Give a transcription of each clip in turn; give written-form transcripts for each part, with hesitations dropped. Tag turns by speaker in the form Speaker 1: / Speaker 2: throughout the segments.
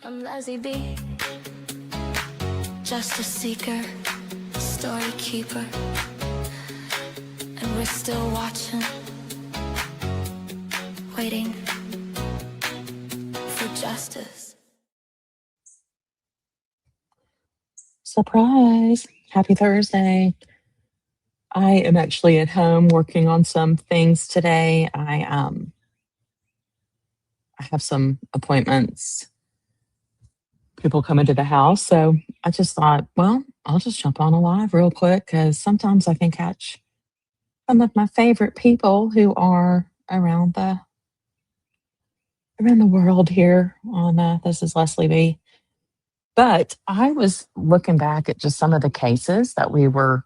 Speaker 1: I'm Leslie B, justice seeker, story keeper, and we're still watching, waiting for justice.
Speaker 2: Surprise! Happy Thursday. I am actually at home working on some things today. I have some appointments, people coming to the house, so I just thought, well, I'll just jump on a live real quick because sometimes I can catch some of my favorite people who are around the world here on this is Leslie B. But I was looking back at just some of the cases that we were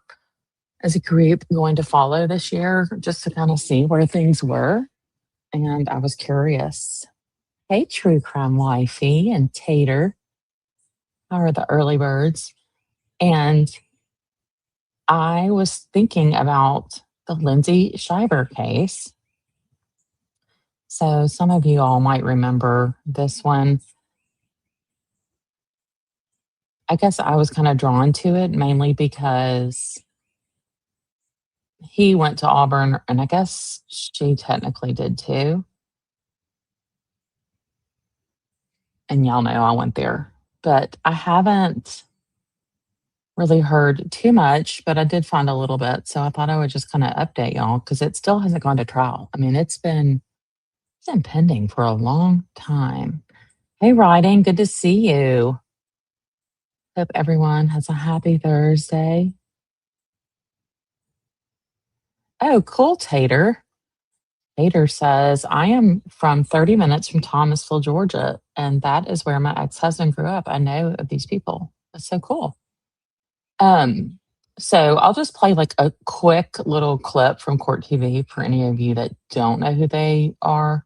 Speaker 2: as a group going to follow this year just to kind of see where things were. And I was curious. Hey, True Crime Wifey and Tater. How are the early birds? And I was thinking about the Lindsay Shiver case. So some of you all might remember this one. I guess I was kind of drawn to it mainly because he went to Auburn, and I guess she technically did too. And y'all know I went there. But I haven't really heard too much, but I did find a little bit. So I thought I would just kind of update y'all because it still hasn't gone to trial. I mean, it's been pending for a long time. Hey, Riding, good to see you. Hope everyone has a happy Thursday. Oh, cool, Tater. Tater says, I am from 30 minutes from Thomasville, Georgia, and that is where my ex-husband grew up. I know of these people. That's so cool. So I'll just play like a quick little clip from Court TV for any of you that don't know who they are.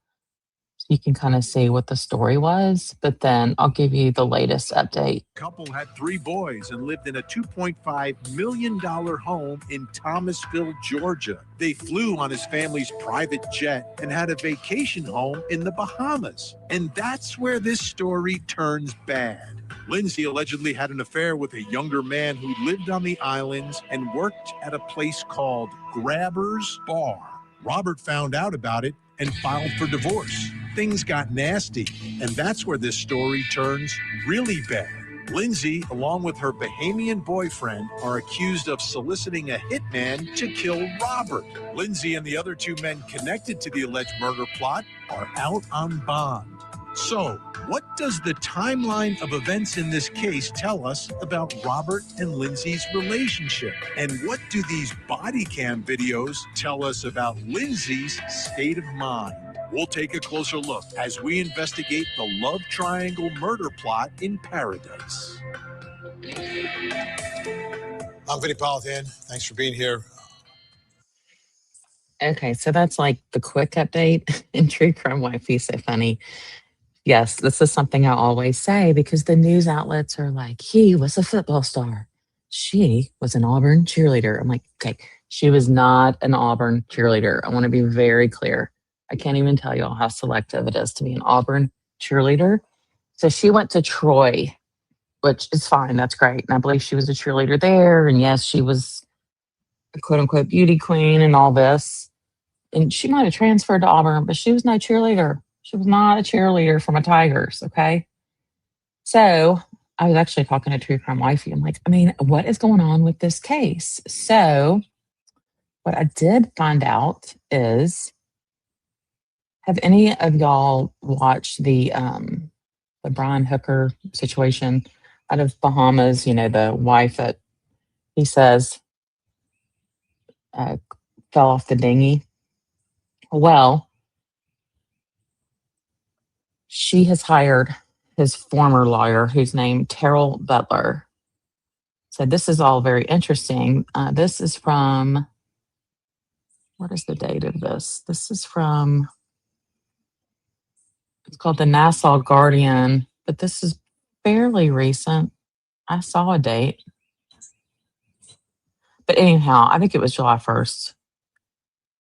Speaker 2: So you can kind of see what the story was, but then I'll give you the latest update.
Speaker 3: Couple had 3 boys and lived in a $2.5 million home in Thomasville, Georgia. They flew on his family's private jet and had a vacation home in the Bahamas. And that's where this story turns bad. Lindsay allegedly had an affair with a younger man who lived on the islands and worked at a place called Grabber's Bar. Robert found out about it and filed for divorce. Things got nasty, and that's where this story turns really bad. Lindsay, along with her Bahamian boyfriend, are accused of soliciting a hitman to kill Robert. Lindsay and the other 2 men connected to the alleged murder plot are out on bond. So, what does the timeline of events in this case tell us about Robert and Lindsay's relationship? And what do these body cam videos tell us about Lindsay's state of mind? We'll take a closer look as we investigate the love triangle murder plot in paradise. I'm Vinny Politan. Thanks for being here.
Speaker 2: Okay, so that's like the quick update. And True Crime Wifey, so funny. Yes, this is something I always say because the news outlets are like, he was a football star. She was an Auburn cheerleader. I'm like, okay, she was not an Auburn cheerleader. I want to be very clear. I can't even tell y'all how selective it is to be an Auburn cheerleader. So she went to Troy, which is fine. That's great. And I believe she was a cheerleader there. And yes, she was a quote unquote beauty queen and all this. And she might have transferred to Auburn, but she was no cheerleader. She was not a cheerleader for my Tigers, okay? So I was actually talking to True Crime Wifey. I'm like, I mean, what is going on with this case? So what I did find out is, have any of y'all watched the Brian Hooker situation out of Bahamas? You know, the wife that he says fell off the dinghy. Well, she has hired his former lawyer, who's named Terrell Butler. So this is all very interesting. This is from, what is the date of this? This is from, it's called the Nassau Guardian, but this is fairly recent. I saw a date. But anyhow, I think it was July 1st.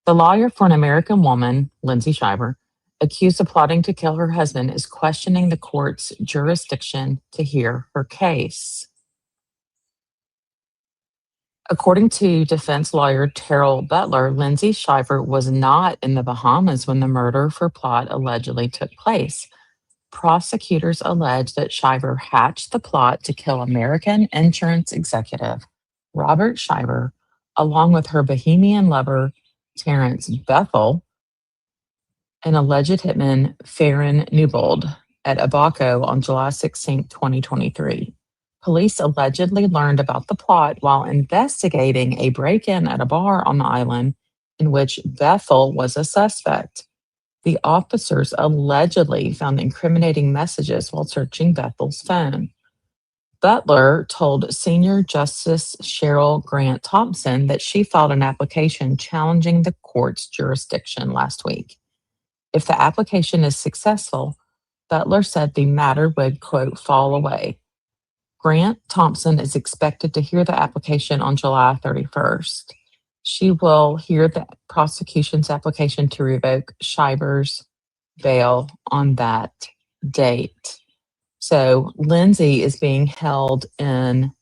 Speaker 2: The lawyer for an American woman, Lindsay Shiver, accused of plotting to kill her husband, is questioning the court's jurisdiction to hear her case. According to defense lawyer Terrell Butler, Lindsay Shiver was not in the Bahamas when the murder for plot allegedly took place. Prosecutors allege that Shiver hatched the plot to kill American insurance executive Robert Shiver, along with her Bohemian lover Terrence Bethel, and alleged hitman Farron Newbold at Abaco on July 16, 2023. Police allegedly learned about the plot while investigating a break-in at a bar on the island in which Bethel was a suspect. The officers allegedly found incriminating messages while searching Bethel's phone. Butler told Senior Justice Cheryl Grant Thompson that she filed an application challenging the court's jurisdiction last week. If the application is successful, Butler said the matter would, quote, fall away. Grant Thompson is expected to hear the application on July 31st. She will hear the prosecution's application to revoke Shiver's bail on that date. So Lindsay is being held in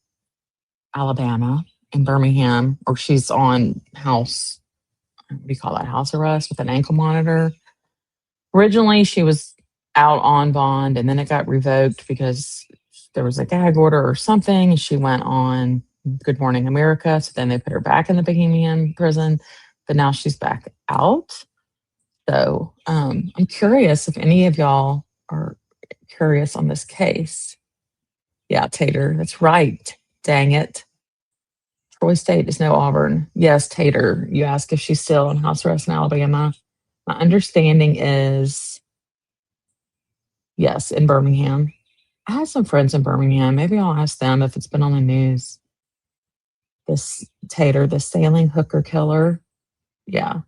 Speaker 2: Alabama, in Birmingham, or she's on house, what do you call that, house arrest with an ankle monitor. Originally, she was out on bond, and then it got revoked because there was a gag order or something. She went on Good Morning America. So then they put her back in the Bohemian prison, but now she's back out. So I'm curious if any of y'all are curious on this case. Yeah, Tater, that's right. Dang it. Troy State is no Auburn. Yes, Tater, you asked if she's still in house arrest in Alabama. My understanding is, yes, in Birmingham. I have some friends in Birmingham. Maybe I'll ask them if it's been on the news. This Tater, the sailing hooker killer. Yeah.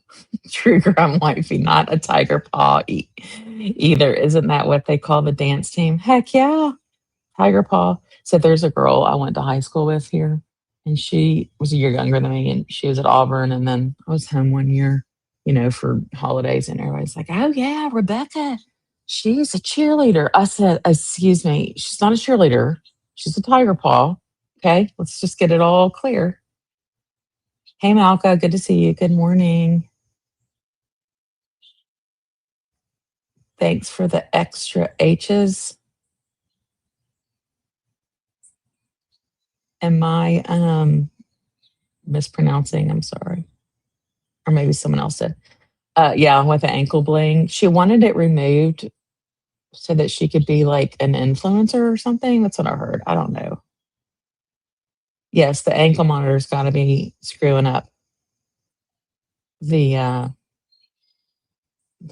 Speaker 2: True crime wifey, not a tiger paw either. Isn't that what they call the dance team? Heck yeah. Tiger paw. So there's a girl I went to high school with here, and she was a year younger than me, and she was at Auburn. And then I was home one year, for holidays, and everybody's like, oh yeah, Rebecca, she's a cheerleader. I said, excuse me, she's not a cheerleader. She's a tiger paw. Okay, let's just get it all clear. Hey, Malka, good to see you. Good morning. Thanks for the extra H's. Am I mispronouncing? I'm sorry. Or maybe someone else did. Yeah, with the ankle bling. She wanted it removed so that she could be like an influencer or something. That's what I heard. I don't know. Yes, the ankle monitor's got to be screwing up the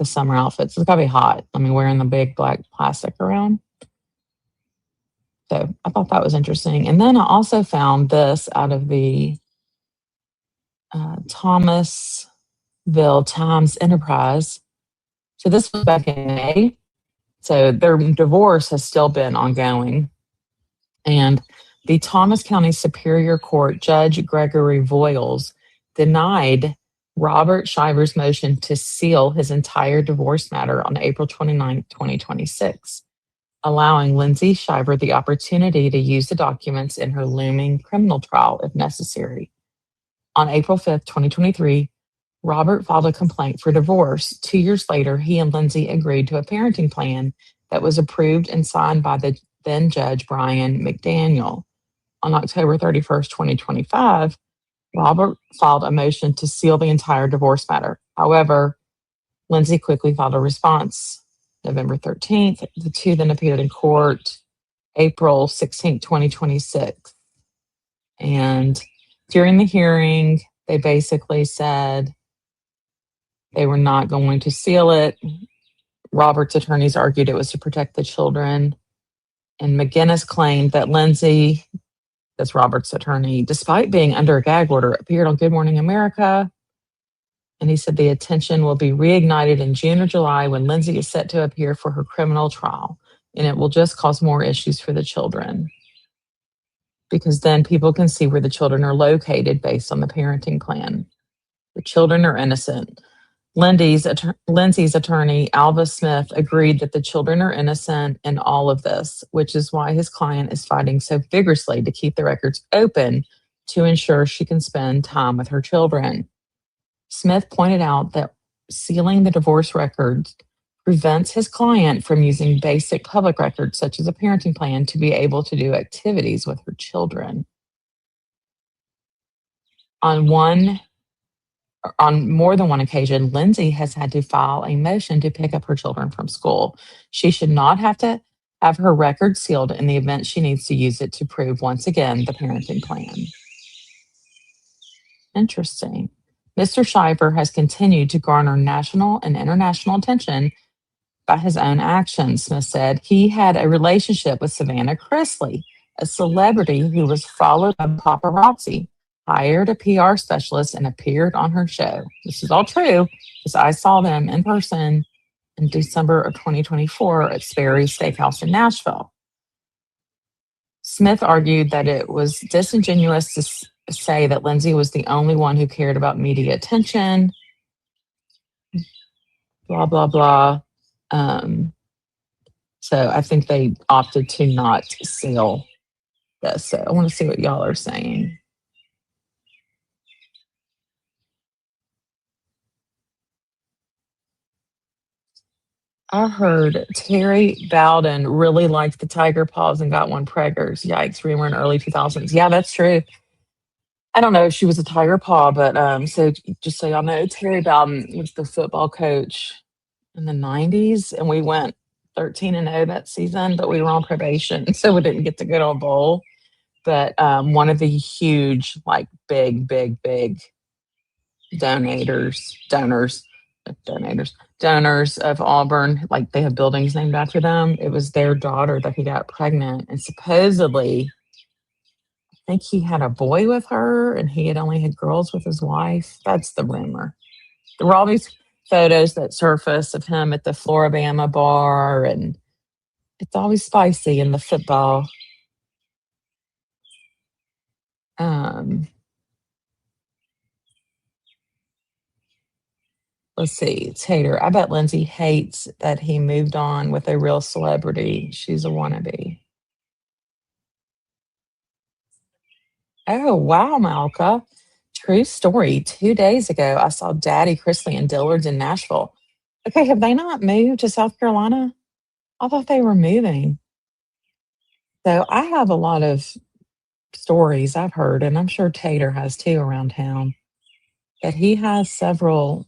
Speaker 2: summer outfits. It's got to be hot. I mean, wearing the big black plastic around. So I thought that was interesting. And then I also found this out of the Thomasville Times Enterprise. So this was back in May. So their divorce has still been ongoing. And the Thomas County Superior Court Judge Gregory Voiles denied Robert Shiver's motion to seal his entire divorce matter on April 29, 2026, allowing Lindsay Shiver the opportunity to use the documents in her looming criminal trial if necessary. On April 5th, 2023, Robert filed a complaint for divorce. 2 years later, he and Lindsay agreed to a parenting plan that was approved and signed by the then Judge Brian McDaniel. On October 31st, 2025, Robert filed a motion to seal the entire divorce matter. However, Lindsay quickly filed a response. November 13th, the two then appeared in court April 16th, 2026. And during the hearing, they basically said they were not going to seal it. Robert's attorneys argued it was to protect the children. And McGinnis claimed that Lindsay, that's Robert's attorney, despite being under a gag order, appeared on Good Morning America. And he said the attention will be reignited in June or July when Lindsay is set to appear for her criminal trial. And it will just cause more issues for the children, because then people can see where the children are located based on the parenting plan. The children are innocent. Lindsay's attorney, Alva Smith, agreed that the children are innocent in all of this, which is why his client is fighting so vigorously to keep the records open to ensure she can spend time with her children. Smith pointed out that sealing the divorce records prevents his client from using basic public records, such as a parenting plan, to be able to do activities with her children. On more than one occasion, Lindsay has had to file a motion to pick up her children from school. She should not have to have her record sealed in the event she needs to use it to prove once again the parenting plan. Interesting. Mr. Shiver has continued to garner national and international attention by his own actions, Smith said. He had a relationship with Savannah Chrisley, a celebrity who was followed by paparazzi, hired a PR specialist, and appeared on her show. This is all true because I saw them in person in December of 2024 at Sperry's Steakhouse in Nashville. Smith argued that it was disingenuous to say that Lindsay was the only one who cared about media attention, blah, blah, blah. So I think they opted to not seal this. So I want to see what y'all are saying. I heard Terry Bowden really liked the Tiger Paws and got one preggers. Yikes, rumor in early 2000s. Yeah, that's true. I don't know if she was a Tiger Paw, but so just so y'all know, Terry Bowden was the football coach in the 90s, and we went 13-0 that season, but we were on probation, so we didn't get to go to a bowl. But one of the huge, like big donors of Auburn, like they have buildings named after them. It was their daughter that he got pregnant, and supposedly, I think he had a boy with her, and he had only had girls with his wife. That's the rumor. There were all these photos that surface of him at the Floribama bar, and it's always spicy in the football. Let's see, Tater. I bet Lindsay hates that he moved on with a real celebrity. She's a wannabe. Oh, wow, Malka. True story. 2 days ago, I saw Daddy Chrisley and Dillard's in Nashville. Okay, have they not moved to South Carolina? I thought they were moving. So I have a lot of stories I've heard, and I'm sure Tater has too around town, that he has several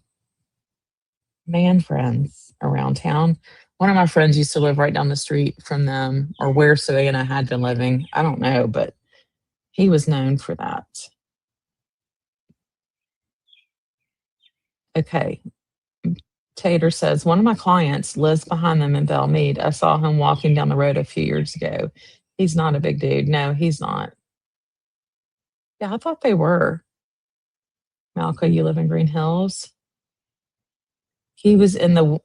Speaker 2: man friends around town. One of my friends used to live right down the street from them, or where Savannah had been living. I don't know, but he was known for that. Okay. Tater says, one of my clients lives behind them in Belmead. I saw him walking down the road a few years ago. He's not a big dude. No, he's not. Yeah, I thought they were. Malca, you live in Green Hills? He was in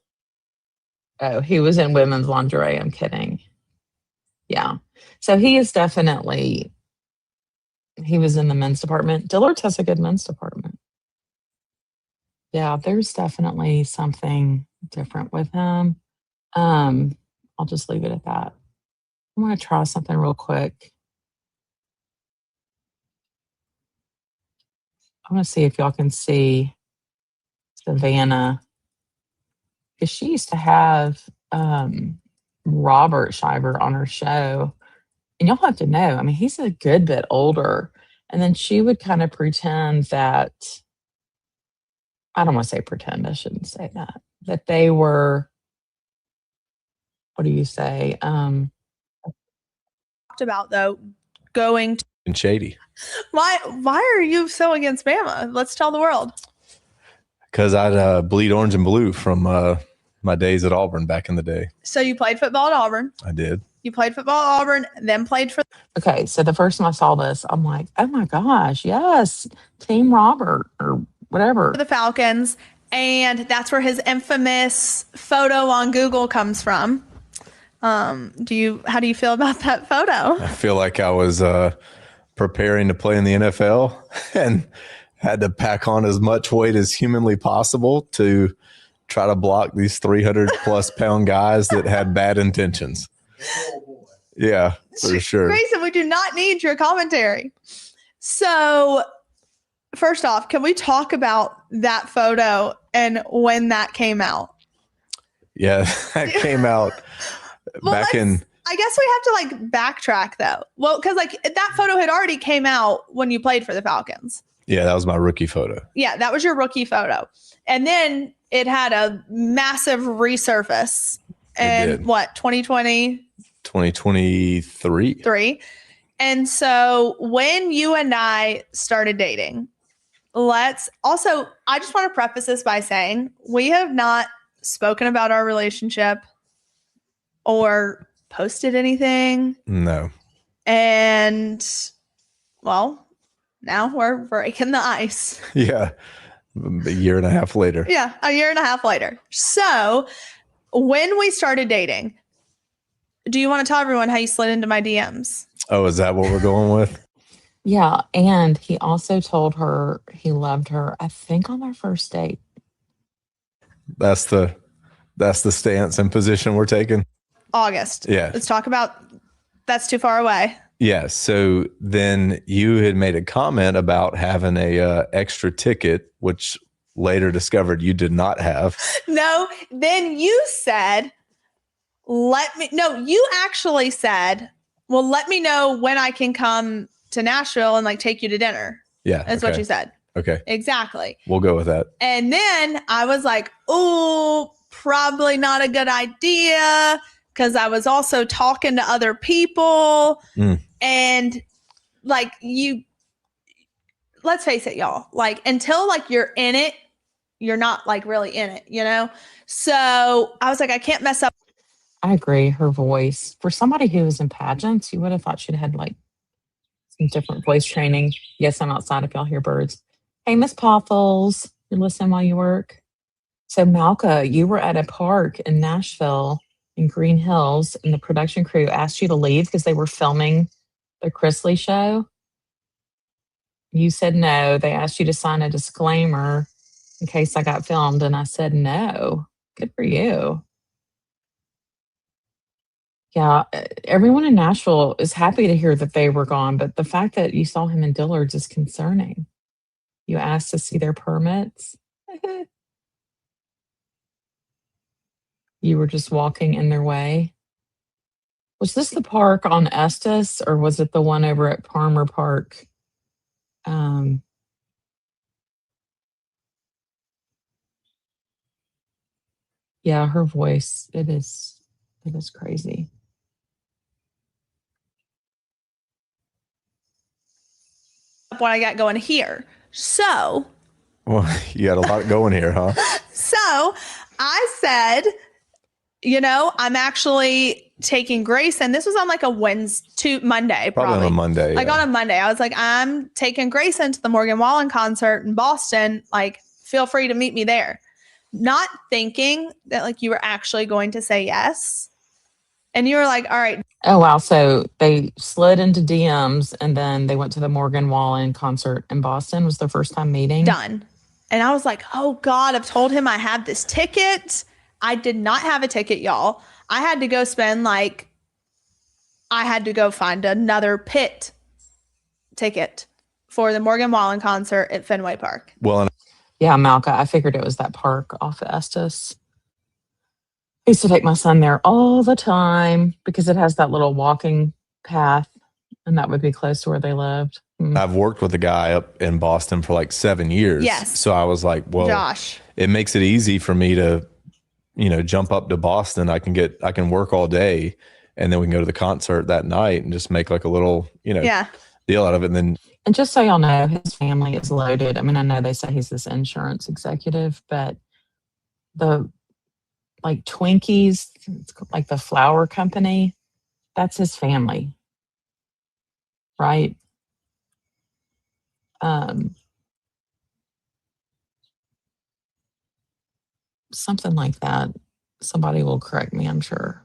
Speaker 2: he was in women's lingerie. I'm kidding. Yeah. So he was in the men's department. Dillard's has a good men's department. Yeah, there's definitely something different with him. I'll just leave it at that. I'm going to try something real quick. I want to see if y'all can see Savannah. Because she used to have Robert Shiver on her show. And y'all have to know, I mean, he's a good bit older. And then she would kind of pretend that, I don't want to say pretend, I shouldn't say that, that they were, what do you say?
Speaker 4: Talked about though, going to
Speaker 5: and shady.
Speaker 4: why are you so against Bama? Let's tell the world.
Speaker 5: Because I'd bleed orange and blue from my days at Auburn back in the day.
Speaker 4: So you played football at Auburn.
Speaker 5: I did.
Speaker 4: You played football at Auburn, then played for.
Speaker 2: Okay, so the first time I saw this, I'm like, oh my gosh, yes, Team Robert or whatever.
Speaker 4: The Falcons, and that's where his infamous photo on Google comes from. How do you feel about that photo?
Speaker 5: I feel like I was preparing to play in the NFL, and had to pack on as much weight as humanly possible to try to block these 300 plus pound guys that had bad intentions. Yeah, for sure.
Speaker 4: Grayson, we do not need your commentary. So, first off, can we talk about that photo and when that came out?
Speaker 5: Yeah, that came out back in.
Speaker 4: I guess we have to like backtrack though. Well, because like that photo had already came out when you played for the Falcons.
Speaker 5: Yeah, that was my rookie photo.
Speaker 4: Yeah, that was your rookie photo. And then it had a massive resurface in what, 2020?
Speaker 5: 2023.
Speaker 4: 3. And so when you and I started dating, I just want to preface this by saying we have not spoken about our relationship or posted anything.
Speaker 5: No.
Speaker 4: And well, now we're breaking the ice.
Speaker 5: Yeah. A year and a half later.
Speaker 4: Yeah, a year and a half later. So when we started dating, do you want to tell everyone how you slid into my DMs?
Speaker 5: Oh, is that what we're going with?
Speaker 2: Yeah. And he also told her he loved her, I think, on their first date.
Speaker 5: That's the stance and position we're taking.
Speaker 4: August.
Speaker 5: Yeah.
Speaker 4: Let's talk about that's too far away.
Speaker 5: Yeah. So then you had made a comment about having a extra ticket, which later discovered you did not have.
Speaker 4: No, then you said, you actually said, well, let me know when I can come to Nashville and like take you to dinner.
Speaker 5: Yeah.
Speaker 4: That's what you said.
Speaker 5: Okay.
Speaker 4: Exactly.
Speaker 5: We'll go with that.
Speaker 4: And then I was like, oh, probably not a good idea because I was also talking to other people. And like let's face it, y'all, like until like you're in it, you're not like really in it, you know? So I was like, I can't mess up.
Speaker 2: I agree. Her voice, for somebody who was in pageants, you would have thought she'd had like some different voice training. Yes, I'm outside if y'all hear birds. Hey, Miss Poffles, you're listening while you work. So Malka, you were at a park in Nashville in Green Hills, and the production crew asked you to leave because they were filming the Chrisley show. You said no. They asked you to sign a disclaimer in case I got filmed, and I said no. Good for you. Yeah, everyone in Nashville is happy to hear that they were gone, but the fact that you saw him in Dillard's is concerning. You asked to see their permits. You were just walking in their way. Was this the park on Estes, or was it the one over at Palmer Park? Yeah, her voice, it is crazy.
Speaker 4: What I got going here. So,
Speaker 5: well, you got a lot going here, huh?
Speaker 4: So I said, I'm actually taking Grace, and this was on like a Monday,
Speaker 5: probably on a Monday.
Speaker 4: Like on a Monday, I was like, I'm taking Grace into the Morgan Wallen concert in Boston. Like, feel free to meet me there. Not thinking that like you were actually going to say yes. And you were like, all right.
Speaker 2: Oh, wow. So they slid into DMs and then they went to the Morgan Wallen concert in Boston. Was their first time meeting.
Speaker 4: Done. And I was like, oh God, I've told him I have this ticket. I did not have a ticket, y'all. I had to go find another pit ticket for the Morgan Wallen concert at Fenway Park.
Speaker 5: Well,
Speaker 2: yeah, Malka, I figured it was that park off of Estes. I used to take my son there all the time because it has that little walking path, and that would be close to where they lived.
Speaker 5: I've worked with a guy up in Boston for like 7 years.
Speaker 4: Yes.
Speaker 5: So I was like, well,
Speaker 4: Josh,
Speaker 5: it makes it easy for me to, jump up to Boston. I can work all day, and then we can go to the concert that night and just make like a little, deal out of it.
Speaker 2: And just so y'all know, his family is loaded. I mean, I know they say he's this insurance executive, but the like Twinkies, like the flour company, that's his family, right? Something like that. Somebody will correct me, I'm sure.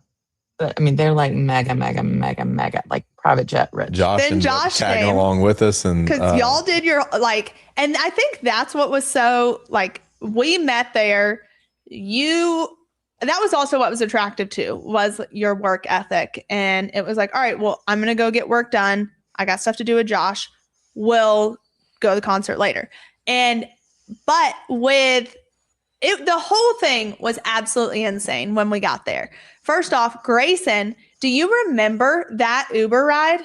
Speaker 2: But I mean, they're like mega, mega, mega, mega, like private jet rich.
Speaker 5: Josh
Speaker 4: Then
Speaker 5: ended up
Speaker 4: Josh
Speaker 5: tagging
Speaker 4: came.
Speaker 5: along with us, and
Speaker 4: Because y'all did your like, and I think that's what was so like. We met there. That was also what was attractive too, was your work ethic, and it was like, all right, well, I'm gonna go get work done. I got stuff to do with Josh. We'll go to the concert later. But with it, the whole thing was absolutely insane when we got there. First off, Grayson, do you remember that Uber ride?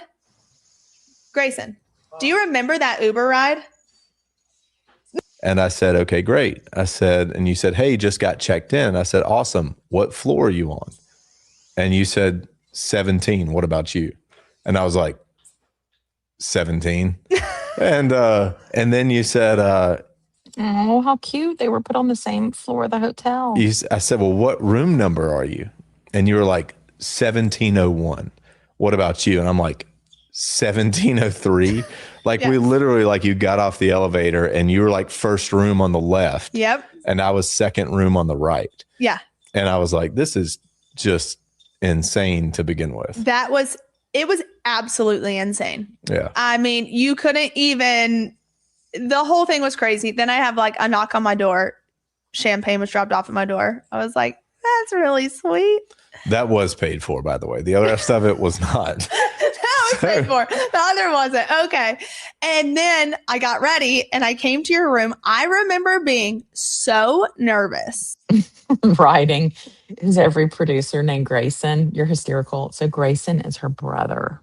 Speaker 4: Grayson, do you remember that Uber ride?
Speaker 5: And I said, okay, great. I said, and you said, hey, just got checked in. I said, awesome. What floor are you on? And you said 17. What about you? And I was like, 17. and then you said,
Speaker 2: Oh, how cute. They were put on the same floor of the hotel.
Speaker 5: I said, well, what room number are you? And you were like 1701. What about you? And I'm like, 1703. Like
Speaker 4: Yes.
Speaker 5: we literally, like, you got off the elevator and you were like first room on the left.
Speaker 4: Yep.
Speaker 5: And I was second room on the right.
Speaker 4: Yeah.
Speaker 5: And I was like, this is just insane to begin with.
Speaker 4: It was absolutely insane.
Speaker 5: Yeah.
Speaker 4: I mean, you couldn't even, the whole thing was crazy. Then I have like a knock on my door. Champagne was dropped off at my door. I was like, that's really sweet.
Speaker 5: That was paid for, by the way. The other rest of it was not.
Speaker 4: That was paid for. The other wasn't. Okay. And then I got ready and I came to your room. I remember being so nervous.
Speaker 2: Writing is every producer named Grayson. You're hysterical. So Grayson is her brother,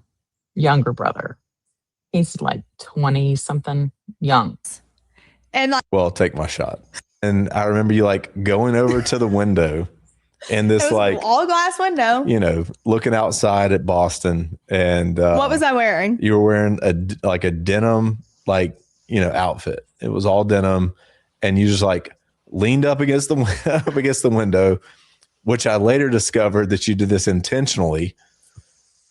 Speaker 2: younger brother. He's like 20 something young.
Speaker 4: And like,
Speaker 5: Well, take my shot. And I remember you like going over to the window and
Speaker 4: it
Speaker 5: this
Speaker 4: was
Speaker 5: like,
Speaker 4: all glass window.
Speaker 5: you know, looking outside at Boston. And
Speaker 4: What was I wearing?
Speaker 5: you were wearing a denim, like, you know, outfit. It was all denim. And you just like leaned up against the window, which I later discovered that you did this intentionally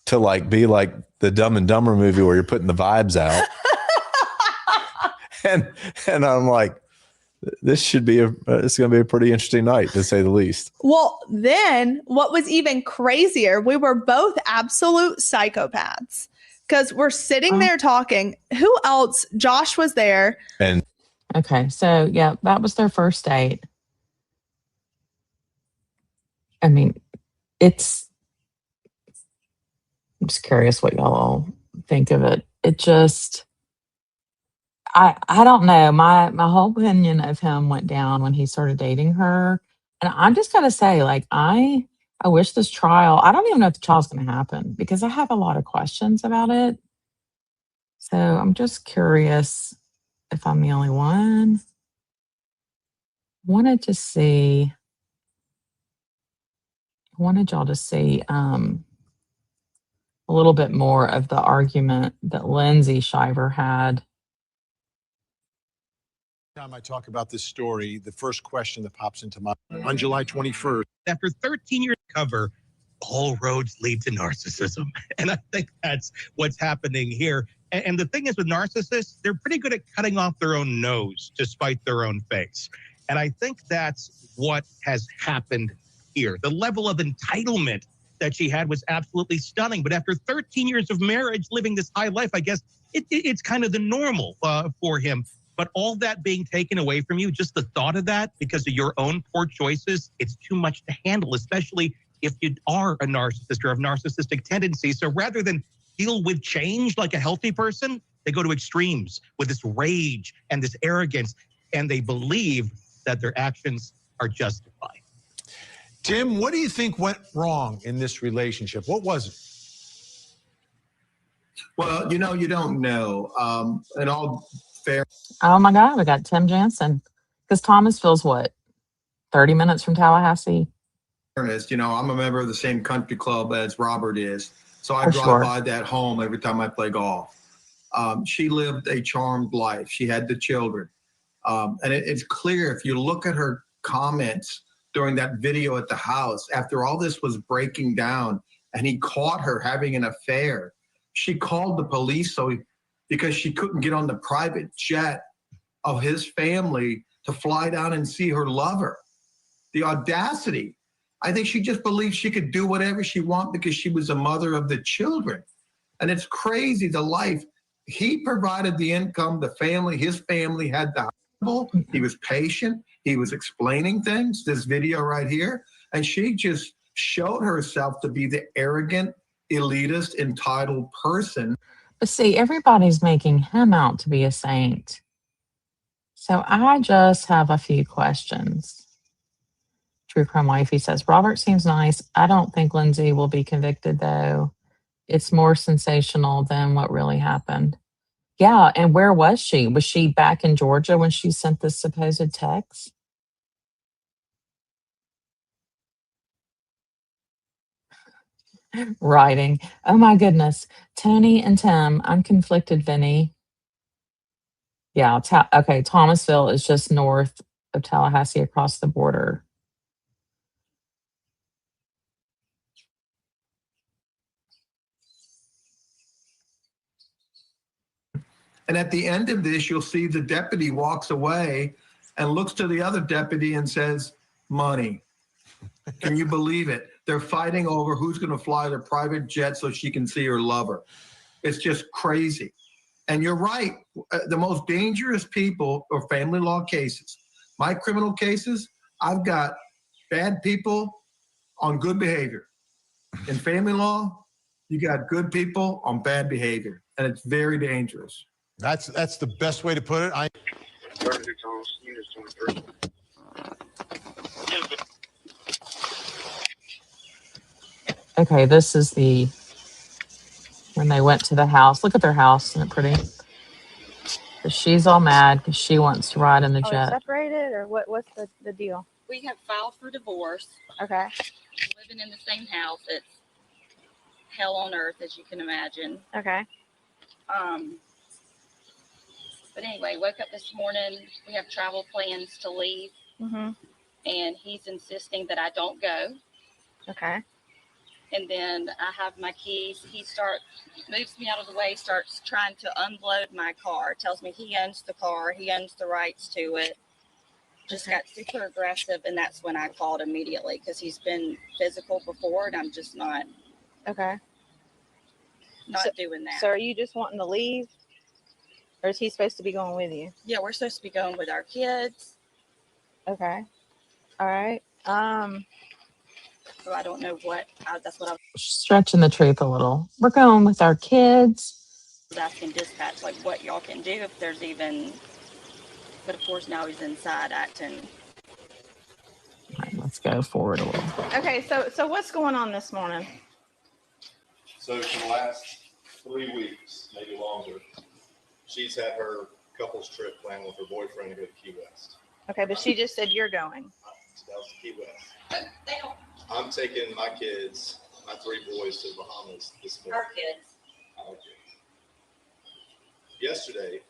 Speaker 5: to like be like the Dumb and Dumber movie where you're putting the vibes out. and I'm like, this should be it's going to be a pretty interesting night, to say the least.
Speaker 4: Well, then what was even crazier, we were both absolute psychopaths because we're sitting there talking. Who else? Josh was there.
Speaker 5: And
Speaker 2: Okay. So, yeah, that was their first date. I mean, I'm just curious what y'all all think of it. It just, I don't know. My whole opinion of him went down when he started dating her. And I'm just gotta say, like, I wish this trial, I don't even know if the trial's gonna happen because I have a lot of questions about it. So I'm just curious if I'm the only one. Wanted y'all to see a little bit more of the argument that Lindsay Shiver had.
Speaker 3: Time I talk about this story, the first question that pops into my mind on July 21st.
Speaker 6: After 13 years of cover, all roads lead to narcissism. And I think that's what's happening here. And the thing is with narcissists, they're pretty good at cutting off their own nose to spite their own face. And I think that's what has happened here. The level of entitlement that she had was absolutely stunning. But after 13 years of marriage, living this high life, I guess it's kind of the normal for him. But all that being taken away from you, just the thought of that because of your own poor choices, it's too much to handle, especially if you are a narcissist or have narcissistic tendencies. So rather than deal with change like a healthy person, they go to extremes with this rage and this arrogance, and they believe that their actions are justified.
Speaker 3: Tim, what do you think went wrong in this relationship? What was it?
Speaker 7: Well, you know, you don't know. In all fair.
Speaker 2: Oh my God, we got Tim Jansen. Because Thomasville's what, 30 minutes from Tallahassee?
Speaker 7: You know, I'm a member of the same country club as Robert is. So I
Speaker 2: For
Speaker 7: drive
Speaker 2: sure.
Speaker 7: by that home every time I play golf. She lived a charmed life. She had the children. And it's clear if you look at her comments during that video at the house, after all this was breaking down and he caught her having an affair, she called the police because she couldn't get on the private jet of his family to fly down and see her lover. The audacity. I think she just believed she could do whatever she wanted because she was the mother of the children. And it's crazy, the life. He provided the income, the family, his family had the hospital. He was patient. He was explaining things, this video right here. And she just showed herself to be the arrogant, elitist, entitled person.
Speaker 2: But see, everybody's making him out to be a saint. So I just have a few questions. True Crime Wifey says, Robert seems nice. I don't think Lindsay will be convicted, though. It's more sensational than what really happened. Yeah, and where was she? Was she back in Georgia when she sent this supposed text? Writing. Oh my goodness. Tony and Tim, I'm conflicted, Vinny. Yeah, okay, Thomasville is just north of Tallahassee across the border.
Speaker 7: And at the end of this, you'll see the deputy walks away and looks to the other deputy and says, money. Can you believe it? They're fighting over who's going to fly their private jet so she can see her lover. It's just crazy. And you're right. The most dangerous people are family law cases. My criminal cases, I've got bad people on good behavior. In family law, you got good people on bad behavior. And it's very dangerous.
Speaker 8: That's the best way to put it.
Speaker 2: Okay, this is when they went to the house. Look at their house. Isn't it pretty? But she's all mad because she wants to ride in the jet.
Speaker 9: Separated, or what's the deal?
Speaker 10: We have filed for divorce.
Speaker 9: Okay.
Speaker 10: Living in the same house. It's hell on earth, as you can imagine.
Speaker 9: Okay.
Speaker 10: But anyway, woke up this morning. We have travel plans to leave.
Speaker 9: Mm-hmm.
Speaker 10: And he's insisting that I don't go.
Speaker 9: Okay.
Speaker 10: And then I have my keys. He moves me out of the way, starts trying to unload my car. Tells me he owns the car. He owns the rights to it. Just got super aggressive. And that's when I called immediately because he's been physical before and I'm just not doing that.
Speaker 9: So are you just wanting to leave? Or is he supposed to be going with you?
Speaker 10: Yeah, we're supposed to be going with our kids.
Speaker 9: Okay. All right.
Speaker 10: So I don't know that's what I was
Speaker 2: Stretching the truth a little. We're going with our kids.
Speaker 10: asking dispatch, like what y'all can do if there's even, but of course now he's inside acting.
Speaker 2: All right, let's go forward a little.
Speaker 9: Okay, so what's going on this morning?
Speaker 5: So for the last 3 weeks, maybe longer, she's had her couples trip planned with her boyfriend to go to Key West.
Speaker 9: Okay, but she just said you're going.
Speaker 5: That was Key West.
Speaker 10: But they don't.
Speaker 5: I'm taking my kids, my 3 boys, to the Bahamas this morning.
Speaker 10: Our kids.
Speaker 5: Our kids. Yesterday,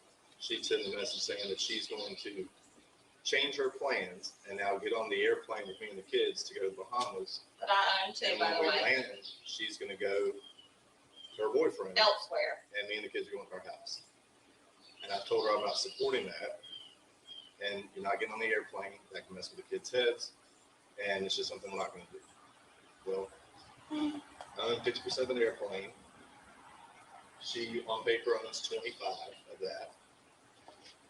Speaker 5: she sent a message saying that she's going to change her plans and now get on the airplane with me and the kids to go to the Bahamas.
Speaker 10: But I own too,
Speaker 5: And
Speaker 10: by
Speaker 5: when
Speaker 10: the
Speaker 5: we
Speaker 10: way.
Speaker 5: land, she's going to go to her boyfriend.
Speaker 10: Elsewhere.
Speaker 5: And me and the kids are going to our house. And I told her I'm not supporting that. And you're not getting on the airplane. That can mess with the kids' heads. And it's just something we're not going to do. Well, I own 50% of the airplane. She, on paper, owns 25 of that.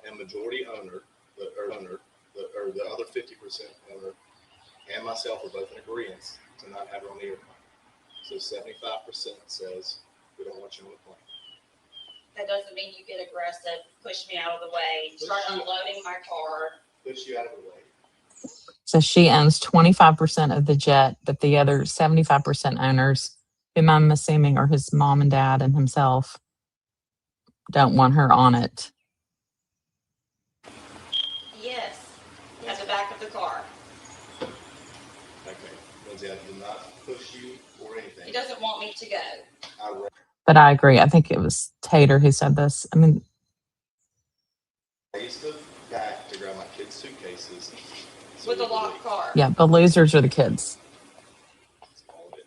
Speaker 5: And majority owner, the other 50% owner, and myself are both in agreement to not have her on the airplane. So 75% says we don't want you on the plane.
Speaker 10: That doesn't mean you get aggressive, push me out of the way, start unloading my car.
Speaker 5: Push you out of the way.
Speaker 2: So she owns 25% of the jet, but the other 75% owners, whom I'm assuming are his mom and dad and himself, don't want her on it.
Speaker 10: Yes, at the back of the car.
Speaker 5: Okay, Lindsay, I did not push you or anything.
Speaker 10: He doesn't want me to go.
Speaker 2: But I agree. I think it was Tater who said this. I mean,
Speaker 5: I used to back to grab my kids' suitcases. So
Speaker 10: With a locked car.
Speaker 2: yeah, the losers are the kids.
Speaker 5: That's all it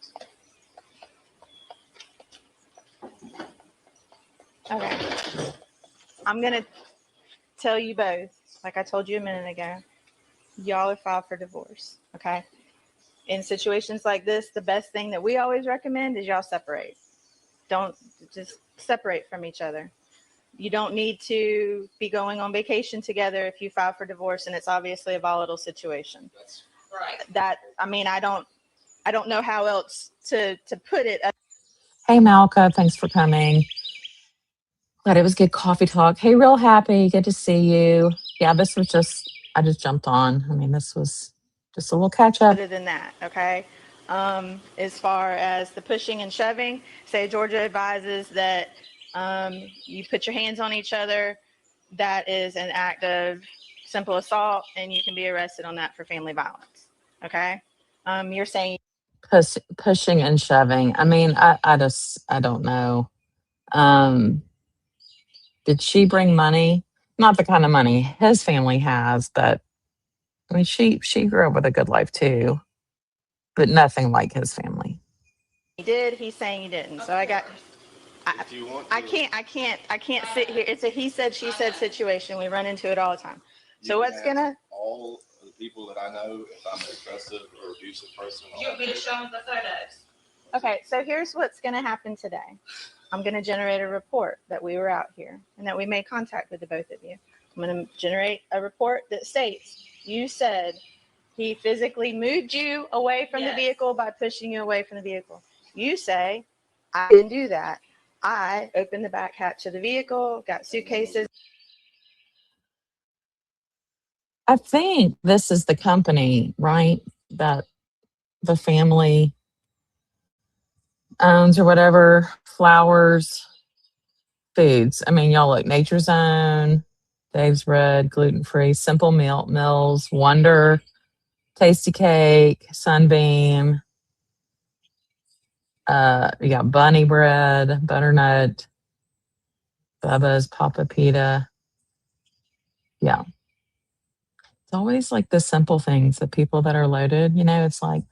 Speaker 5: is.
Speaker 9: Okay. I'm going to tell you both, like I told you a minute ago, y'all are filed for divorce. Okay. in situations like this, the best thing that we always recommend is y'all separate. Don't just separate from each other. You don't need to be going on vacation together if you file for divorce and it's obviously a volatile situation.
Speaker 11: That's right.
Speaker 9: That, I mean, I don't know how else to put it.
Speaker 2: Hey, Malka, thanks for coming. Glad it was good coffee talk. Hey, real happy. Good to see you. Yeah, this was just, I just jumped on. I mean, this was just a little catch up.
Speaker 9: Other than that, okay? As far as the pushing and shoving, say Georgia advises that you put your hands on each other. That is an act of simple assault, and you can be arrested on that for family violence. Okay? You're saying
Speaker 2: Pushing and shoving. I mean, I don't know. Did she bring money? Not the kind of money his family has, but I mean, she grew up with a good life too, but nothing like his family.
Speaker 9: he did. He's saying he didn't. So I got. I can't sit here. It's a he said, she said situation. We run into it all the time. So what's gonna?
Speaker 11: All the people that I know, if I'm an aggressive or abusive person.
Speaker 9: You want me to show them the photos? Okay, so here's what's gonna happen today. I'm gonna generate a report that we were out here and that we made contact with the both of you. I'm gonna generate a report that states you said he physically moved you away from the vehicle by pushing you away from the vehicle. You say, I didn't do that. I opened the back hatch of the vehicle, got suitcases.
Speaker 2: I think this is the company, right, that the family owns or whatever, Flowers Foods. I mean, y'all look, Nature's Own, Dave's Bread, gluten-free, Simple Mills, Wonder, Tasty Cake, Sunbeam. You got Bunny Bread, Butternut, Bubba's, Papa Pita. Yeah. It's always like the simple things, the people that are loaded. You know, it's like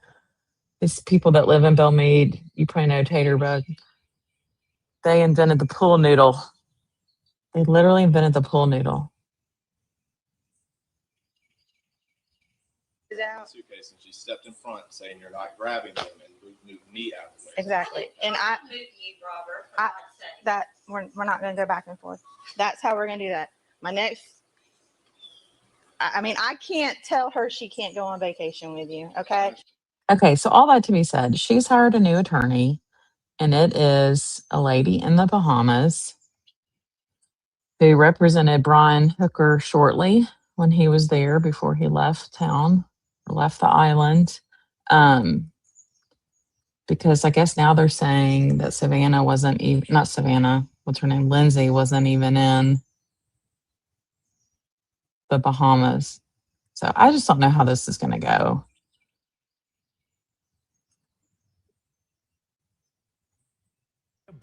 Speaker 2: these people that live in Belmead, you probably know Tater Bug. They invented the pool noodle. They literally invented the pool noodle.
Speaker 11: Suitcase and she stepped in front saying you're not grabbing them and moved me out of the way.
Speaker 9: Exactly. And we're not going to go back and forth. That's how we're going to do that. I mean, I can't tell her she can't go on vacation with you. Okay.
Speaker 2: Okay. So all that to be said, she's hired a new attorney and it is a lady in the Bahamas who represented Brian Hooker shortly when he was there before he left town or left the island. Because I guess now they're saying that Savannah wasn't even, not Savannah, what's her name? Lindsay wasn't even in the Bahamas. So I just don't know how this is going to go.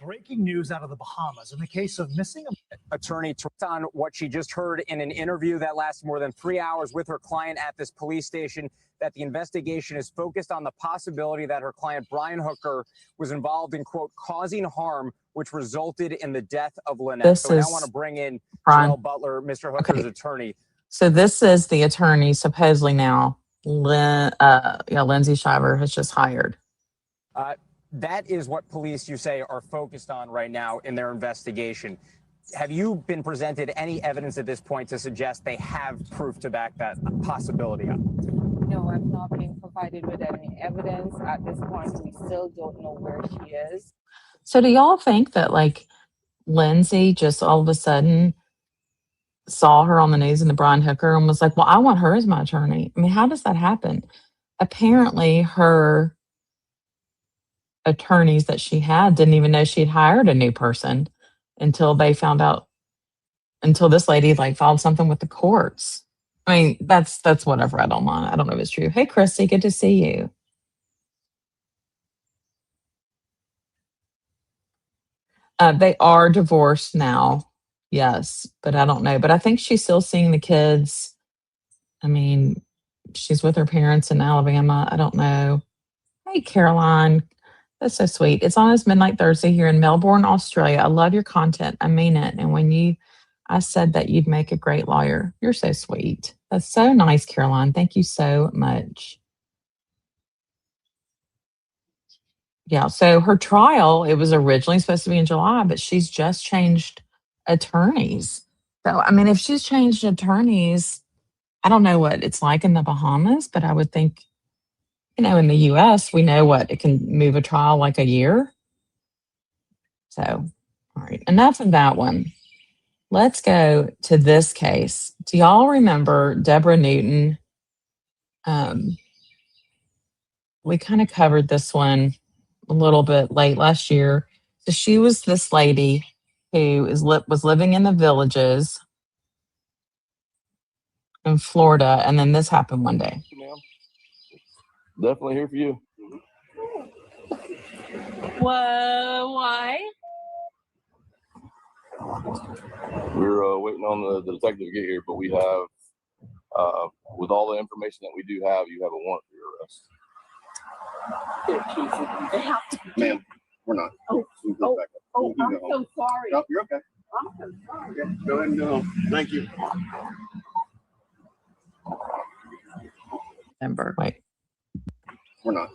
Speaker 12: Breaking news out of the Bahamas in the case of missing
Speaker 13: attorney on what she just heard in an interview that lasted more than 3 hours with her client at this police station, that the investigation is focused on the possibility that her client, Brian Hooker, was involved in, quote, causing harm, which resulted in the death of Lynette. So now I want to bring in Janelle Butler, Mr. Hooker's attorney.
Speaker 2: So this is the attorney supposedly now Lindsay Shiver has just hired.
Speaker 13: That is what police, you say, are focused on right now in their investigation. Have you been presented any evidence at this point to suggest they have proof to back that possibility up?
Speaker 14: No, I've not been provided with any evidence. At this point, we still don't know where she is.
Speaker 2: So do y'all think that like Lindsay just all of a sudden saw her on the news in the Brian Hooker and was like, well, I want her as my attorney? I mean, how does that happen? Apparently her attorneys that she had didn't even know she'd hired a new person until they found out, until this lady like filed something with the courts. I mean, that's whatever. I don't mind. I don't know if it's true. Hey, Christy, good to see you. They are divorced now. Yes, but I don't know. But I think she's still seeing the kids. I mean, she's with her parents in Alabama. I don't know. Hey, Caroline. That's so sweet. It's on this Midnight Thursday here in Melbourne, Australia. I love your content. I mean it. And when I said that you'd make a great lawyer. You're so sweet. That's so nice, Caroline. Thank you so much. Yeah. So her trial, it was originally supposed to be in July, but she's just changed attorneys. So, I mean, if she's changed attorneys, I don't know what it's like in the Bahamas, but I would think, in the US, we know what it can move a trial like a year. So, all right, enough of that one. Let's go to this case. Do y'all remember Debra Newton? We kind of covered this one a little bit late last year. So she was this lady who was living in the Villages in Florida, and then this happened one day.
Speaker 15: Definitely here for you.
Speaker 16: Why?
Speaker 15: We're waiting on the detective to get here, but we have, with all the information that we do have, you have a warrant for your arrest.
Speaker 11: Ma'am, we're not.
Speaker 16: I'm so sorry.
Speaker 11: No, you're okay.
Speaker 16: I'm so sorry.
Speaker 11: Okay, go ahead and go home. Thank you.
Speaker 2: Wait.
Speaker 11: We're not.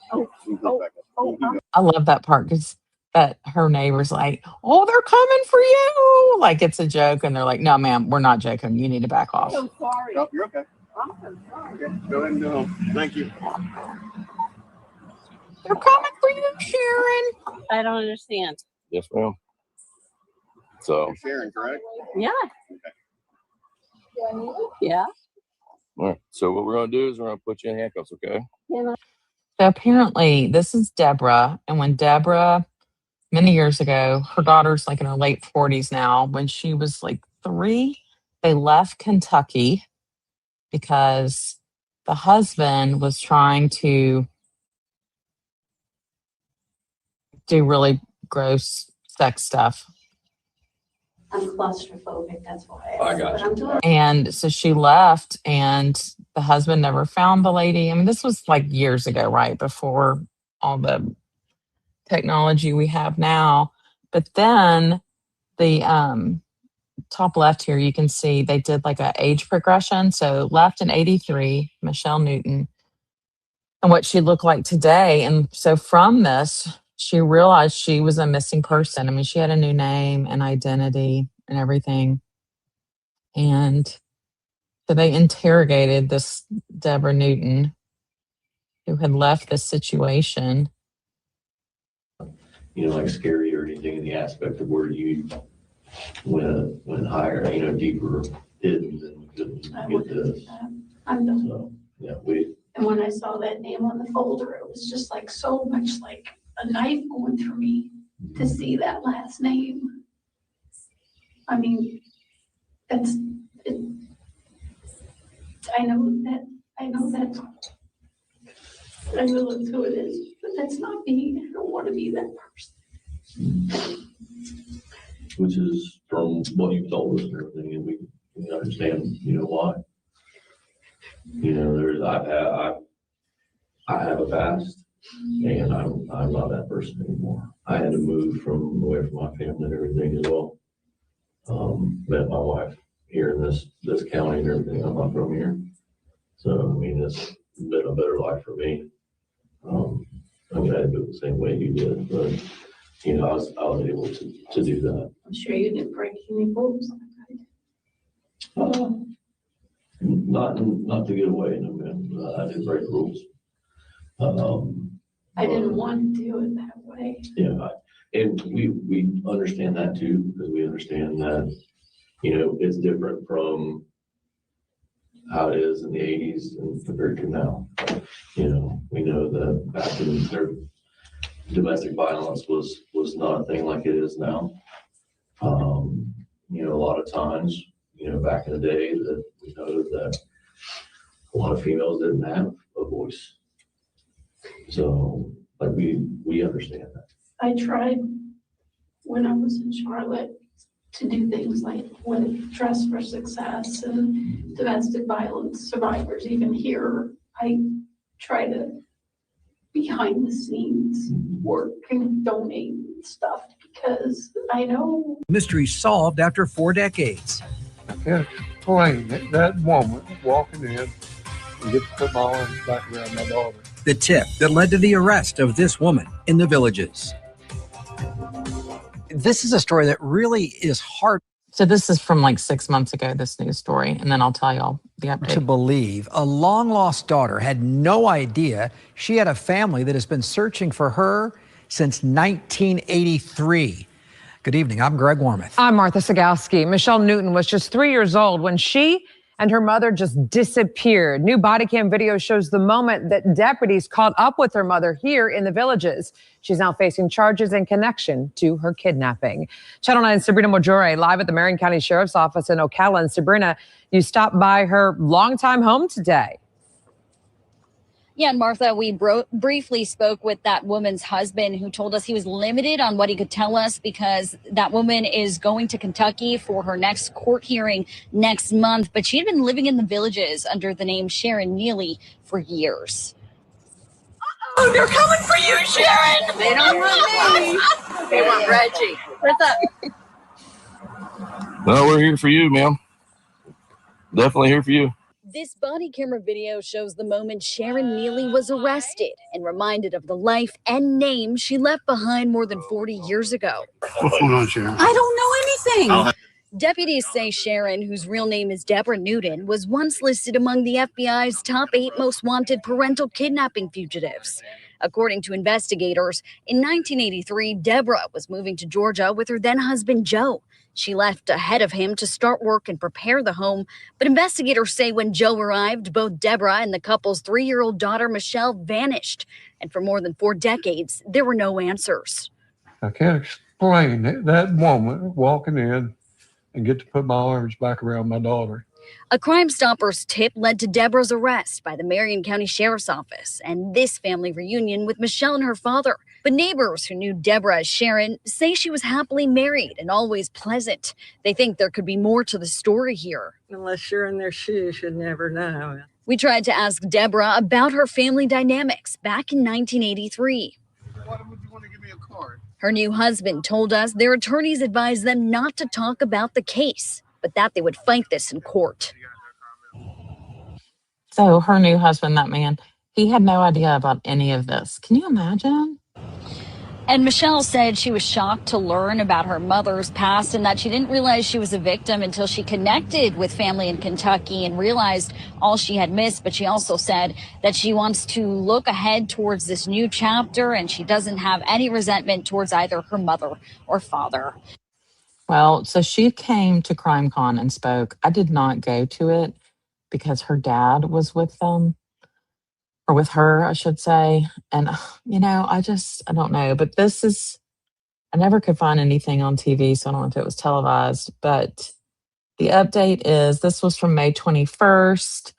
Speaker 2: I love that part because that her neighbor's like, "Oh, they're coming for you!" Like it's a joke, and they're like, "No, ma'am, we're not joking. You need to back off."
Speaker 16: I'm so sorry.
Speaker 11: No, you're okay.
Speaker 16: I'm so sorry.
Speaker 11: Okay, go ahead and go home. Thank you.
Speaker 2: They're coming for you, Sharon.
Speaker 16: I don't understand.
Speaker 15: Yes, ma'am. So,
Speaker 11: You're Sharon, correct?
Speaker 16: Yeah.
Speaker 11: Okay.
Speaker 16: Yeah.
Speaker 15: all right. So what we're going to do is we're going to put you in handcuffs, okay?
Speaker 2: So apparently, this is Debra, and when Debra, many years ago, her daughter's like in her late 40s now. When she was like 3, they left Kentucky because the husband was trying to do really gross sex stuff.
Speaker 16: I'm claustrophobic. That's why.
Speaker 15: I got you.
Speaker 2: And so she left, and the husband never found the lady. I mean, this was like years ago, right? Before all the technology we have now. But then the top left here, you can see they did like an age progression. So left in 83, Michelle Newton, and what she looked like today. And so from this, she realized she was a missing person. I mean, she had a new name and identity and everything. And so they interrogated this Debra Newton who had left the situation.
Speaker 17: Like scary or anything in the aspect of where you went higher, deeper hidden and couldn't get this.
Speaker 16: I'm done.
Speaker 17: So, yeah,
Speaker 16: And when I saw that name on the folder, it was just like so much like a knife going through me to see that last name. I mean, I know that's who it is, but that's not me. I don't want to be that person.
Speaker 17: which is from what you've told us and everything, and we understand, why. I have a past, and I'm not that person anymore. I had to move away from my family and everything as well. Met my wife here in this county and everything. I'm not from here, so it's been a better life for me. I had to do it the same way you did, but I was able to do that.
Speaker 16: I'm sure you didn't break any rules.
Speaker 17: Not to get away. I did break rules.
Speaker 16: I didn't want to do it that way.
Speaker 17: Yeah, and we understand that too, because we understand that it's different from how it is in the 80s and compared to now. We know that back in their domestic violence was not a thing like it is now. A lot of times, back in the day, that we know that a lot of females didn't have a voice. So, we understand that.
Speaker 16: I tried when I was in Charlotte to do things like with Dress for Success and domestic violence survivors. Even here, I try to behind the scenes work and donate stuff because I know.
Speaker 18: Mystery solved after 4 decades.
Speaker 19: I can't explain that moment walking in and get the football in the background of my daughter.
Speaker 18: the tip that led to the arrest of this woman in the Villages. This is a story that really is hard.
Speaker 2: So this is from like 6 months ago, this news story, and then I'll tell y'all the update.
Speaker 18: To believe a long-lost daughter had no idea she had a family that has been searching for her since 1983. Good evening, I'm Greg Wormuth.
Speaker 19: I'm Martha Sagowski. Michelle Newton was just 3 years old when she and her mother just disappeared. New body cam video shows the moment that deputies caught up with her mother here in the Villages. She's now facing charges in connection to her kidnapping. Channel 9's Sabrina Majore live at the Marion County Sheriff's Office in Ocala. And Sabrina, you stopped by her longtime home today.
Speaker 20: Yeah, and Martha, we briefly spoke with that woman's husband, who told us he was limited on what he could tell us because that woman is going to Kentucky for her next court hearing next month. But she had been living in the Villages under the name Sharon Neely for years.
Speaker 21: Oh, they're coming for you, Sharon. They don't want me. They want Reggie. What's up?
Speaker 15: No, we're here for you, ma'am. Definitely here for you.
Speaker 20: This body camera video shows the moment Sharon Neely was arrested and reminded of the life and name she left behind more than 40 years ago.
Speaker 21: What's going on, Sharon? I don't know anything.
Speaker 20: Deputies say Sharon, whose real name is Debra Newton, was once listed among the FBI's top 8 most wanted parental kidnapping fugitives. According to investigators, in 1983, Debra was moving to Georgia with her then husband, Joe. She left ahead of him to start work and prepare the home. But investigators say when Joe arrived, both Debra and the couple's 3-year-old daughter, Michelle, vanished. And for more than 4 decades, there were no answers.
Speaker 22: I can't explain that moment walking in and get to put my arms back around my daughter.
Speaker 20: A Crime Stoppers tip led to Debra's arrest by the Marion County Sheriff's Office and this family reunion with Michelle and her father. But neighbors who knew Debra as Sharon say she was happily married and always pleasant. They think there could be more to the story here.
Speaker 23: Unless you're in their shoes, you'd never know.
Speaker 20: We tried to ask Debra about her family dynamics back in 1983.
Speaker 21: Why would you want to give me a card?
Speaker 20: Her new husband told us their attorneys advised them not to talk about the case, but that they would fight this in court.
Speaker 2: So her new husband, that man, he had no idea about any of this. Can you imagine?
Speaker 20: And Michelle said she was shocked to learn about her mother's past and that she didn't realize she was a victim until she connected with family in Kentucky and realized all she had missed. But she also said that she wants to look ahead towards this new chapter and she doesn't have any resentment towards either her mother or father.
Speaker 2: Well, so she came to CrimeCon and spoke. I did not go to it because her dad was with them. Or with her, I should say. And, I don't know. But I never could find anything on TV, so I don't know if it was televised. But the update is, this was from May 21st.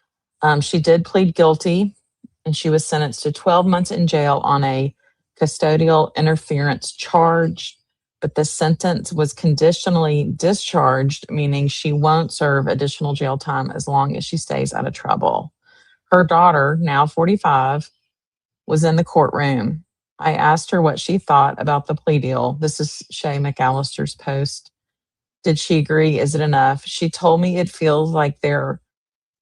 Speaker 2: She did plead guilty, and she was sentenced to 12 months in jail on a custodial interference charge. But the sentence was conditionally discharged, meaning she won't serve additional jail time as long as she stays out of trouble. Her daughter, now 45, was in the courtroom. I asked her what she thought about the plea deal. This is Shay McAllister's post. Did she agree? Is it enough? She told me it feels like there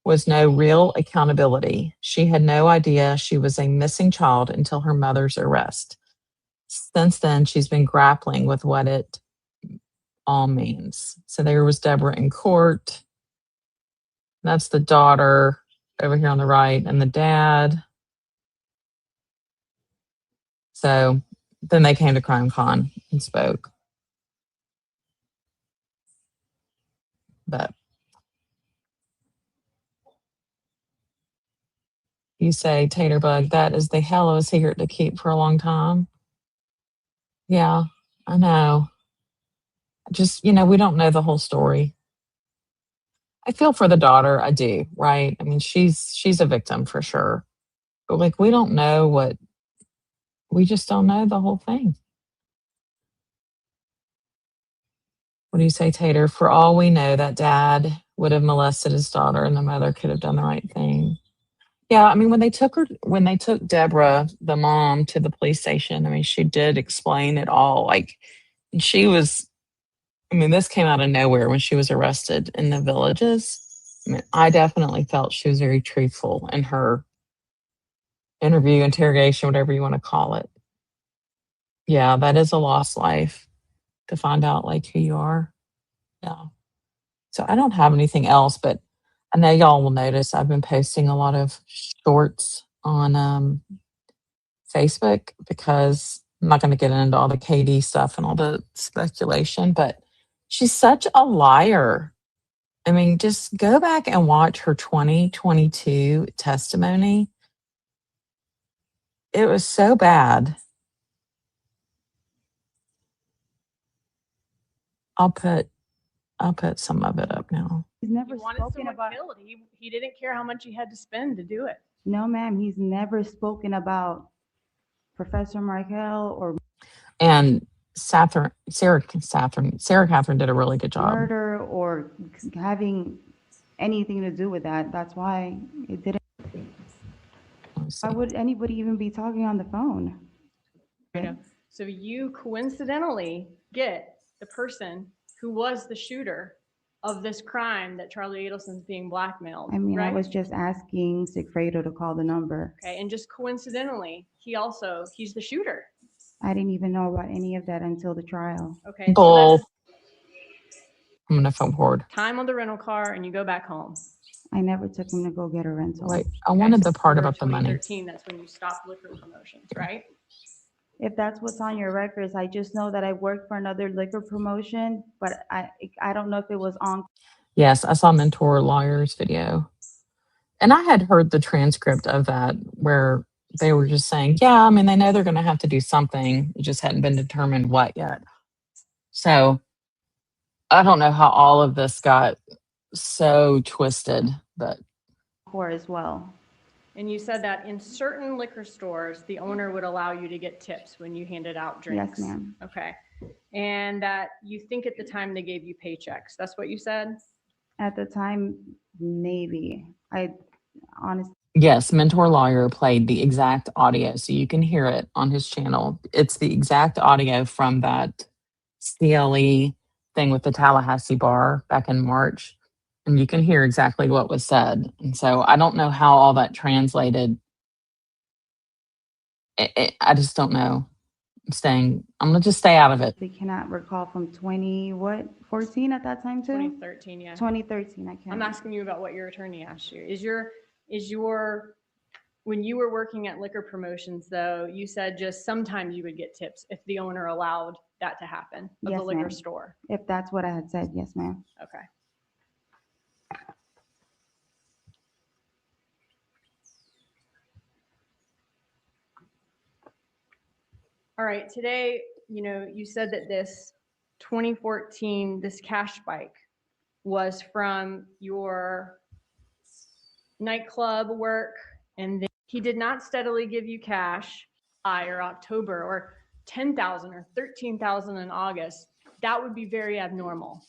Speaker 2: was no real accountability. She had no idea she was a missing child until her mother's arrest. Since then, she's been grappling with what it all means. So there was Debra in court. That's the daughter over here on the right, and the dad. So then they came to CrimeCon and spoke. But you say, Taterbug, that is the hell of a secret to keep for a long time. Yeah, I know. Just, we don't know the whole story. I feel for the daughter. I do, right? I mean, she's a victim for sure. But we don't know we just don't know the whole thing. What do you say, Tater? For all we know, that dad would have molested his daughter and the mother could have done the right thing. Yeah, I mean, when they took Debra, the mom, to the police station, I mean, she did explain it all. This came out of nowhere when she was arrested in the Villages. I mean, I definitely felt she was very truthful in her interview, interrogation, whatever you want to call it. Yeah, that is a lost life to find out like who you are. Yeah. So I don't have anything else, but I know y'all will notice I've been posting a lot of shorts on Facebook because I'm not going to get into all the KD stuff and all the speculation, but she's such a liar. I mean, just go back and watch her 2022 testimony. It was so bad. I'll put some of it up now.
Speaker 1: He's never
Speaker 4: He wanted
Speaker 1: spoken
Speaker 4: someone
Speaker 1: about.
Speaker 4: killed. He didn't care how much he had to spend to do it.
Speaker 1: No, ma'am. He's never spoken about Professor Markel or
Speaker 2: And Sarah Catherine did a really good job.
Speaker 1: murder or having anything to do with that. That's why it didn't. Why would anybody even be talking on the phone?
Speaker 4: You know, so you coincidentally get the person who was the shooter of this crime that Charlie Adelson's being blackmailed.
Speaker 1: I mean,
Speaker 4: right?
Speaker 1: I was just asking Sigfredo to call the number.
Speaker 4: Okay, and just coincidentally, he's the shooter.
Speaker 1: I didn't even know about any of that until the trial.
Speaker 4: Okay,
Speaker 2: Bull.
Speaker 4: so
Speaker 2: I'm gonna phone forward.
Speaker 4: that's time on the rental car, and you go back home.
Speaker 1: I never took him to go get a rental.
Speaker 2: Wait, I wanted the part
Speaker 4: October
Speaker 2: about the money.
Speaker 4: 2013, that's when you stopped liquor promotions, right?
Speaker 1: If that's what's on your records, I just know that I worked for another liquor promotion, but I don't know if it was on.
Speaker 2: Yes, I saw Mentor Lawyer's video. And I had heard the transcript of that where they were just saying, yeah, I mean, they know they're going to have to do something. It just hadn't been determined what yet. So I don't know how all of this got so twisted, but.
Speaker 1: For as well.
Speaker 4: And you said that in certain liquor stores, the owner would allow you to get tips when you handed out drinks.
Speaker 1: Yes, ma'am.
Speaker 4: Okay. And that you think at the time they gave you paychecks. That's what you said?
Speaker 1: At the time, maybe. I honestly.
Speaker 2: Yes, Mentor Lawyer played the exact audio, so you can hear it on his channel. It's the exact audio from that CLE thing with the Tallahassee bar back in March. And you can hear exactly what was said. And so I don't know how all that translated. I just don't know. I'm going to just stay out of it.
Speaker 1: They cannot recall from 14 at that time too?
Speaker 4: 2013, yeah.
Speaker 1: 2013, I can't.
Speaker 4: I'm asking you about what your attorney asked you. When you were working at liquor promotions though, you said just sometimes you would get tips if the owner allowed that to happen of
Speaker 1: Yes,
Speaker 4: the liquor
Speaker 1: ma'am.
Speaker 4: store.
Speaker 1: If that's what I had said, yes, ma'am.
Speaker 4: Okay. All right, today, you said that this 2014, this cash spike was from your nightclub work, and then he did not steadily give you cash or October or 10,000 or 13,000 in August. That would be very abnormal.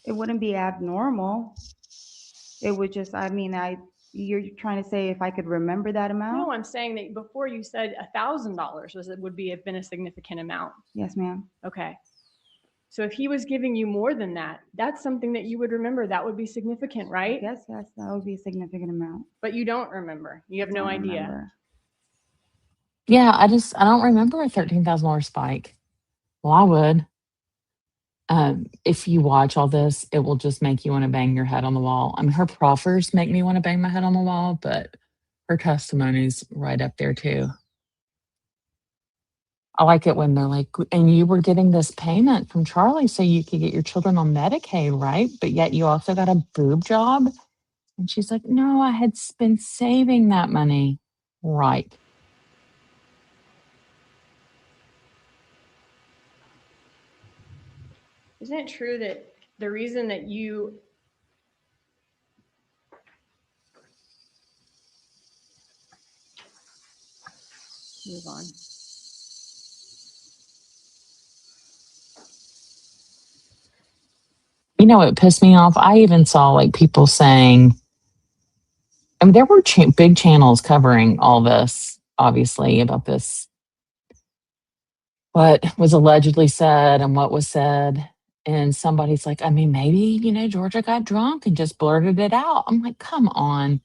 Speaker 1: It wouldn't be abnormal. It would just, you're trying to say if I could remember that amount?
Speaker 4: No, I'm saying that before you said $1,000 have been a significant amount.
Speaker 1: Yes, ma'am.
Speaker 4: Okay. So if he was giving you more than that, that's something that you would remember. That would be significant, right?
Speaker 1: Yes, that would be a significant amount.
Speaker 4: But you don't remember. You have no idea.
Speaker 1: Remember.
Speaker 2: Yeah, I don't remember a $13,000 spike. Well, I would. If you watch all this, it will just make you want to bang your head on the wall. I mean, her proffers make me want to bang my head on the wall, but her testimony's right up there too. I like it when they're like, and you were getting this payment from Charlie so you could get your children on Medicaid, right? But yet you also got a boob job. And she's like, no, I had been saving that money. Right.
Speaker 4: Isn't it true that the reason that you move on?
Speaker 2: You know, it pissed me off. I even saw like people saying, I mean, there were big channels covering all this, obviously, about this, what was allegedly said and what was said. And somebody's like, I mean, maybe, Georgia got drunk and just blurted it out. I'm like, come on.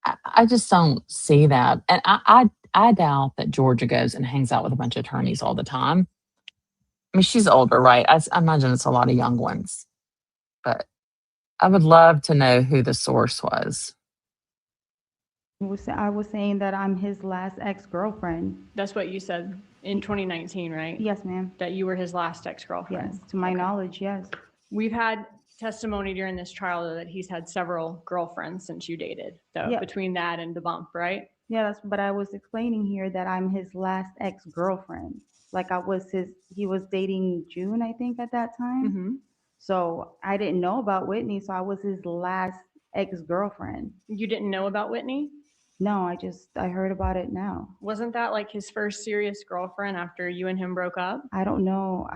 Speaker 2: I just don't see that. And I doubt that Georgia goes and hangs out with a bunch of attorneys all the time. I mean, she's older, right? I imagine it's a lot of young ones. But I would love to know who the source was.
Speaker 1: I was saying that I'm his last ex-girlfriend.
Speaker 4: That's what you said in 2019, right?
Speaker 1: Yes, ma'am.
Speaker 4: That you were his last ex-girlfriend.
Speaker 1: Yes, to my knowledge, yes.
Speaker 4: We've had testimony during this trial that he's had several girlfriends since you dated, though,
Speaker 1: Yeah.
Speaker 4: between that and the bump, right?
Speaker 1: Yeah, but I was explaining here that I'm his last ex-girlfriend. Like he was dating June, I think, at that time.
Speaker 4: Mm-hmm.
Speaker 1: So I didn't know about Whitney, so I was his last ex-girlfriend.
Speaker 4: You didn't know about Whitney?
Speaker 1: No, I heard about it now.
Speaker 4: Wasn't that like his first serious girlfriend after you and him broke up?
Speaker 1: I don't know.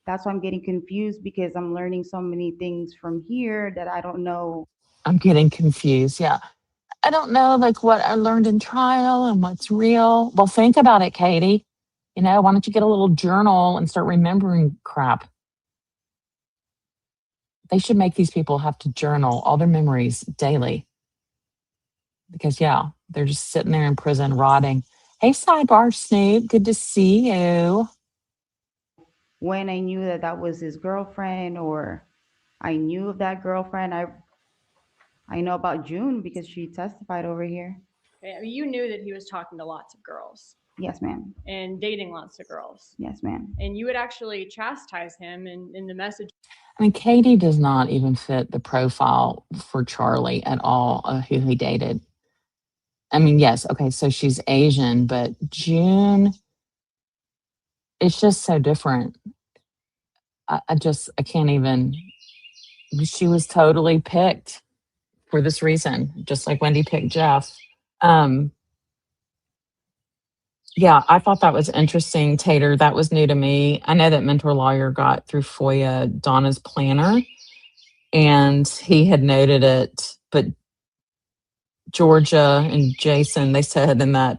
Speaker 1: That's why I'm getting confused because I'm learning so many things from here that I don't know.
Speaker 2: I'm getting confused. Yeah. I don't know like what I learned in trial and what's real. Well, think about it, Katie. You know, why don't you get a little journal and start remembering crap? They should make these people have to journal all their memories daily. Because, yeah, they're just sitting there in prison rotting. Hey, Sidebar Snoop, good to see you.
Speaker 1: When I knew that that was his girlfriend or I knew of that girlfriend, I know about June because she testified over here.
Speaker 4: Okay, I mean, you knew that he was talking to lots of girls
Speaker 1: Yes, ma'am.
Speaker 4: and dating lots of girls.
Speaker 1: Yes, ma'am.
Speaker 4: And you would actually chastise him in the message.
Speaker 2: I mean, Katie does not even fit the profile for Charlie at all, who he dated. I mean, yes, okay, so she's Asian, but June, it's just so different. I can't even, she was totally picked for this reason, just like Wendy picked Jeff. Yeah, I thought that was interesting, Tater. That was new to me. I know that Mentor Lawyer got through FOIA Donna's planner, and he had noted it, but Georgia and Jason, they said in that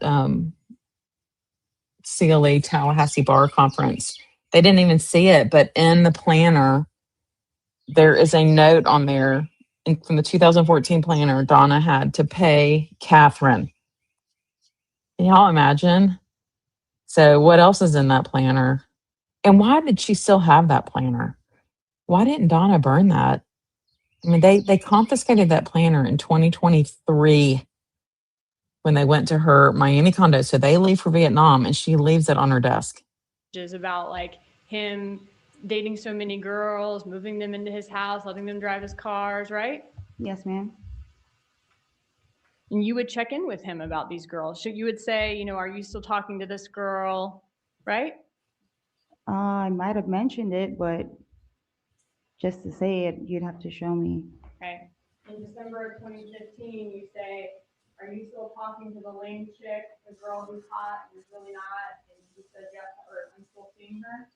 Speaker 2: CLE Tallahassee Bar Conference, they didn't even see it, but in the planner, there is a note on there from the 2014 planner. Donna had to pay Catherine. Can y'all imagine? So what else is in that planner? And why did she still have that planner? Why didn't Donna burn that? I mean, they confiscated that planner in 2023 when they went to her Miami condo. So they leave for Vietnam and she leaves it on her desk.
Speaker 4: Is about like him dating so many girls, moving them into his house, letting them drive his cars, right?
Speaker 1: Yes, ma'am.
Speaker 4: And you would check in with him about these girls. So you would say, you know, are you still talking to this girl, right?
Speaker 1: I might have mentioned it, but just to say it, you'd have to show me.
Speaker 4: Okay. In December of 2015, you say, are you still talking to the lame chick, the girl who's hot and is really not? And he says yes, or I'm still seeing her.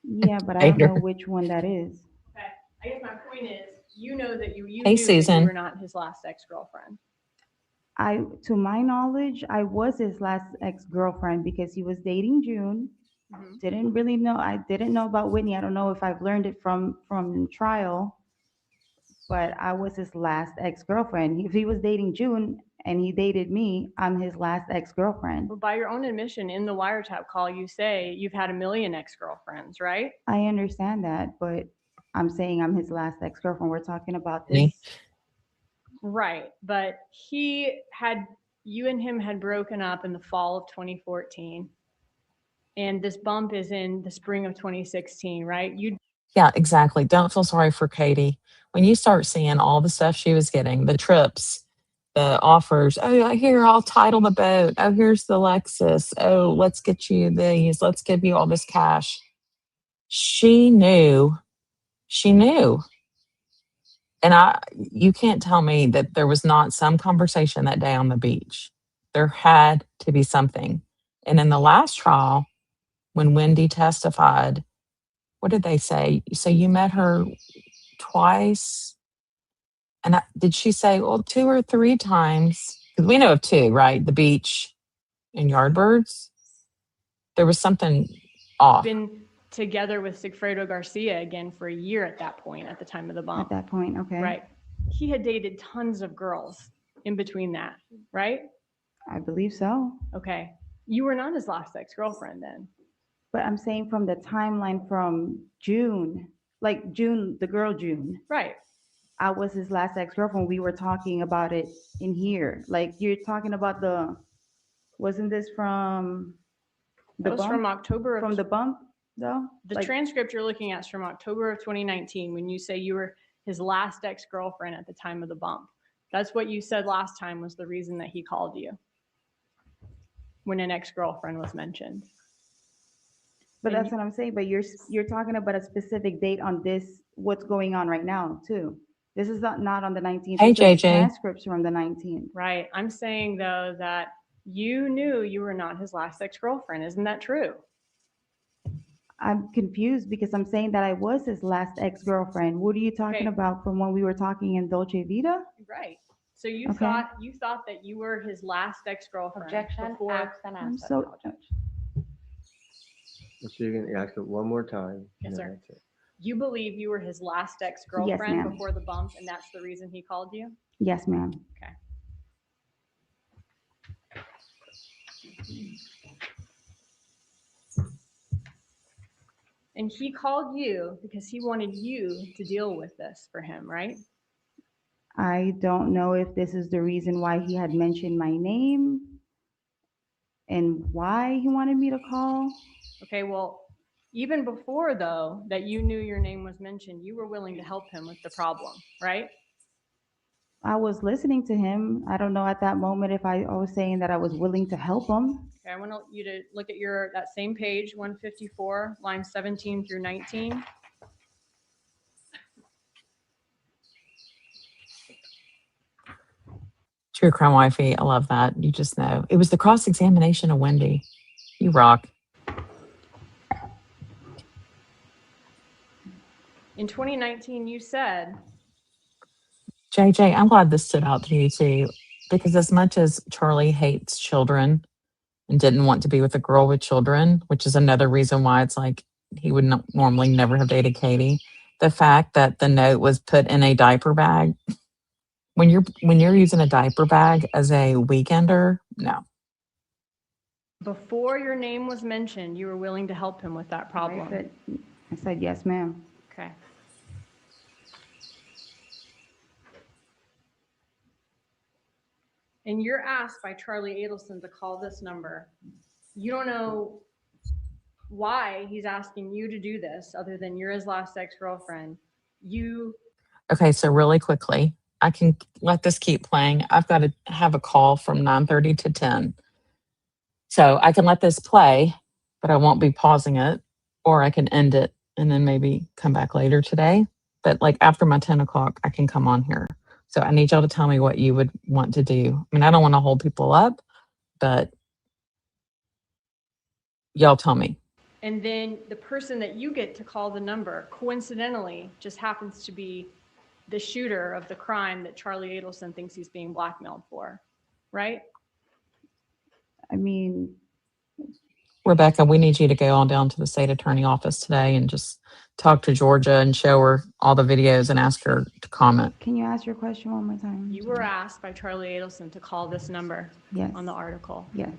Speaker 1: Yeah, but I don't know which one that is.
Speaker 4: Okay. I guess my point is, you know that you
Speaker 2: Hey,
Speaker 4: knew that
Speaker 2: Susan.
Speaker 4: you were not his last ex-girlfriend.
Speaker 1: To my knowledge, I was his last ex-girlfriend because he was dating June.
Speaker 4: Mhm.
Speaker 1: Didn't really know. I didn't know about Whitney. I don't know if I've learned it from trial, but I was his last ex-girlfriend. If he was dating June and he dated me, I'm his last ex-girlfriend.
Speaker 4: But by your own admission in the wiretap call, you say you've had 1 million ex-girlfriends, right?
Speaker 1: I understand that, but I'm saying I'm his last ex-girlfriend. We're talking about
Speaker 2: Me?
Speaker 1: this.
Speaker 4: Right. But you and him had broken up in the fall of 2014. And this bump is in the spring of 2016, right?
Speaker 2: Yeah, exactly. Don't feel sorry for Katie. When you start seeing all the stuff she was getting, the trips, the offers, oh, here, I'll title the boat. Oh, here's the Lexus. Oh, let's get you these. Let's give you all this cash. She knew. And you can't tell me that there was not some conversation that day on the beach. There had to be something. And in the last trial, when Wendy testified, what did they say? So you met her twice? And did she say, well, 2 or 3 times? Because we know of 2, right? The beach and Yardbirds. There was something off.
Speaker 4: Been together with Sigfredo Garcia again for a year at that point, at the time of the bump.
Speaker 1: At that point, okay.
Speaker 4: Right. He had dated tons of girls in between that, right?
Speaker 1: I believe so.
Speaker 4: Okay. You were not his last ex-girlfriend then.
Speaker 1: But I'm saying from the timeline from June, like June, the girl June.
Speaker 4: Right.
Speaker 1: I was his last ex-girlfriend. We were talking about it in here. Like you're talking about wasn't this from the
Speaker 4: That was
Speaker 1: bump?
Speaker 4: from October
Speaker 1: From the bump, though?
Speaker 4: The transcript you're looking at is from October of 2019 when you say you were his last ex-girlfriend at the time of the bump. That's what you said last time was the reason that he called you when an ex-girlfriend was mentioned.
Speaker 1: But that's what I'm saying. But you're talking about a specific date on this, what's going on right now, too. This is not on the 19th.
Speaker 2: Hey,
Speaker 1: It's the
Speaker 2: JJ.
Speaker 1: transcripts from the 19th.
Speaker 4: Right. I'm saying, though, that you knew you were not his last ex-girlfriend. Isn't that true?
Speaker 1: I'm confused because I'm saying that I was his last ex-girlfriend. What are you talking about from when we were talking in Dolce Vita?
Speaker 4: Right. So you
Speaker 1: Okay.
Speaker 4: thought that you were his last ex-girlfriend.
Speaker 3: Objection,
Speaker 4: before.
Speaker 3: ask and
Speaker 1: I'm
Speaker 3: answer.
Speaker 1: so
Speaker 6: So you can ask it one more time.
Speaker 4: Yes,
Speaker 6: and
Speaker 4: sir.
Speaker 6: that's it.
Speaker 4: You believe you were his last ex-girlfriend
Speaker 1: ma'am.
Speaker 4: before the bump, and that's the reason he called you?
Speaker 1: Yes, ma'am.
Speaker 4: Okay. And he called you because he wanted you to deal with this for him, right?
Speaker 1: I don't know if this is the reason why he had mentioned my name and why he wanted me to call.
Speaker 4: Okay, well, even before, though, that you knew your name was mentioned, you were willing to help him with the problem, right?
Speaker 1: I was listening to him. I don't know at that moment if I was saying that I was willing to help him.
Speaker 4: Okay, I want you to look at that same page, 154, lines 17 through 19.
Speaker 2: True crime wifey. I love that. You just know. It was the cross-examination of Wendy. You rock.
Speaker 4: In 2019, you said,
Speaker 2: JJ, I'm glad this stood out to you too, because as much as Charlie hates children and didn't want to be with a girl with children, which is another reason why it's like he would normally never have dated Katie, the fact that the note was put in a diaper bag, when you're using a diaper bag as a weekender, no.
Speaker 4: before your name was mentioned, you were willing to help him with that problem.
Speaker 1: I said yes, ma'am.
Speaker 4: Okay. And you're asked by Charlie Adelson to call this number. You don't know why he's asking you to do this other than you're his last ex-girlfriend.
Speaker 2: Okay, so really quickly, I can let this keep playing. I've got to have a call from 9:30 to 10. So I can let this play, but I won't be pausing it, or I can end it and then maybe come back later today. But like after my 10 o'clock, I can come on here. So I need y'all to tell me what you would want to do. I mean, I don't want to hold people up, but y'all tell me.
Speaker 4: And then the person that you get to call the number, coincidentally, just happens to be the shooter of the crime that Charlie Adelson thinks he's being blackmailed for, right?
Speaker 1: I mean,
Speaker 2: Rebecca, we need you to go on down to the state attorney office today and just talk to Georgia and show her all the videos and ask her to comment.
Speaker 1: Can you ask your question one more time?
Speaker 4: You were asked by Charlie Adelson to call this number on the article.
Speaker 1: Yes.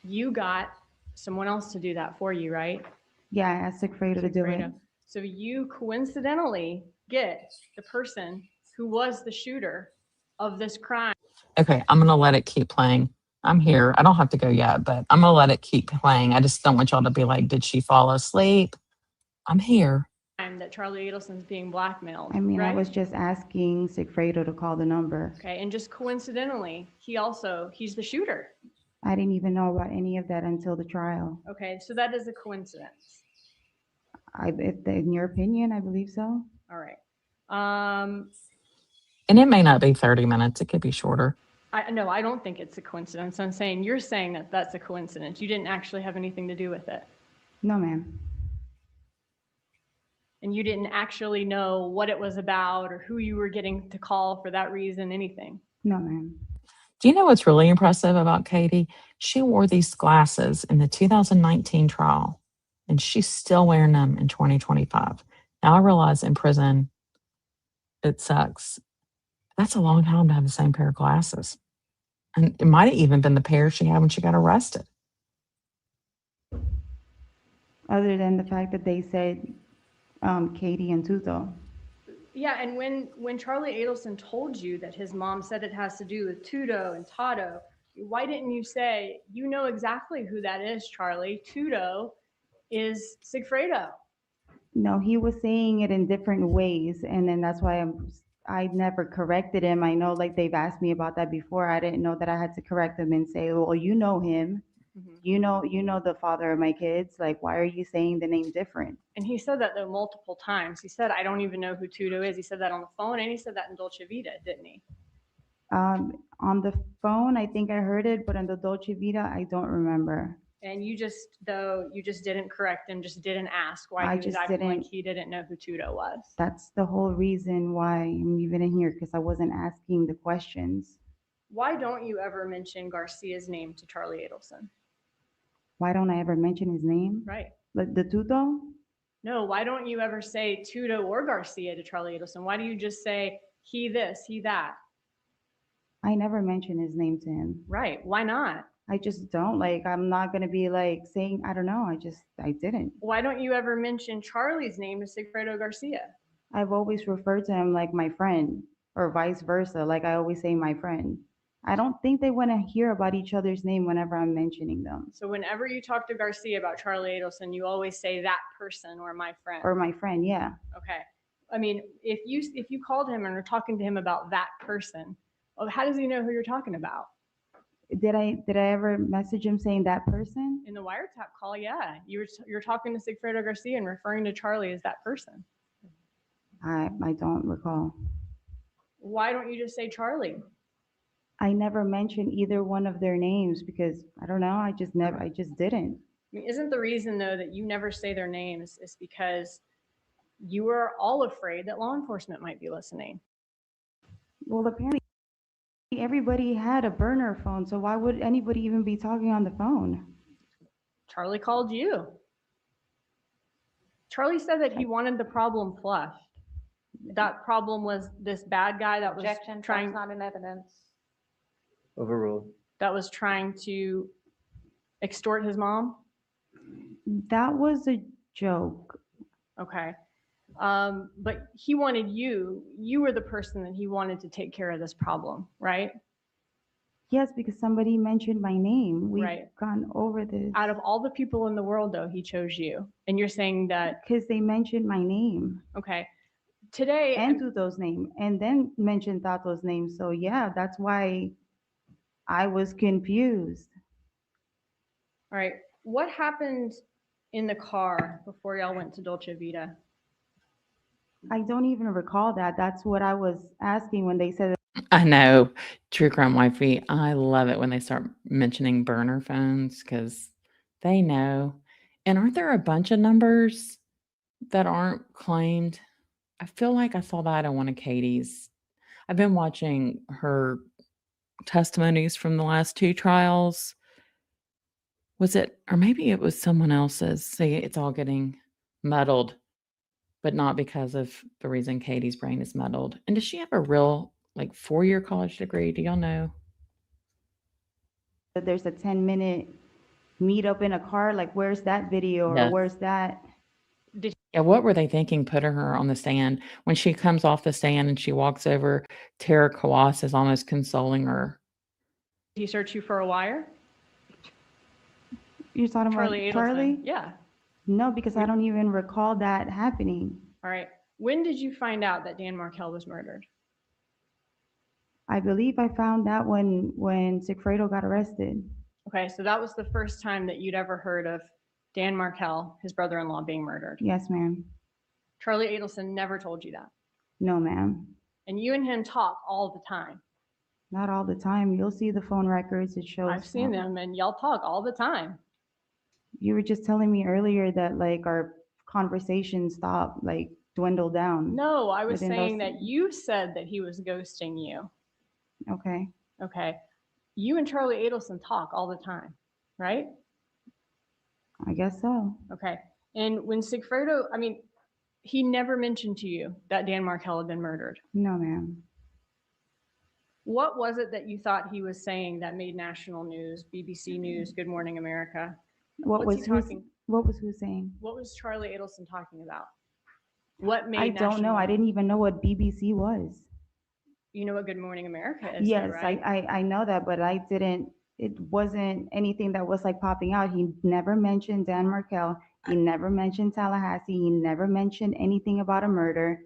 Speaker 4: You got someone else to do that for you, right?
Speaker 1: Yeah, I asked Sigfredo to do it.
Speaker 4: So you coincidentally get the person who was the shooter of this crime.
Speaker 2: Okay, I'm going to let it keep playing. I'm here. I don't have to go yet, but I'm going to let it keep playing. I just don't want y'all to be like, did she fall asleep? I'm here.
Speaker 4: That Charlie Adelson's being blackmailed.
Speaker 1: I mean,
Speaker 4: right?
Speaker 1: I was just asking Sigfredo to call the number.
Speaker 4: Okay, and just coincidentally, he's the shooter.
Speaker 1: I didn't even know about any of that until the trial.
Speaker 4: Okay, so that is a coincidence.
Speaker 1: In your opinion, I believe so.
Speaker 4: All right.
Speaker 2: And it may not be 30 minutes. It could be shorter.
Speaker 4: No, I don't think it's a coincidence. You're saying that that's a coincidence. You didn't actually have anything to do with it.
Speaker 1: No, ma'am.
Speaker 4: And you didn't actually know what it was about or who you were getting to call for that reason, anything.
Speaker 1: No, ma'am.
Speaker 2: Do you know what's really impressive about Katie? She wore these glasses in the 2019 trial, and she's still wearing them in 2025. Now I realize in prison, it sucks. That's a long time to have the same pair of glasses. And it might have even been the pair she had when she got arrested.
Speaker 1: Other than the fact that they said Katie and Tuto.
Speaker 4: Yeah, and when Charlie Adelson told you that his mom said it has to do with Tudo and Tato, why didn't you say, you know exactly who that is, Charlie? Tudo is Sigfredo.
Speaker 1: No, he was saying it in different ways, and then that's why I never corrected him. I know, like, they've asked me about that before. I didn't know that I had to correct him and say, well, you know him. You know the father of my kids. Like, why are you saying the name different?
Speaker 4: And he said that though multiple times. He said, I don't even know who Tudo is. He said that on the phone, and he said that in Dolce Vita, didn't he?
Speaker 1: On the phone, I think I heard it, but on the Dolce Vita, I don't remember.
Speaker 4: And you just didn't correct him, just didn't ask why
Speaker 1: I
Speaker 4: he was
Speaker 1: just
Speaker 4: acting like
Speaker 1: didn't-
Speaker 4: he didn't know who Tudo was.
Speaker 1: That's the whole reason why I'm even in here, because I wasn't asking the questions.
Speaker 4: Why don't you ever mention Garcia's name to Charlie Adelson?
Speaker 1: Why don't I ever mention his name?
Speaker 4: Right.
Speaker 1: Like the Tuto?
Speaker 4: No, why don't you ever say Tudo or Garcia to Charlie Adelson? Why do you just say he this, he that?
Speaker 1: I never mention his name to him.
Speaker 4: Right. Why not?
Speaker 1: I just don't. Like, I'm not going to be like saying, I don't know. I didn't.
Speaker 4: Why don't you ever mention Charlie's name to Sigfredo Garcia?
Speaker 1: I've always referred to him like my friend, or vice versa. Like, I always say my friend. I don't think they want to hear about each other's name whenever I'm mentioning them.
Speaker 4: So whenever you talk to Garcia about Charlie Adelson, you always say that person or my friend.
Speaker 1: Or my friend, yeah.
Speaker 4: Okay. I mean, if you called him and are talking to him about that person, well, how does he know who you're talking about?
Speaker 1: Did I ever message him saying that person?
Speaker 4: In the wiretap call, yeah. You're talking to Sigfredo Garcia and referring to Charlie as that person.
Speaker 1: I don't recall.
Speaker 4: Why don't you just say Charlie?
Speaker 1: I never mentioned either one of their names because I don't know. I just didn't.
Speaker 4: I mean, isn't the reason though that you never say their names is because you were all afraid that law enforcement might be listening?
Speaker 1: Well, apparently everybody had a burner phone, so why would anybody even be talking on the phone?
Speaker 4: Charlie called you. Charlie said that he wanted the problem flushed. That problem was this bad guy that was trying.
Speaker 14: Not in evidence.
Speaker 6: Overruled.
Speaker 4: That was trying to extort his mom.
Speaker 1: That was a joke.
Speaker 4: Okay. But he wanted you were the person that he wanted to take care of this problem, right?
Speaker 1: Yes, because somebody mentioned my name. We've
Speaker 4: Right.
Speaker 1: gone over this.
Speaker 4: Out of all the people in the world, though, he chose you. And you're saying that.
Speaker 1: Because they mentioned my name.
Speaker 4: Okay. Today.
Speaker 1: And Tuto's name, and then mentioned Tato's name. So yeah, that's why I was confused.
Speaker 4: All right. What happened in the car before y'all went to Dolce Vita?
Speaker 1: I don't even recall that. That's what I was asking when they said.
Speaker 2: I know, True Crime Wifey. I love it when they start mentioning burner phones because they know. And aren't there a bunch of numbers that aren't claimed? I feel like I saw that on one of Katie's. I've been watching her testimonies from the last two trials. Was it, or maybe it was someone else's? See, it's all getting muddled, but not because of the reason Katie's brain is muddled. And does she have a real, like, 4-year college degree? Do y'all know?
Speaker 1: That there's a 10-minute meetup in a car. Like, where's that video?
Speaker 2: Yeah.
Speaker 1: Or where's that?
Speaker 2: Yeah, what were they thinking putting her on the stand? When she comes off the stand and she walks over, Tara Kawas is almost consoling her.
Speaker 4: Did he search you for a wire?
Speaker 1: You're talking
Speaker 4: Charlie
Speaker 1: about Charlie?
Speaker 4: Adelson. Yeah.
Speaker 1: No, because I don't even recall that happening.
Speaker 4: All right. When did you find out that Dan Markel was murdered?
Speaker 1: I believe I found that when Sigfredo got arrested.
Speaker 4: Okay, so that was the first time that you'd ever heard of Dan Markel, his brother-in-law, being murdered.
Speaker 1: Yes, ma'am.
Speaker 4: Charlie Adelson never told you that.
Speaker 1: No, ma'am.
Speaker 4: And you and him talk all the time.
Speaker 1: Not all the time. You'll see the phone records. It shows.
Speaker 4: I've seen them, and y'all talk all the time.
Speaker 1: You were just telling me earlier that like our conversation stopped, like dwindled down.
Speaker 4: No, I was
Speaker 1: within
Speaker 4: saying
Speaker 1: those-
Speaker 4: that you said that he was ghosting you.
Speaker 1: Okay.
Speaker 4: Okay. You and Charlie Adelson talk all the time, right?
Speaker 1: I guess so.
Speaker 4: Okay. And when Sigfredo, I mean, he never mentioned to you that Dan Markel had been murdered.
Speaker 1: No, ma'am.
Speaker 4: What was it that you thought he was saying that made national news, BBC News, Good Morning America?
Speaker 1: What
Speaker 4: What's
Speaker 1: was
Speaker 4: he talking?
Speaker 1: who saying?
Speaker 4: What was Charlie Adelson talking about? What made
Speaker 1: I don't know. I didn't even know what BBC was.
Speaker 4: You know what Good Morning America is,
Speaker 1: Yes,
Speaker 4: though, right?
Speaker 1: I know that, but I didn't, it wasn't anything that was like popping out. He never mentioned Dan Markel. He never mentioned Tallahassee. He never mentioned anything about a murder.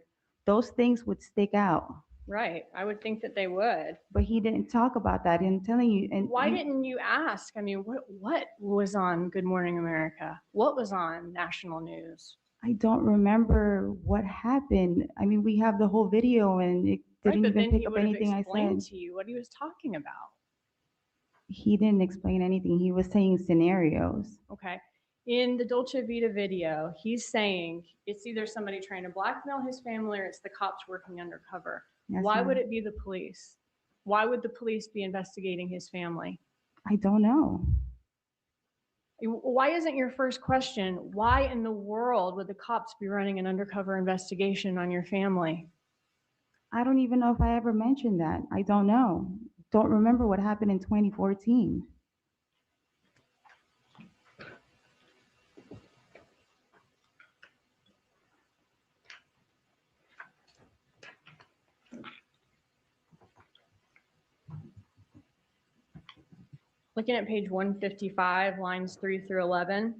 Speaker 1: Those things would stick out,
Speaker 4: Right. I would think that they would.
Speaker 1: but he didn't talk about that. And telling you, and
Speaker 4: Why didn't you ask? I mean, what was on Good Morning America? What was on national news?
Speaker 1: I don't remember what happened. I mean, we have the whole video and it
Speaker 4: Right,
Speaker 1: didn't
Speaker 4: but
Speaker 1: even
Speaker 4: then
Speaker 1: pick
Speaker 4: he
Speaker 1: up
Speaker 4: would have
Speaker 1: anything I
Speaker 4: explained
Speaker 1: said.
Speaker 4: to you what he was talking about.
Speaker 1: He didn't explain anything. He was saying scenarios.
Speaker 4: Okay. In the Dolce Vita video, he's saying it's either somebody trying to blackmail his family or it's the cops working undercover.
Speaker 1: Yes,
Speaker 4: Why
Speaker 1: ma'am.
Speaker 4: would it be the police? Why would the police be investigating his family?
Speaker 1: I don't know.
Speaker 4: Why isn't your first question, why in the world would the cops be running an undercover investigation on your family?
Speaker 1: I don't even know if I ever mentioned that. I don't know. Don't remember what happened in 2014.
Speaker 4: Looking at page 155, lines 3 through 11.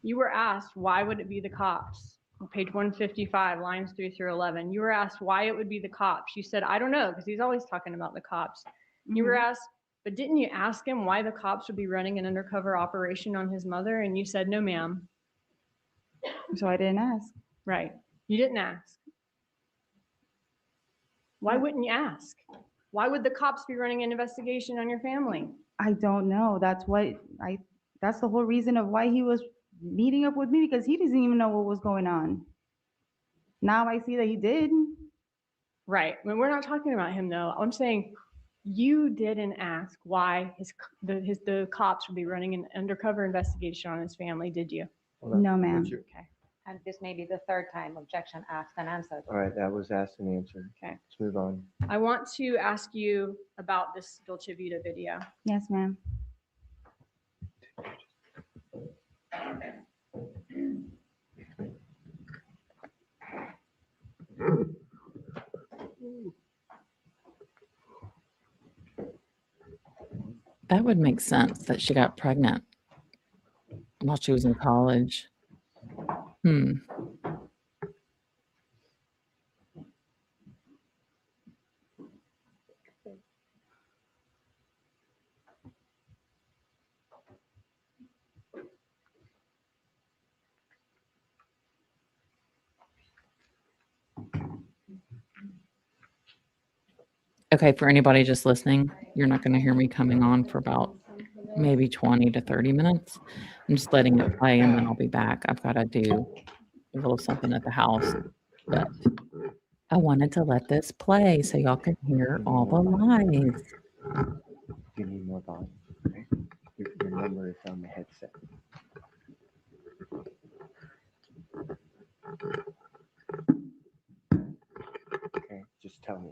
Speaker 4: You were asked, why would it be the cops? On page 155, lines 3 through 11. You were asked why it would be the cops. You said, I don't know, because he's always talking about the cops. You were asked, but didn't you ask him why the cops would be running an undercover operation on his mother? And you said, no, ma'am.
Speaker 1: So I didn't ask.
Speaker 4: Right. You didn't ask. Why wouldn't you ask? Why would the cops be running an investigation on your family?
Speaker 1: I don't know. That's the whole reason of why he was meeting up with me, because he doesn't even know what was going on. Now I see that he did.
Speaker 4: Right. I mean, we're not talking about him though. I'm saying you didn't ask why the cops would be running an undercover investigation on his family, did you?
Speaker 1: No, ma'am.
Speaker 4: Okay.
Speaker 3: And this may be the third time objection asked and answered.
Speaker 6: All right, that was asked and answered.
Speaker 4: Okay.
Speaker 6: Let's move on.
Speaker 4: I want to ask you about this Dolce Vita video.
Speaker 1: Yes, ma'am.
Speaker 2: That would make sense that she got pregnant while she was in college. Okay, for anybody just listening, you're not going to hear me coming on for about maybe 20 to 30 minutes. I'm just letting it play and then I'll be back. I've got to do a little something at the house, but I wanted to let this play so y'all can hear all the lies.
Speaker 6: You need more volume. Okay? Your number is on the headset. Okay, just tell me.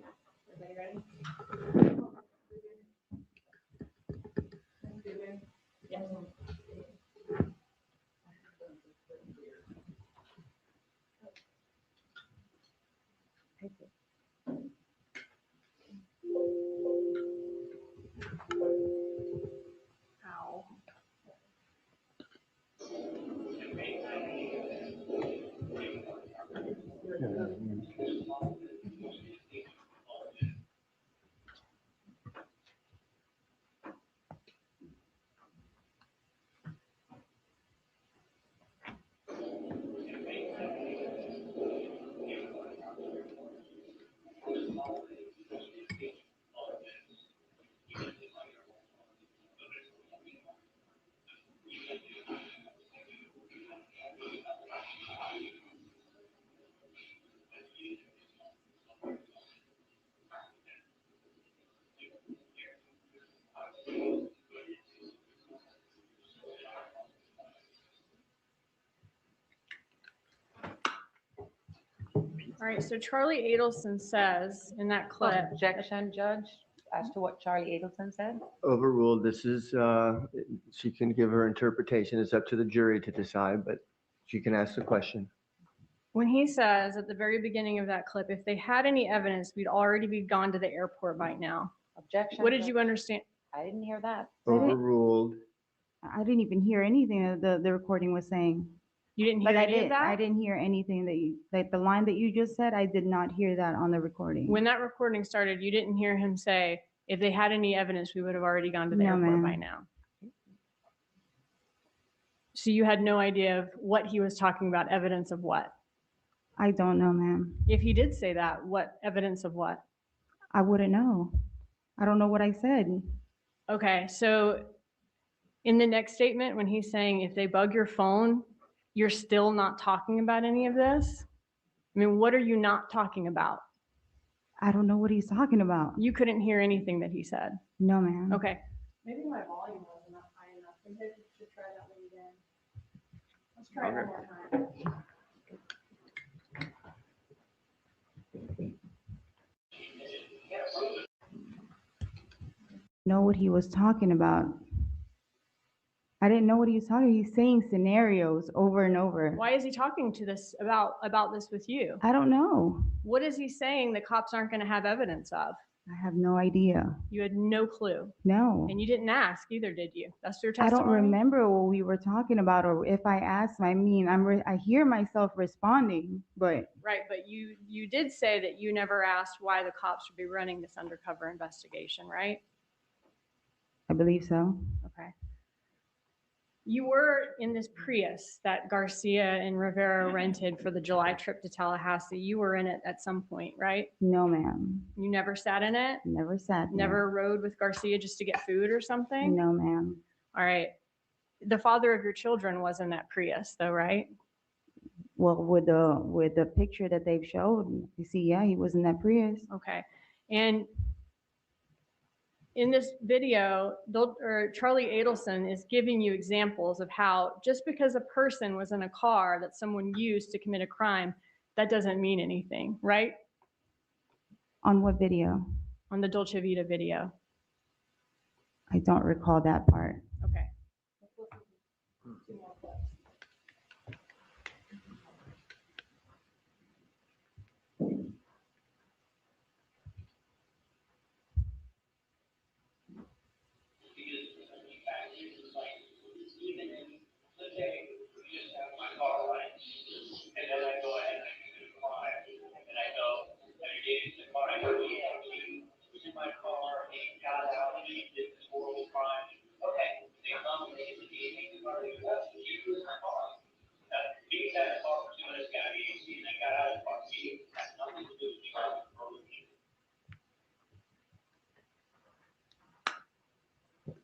Speaker 4: Ow. All right, so Charlie Adelson says in that clip.
Speaker 3: Objection, Judge, as to what Charlie Adelson said?
Speaker 6: Overruled. This is, she can give her interpretation. It's up to the jury to decide, but she can ask the question.
Speaker 4: When he says at the very beginning of that clip, if they had any evidence, we'd already be gone to the airport by now.
Speaker 3: Objection.
Speaker 4: What did you understand?
Speaker 3: I didn't hear that.
Speaker 6: Overruled.
Speaker 1: I didn't even hear anything that the recording was saying.
Speaker 4: You didn't hear any of that?
Speaker 1: I didn't hear anything that you, like the line that you just said, I did not hear that on the recording.
Speaker 4: When that recording started, you didn't hear him say, if they had any evidence, we would have already gone to the airport by now. So you had no idea of what he was talking about, evidence of what?
Speaker 1: I don't know, ma'am.
Speaker 4: If he did say that, what evidence of what?
Speaker 1: I wouldn't know. I don't know what I said.
Speaker 4: Okay, so in the next statement, when he's saying if they bug your phone, you're still not talking about any of this? I mean, what are you not talking about?
Speaker 1: I don't know what he's talking about.
Speaker 4: You couldn't hear anything that he said?
Speaker 1: No, ma'am.
Speaker 4: Okay. Maybe my volume wasn't up high enough. Maybe I should try that one again. Let's try it one more time.
Speaker 1: Know what he was talking about. I didn't know what he was talking. He's saying scenarios over and over.
Speaker 4: Why is he talking to this about this with you?
Speaker 1: I don't know.
Speaker 4: What is he saying the cops aren't going to have evidence of?
Speaker 1: I have no idea.
Speaker 4: You had no clue.
Speaker 1: No.
Speaker 4: And you didn't ask either, did you? That's your
Speaker 1: I
Speaker 4: testimony?
Speaker 1: don't remember what we were talking about, or if I asked him. I mean, I hear myself responding, but
Speaker 4: Right, but you did say that you never asked why the cops would be running this undercover investigation, right?
Speaker 1: I believe so.
Speaker 4: Okay. You were in this Prius that Garcia and Rivera rented for the July trip to Tallahassee. You were in it at some point, right?
Speaker 1: No, ma'am.
Speaker 4: You never sat in it?
Speaker 1: Never sat there.
Speaker 4: Never rode with Garcia just to get food or something?
Speaker 1: No, ma'am.
Speaker 4: All right. The father of your children was in that Prius though, right?
Speaker 1: Well, with the picture that they've showed, you see, yeah, he was in that Prius.
Speaker 4: Okay. And in this video, Charlie Adelson is giving you examples of how just because a person was in a car that someone used to commit a crime, that doesn't mean anything, right?
Speaker 1: On what video?
Speaker 4: On the Dolce Vita video.
Speaker 1: I don't recall that part.
Speaker 4: Okay.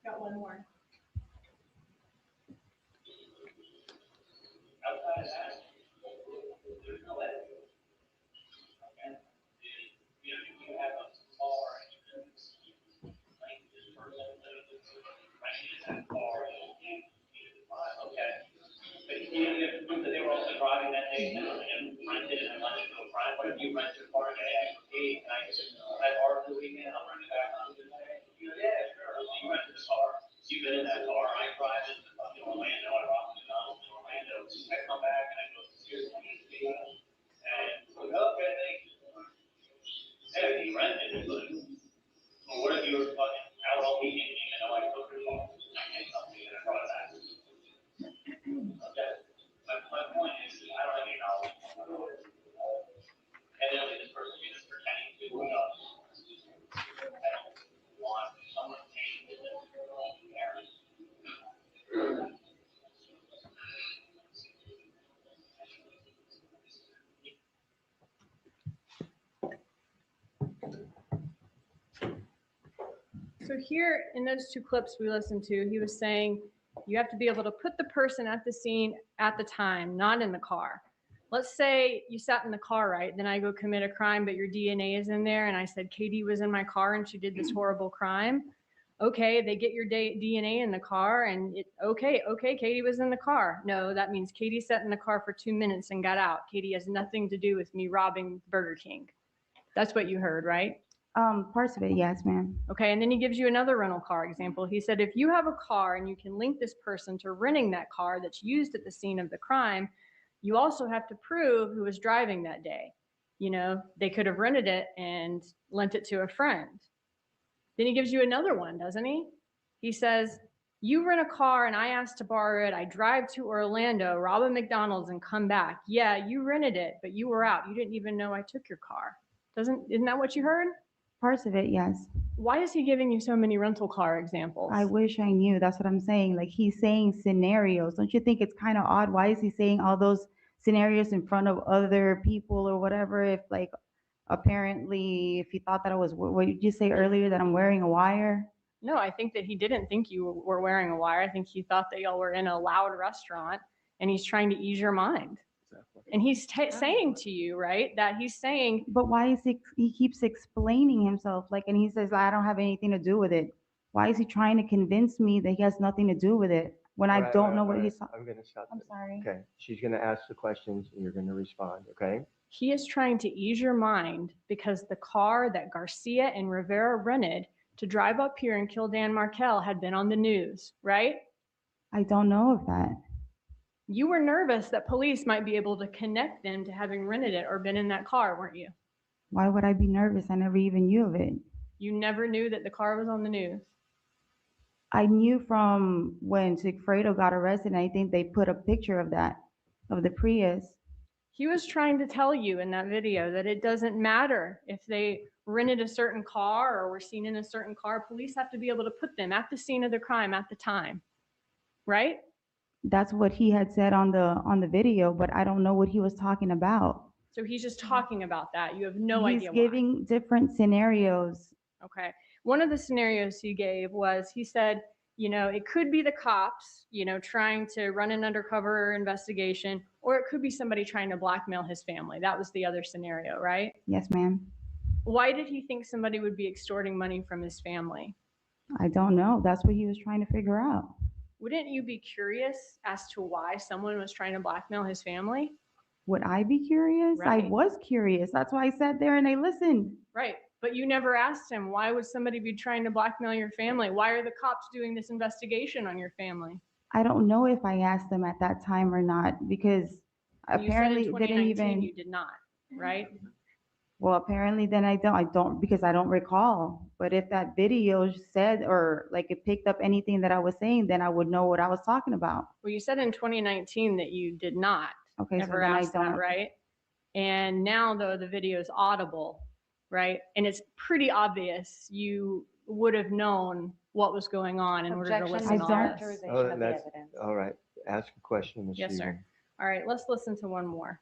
Speaker 4: Got one more. So here in those two clips we listened to, he was saying you have to be able to put the person at the scene at the time, not in the car. Let's say you sat in the car, right? Then I go commit a crime, but your DNA is in there. And I said, Katie was in my car and she did this horrible crime. Okay, they get your DNA in the car and okay, Katie was in the car. No, that means Katie sat in the car for 2 minutes and got out. Katie has nothing to do with me robbing Burger King. That's what you heard, right?
Speaker 1: Parts of it, yes, ma'am.
Speaker 4: Okay, and then he gives you another rental car example. He said, if you have a car and you can link this person to renting that car that's used at the scene of the crime, you also have to prove who was driving that day. You know, they could have rented it and lent it to a friend. Then he gives you another one, doesn't he? He says, you rent a car and I asked to borrow it. I drive to Orlando, rob a McDonald's and come back. Yeah, you rented it, but you were out. You didn't even know I took your car. Isn't that what you heard?
Speaker 1: Parts of it, yes.
Speaker 4: Why is he giving you so many rental car examples?
Speaker 1: I wish I knew. That's what I'm saying. Like, he's saying scenarios. Don't you think it's kind of odd? Why is he saying all those scenarios in front of other people or whatever? If, like, apparently, if he thought that I was, what did you say earlier, that I'm wearing a wire?
Speaker 4: No, I think that he didn't think you were wearing a wire. I think he thought that y'all were in a loud restaurant and he's trying to ease your mind. And he's saying to you, right, that he's saying.
Speaker 1: But why is he keeps explaining himself, like, and he says, I don't have anything to do with it. Why is he trying to convince me that he has nothing to do with it when I don't know what he's talking?
Speaker 6: I'm going to stop.
Speaker 1: I'm sorry.
Speaker 6: Okay, she's going to ask the questions and you're going to respond, okay?
Speaker 4: He is trying to ease your mind because the car that Garcia and Rivera rented to drive up here and kill Dan Markel had been on the news, right?
Speaker 1: I don't know of that.
Speaker 4: You were nervous that police might be able to connect them to having rented it or been in that car, weren't you?
Speaker 1: Why would I be nervous? I never even knew of it.
Speaker 4: You never knew that the car was on the news.
Speaker 1: I knew from when Sigfredo got arrested, and I think they put a picture of that, of the Prius.
Speaker 4: He was trying to tell you in that video that it doesn't matter if they rented a certain car or were seen in a certain car. Police have to be able to put them at the scene of the crime at the time, right?
Speaker 1: That's what he had said on the video, but I don't know what he was talking about.
Speaker 4: So he's just talking about that. You have no idea
Speaker 1: He's giving different scenarios.
Speaker 4: Okay. One of the scenarios he gave was, he said, you know, it could be the cops, you know, trying to run an undercover investigation, or it could be somebody trying to blackmail his family. That was the other scenario, right?
Speaker 1: Yes, ma'am.
Speaker 4: Why did he think somebody would be extorting money from his family?
Speaker 1: I don't know. That's what he was trying to figure out.
Speaker 4: Wouldn't you be curious as to why someone was trying to blackmail his family?
Speaker 1: Would I be curious?
Speaker 4: Right.
Speaker 1: I was curious. That's why I sat there and I listened.
Speaker 4: Right. But you never asked him, why would somebody be trying to blackmail your family? Why are the cops doing this investigation on your family?
Speaker 1: I don't know if I asked them at that time or not, because apparently
Speaker 4: you said in
Speaker 1: it didn't
Speaker 4: 2019
Speaker 1: even.
Speaker 4: You did not, right?
Speaker 1: Well, apparently then I don't because I don't recall. But if that video said, or like it picked up anything that I was saying, then I would know what I was talking about.
Speaker 4: Well, you said in 2019 that you did not
Speaker 1: Okay, so
Speaker 4: ever
Speaker 1: then I
Speaker 4: ask that,
Speaker 1: don't.
Speaker 4: right? And now though the video is audible, right? And it's pretty obvious you would have known what was going on in order to listen to all this.
Speaker 6: Oh, that's, all right. Ask a question, Ms.
Speaker 4: Yes,
Speaker 6: Shiver.
Speaker 4: sir. All right, let's listen to one more.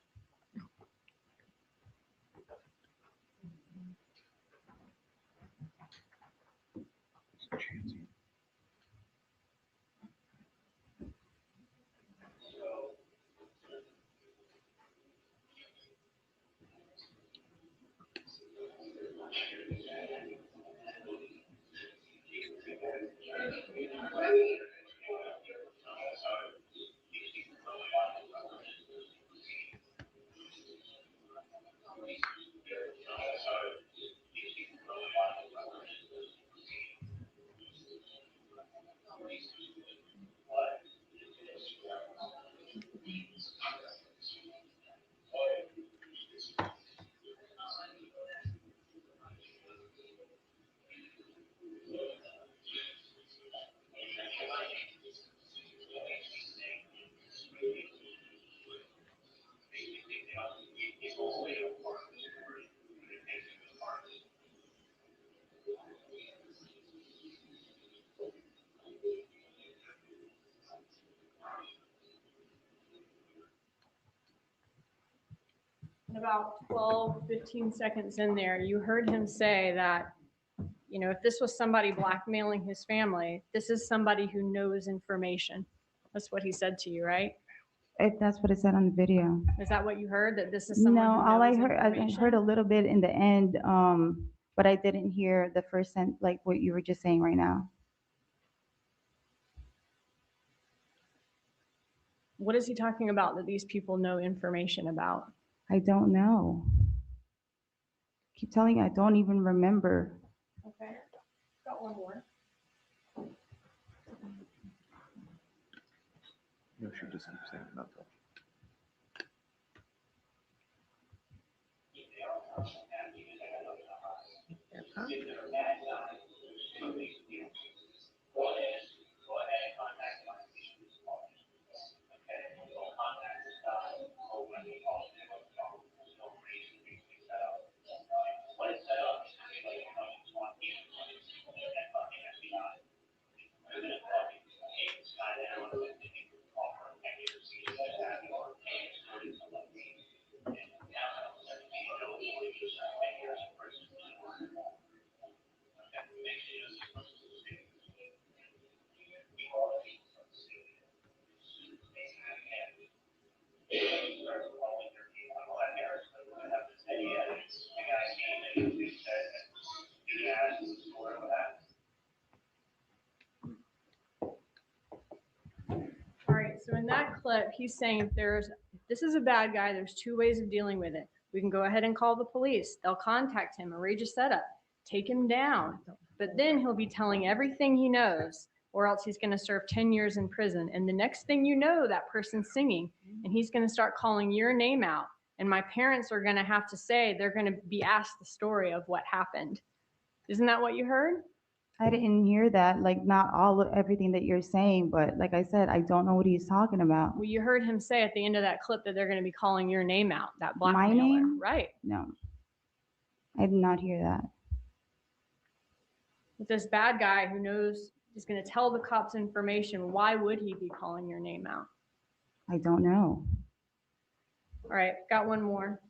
Speaker 4: About 12, 15 seconds in there, you heard him say that, you know, if this was somebody blackmailing his family, this is somebody who knows information. That's what he said to you, right?
Speaker 1: If that's what it said on the video.
Speaker 4: Is that what you heard? That this is someone
Speaker 1: No,
Speaker 4: who
Speaker 1: all I
Speaker 4: knows
Speaker 1: heard, I
Speaker 4: information?
Speaker 1: heard a little bit in the end, but I didn't hear the first sentence, like what you were just saying right now.
Speaker 4: What is he talking about that these people know information about?
Speaker 1: I don't know. Keep telling you, I don't even remember.
Speaker 4: Okay, got one more.
Speaker 5: No, she just keeps saying nothing.
Speaker 4: All right, so in that clip, he's saying if this is a bad guy, there's two ways of dealing with it. We can go ahead and call the police. They'll contact him, arrange a setup, take him down. But then he'll be telling everything he knows, or else he's going to serve 10 years in prison. And the next thing you know, that person's singing, and he's going to start calling your name out. And my parents are going to have to say, they're going to be asked the story of what happened. Isn't that what you heard?
Speaker 1: I didn't hear that, like not all of everything that you're saying, but like I said, I don't know what he's talking about.
Speaker 4: Well, you heard him say at the end of that clip that they're going to be calling your name out, that blackmailer.
Speaker 1: My name?
Speaker 4: Right.
Speaker 1: No, I did not hear that.
Speaker 4: With this bad guy who knows he's going to tell the cops information, why would he be calling your name out?
Speaker 1: I don't know.
Speaker 4: All right, got one more.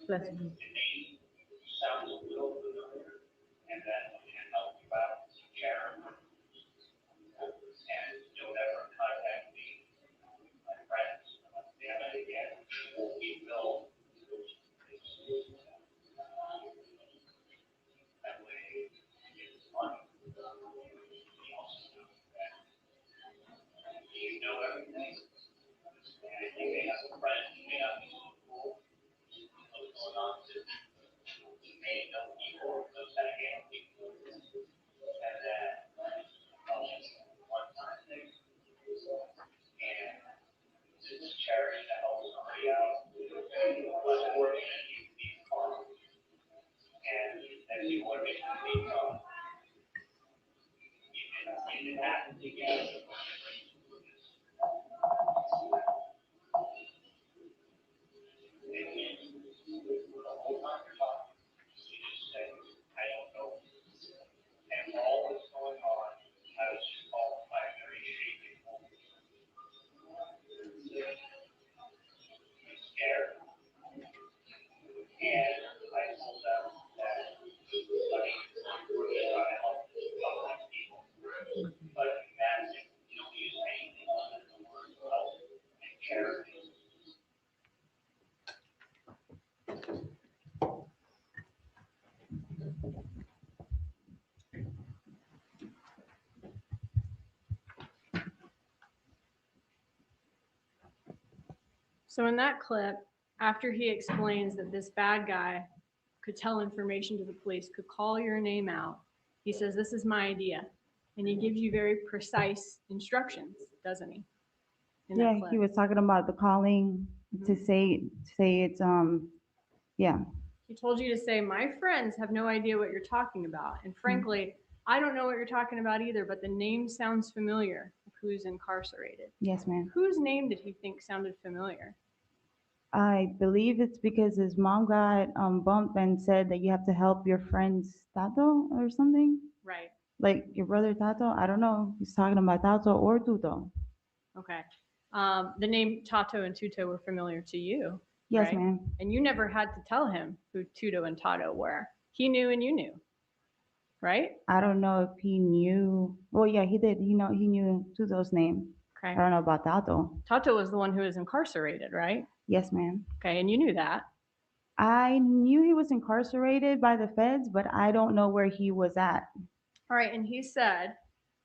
Speaker 1: Bless you.
Speaker 4: So in that clip, after he explains that this bad guy could tell information to the police, could call your name out, he says, this is my idea. And he gives you very precise instructions, doesn't he? In that
Speaker 1: Yeah,
Speaker 4: clip.
Speaker 1: he was talking about the calling to say it's yeah.
Speaker 4: He told you to say, my friends have no idea what you're talking about. And frankly, I don't know what you're talking about either, but the name sounds familiar of who's incarcerated.
Speaker 1: Yes, ma'am.
Speaker 4: Whose name did he think sounded familiar?
Speaker 1: I believe it's because his mom got bumped and said that you have to help your friend's Tato or something.
Speaker 4: Right.
Speaker 1: Like your brother Tato. I don't know. He's talking about Tato or Tuto.
Speaker 4: Okay. The name Tato and Tuto were familiar to you.
Speaker 1: Yes,
Speaker 4: right?
Speaker 1: ma'am.
Speaker 4: And you never had to tell him who Tuto and Tato were. He knew and you knew. Right?
Speaker 1: I don't know if he knew. Well, yeah, he did. He knew Tuto's name.
Speaker 4: Okay.
Speaker 1: I don't know about Tato.
Speaker 4: Tato was the one who was incarcerated, right?
Speaker 1: Yes, ma'am.
Speaker 4: Okay, and you knew that.
Speaker 1: I knew he was incarcerated by the feds, but I don't know where he was at.
Speaker 4: All right, and he said,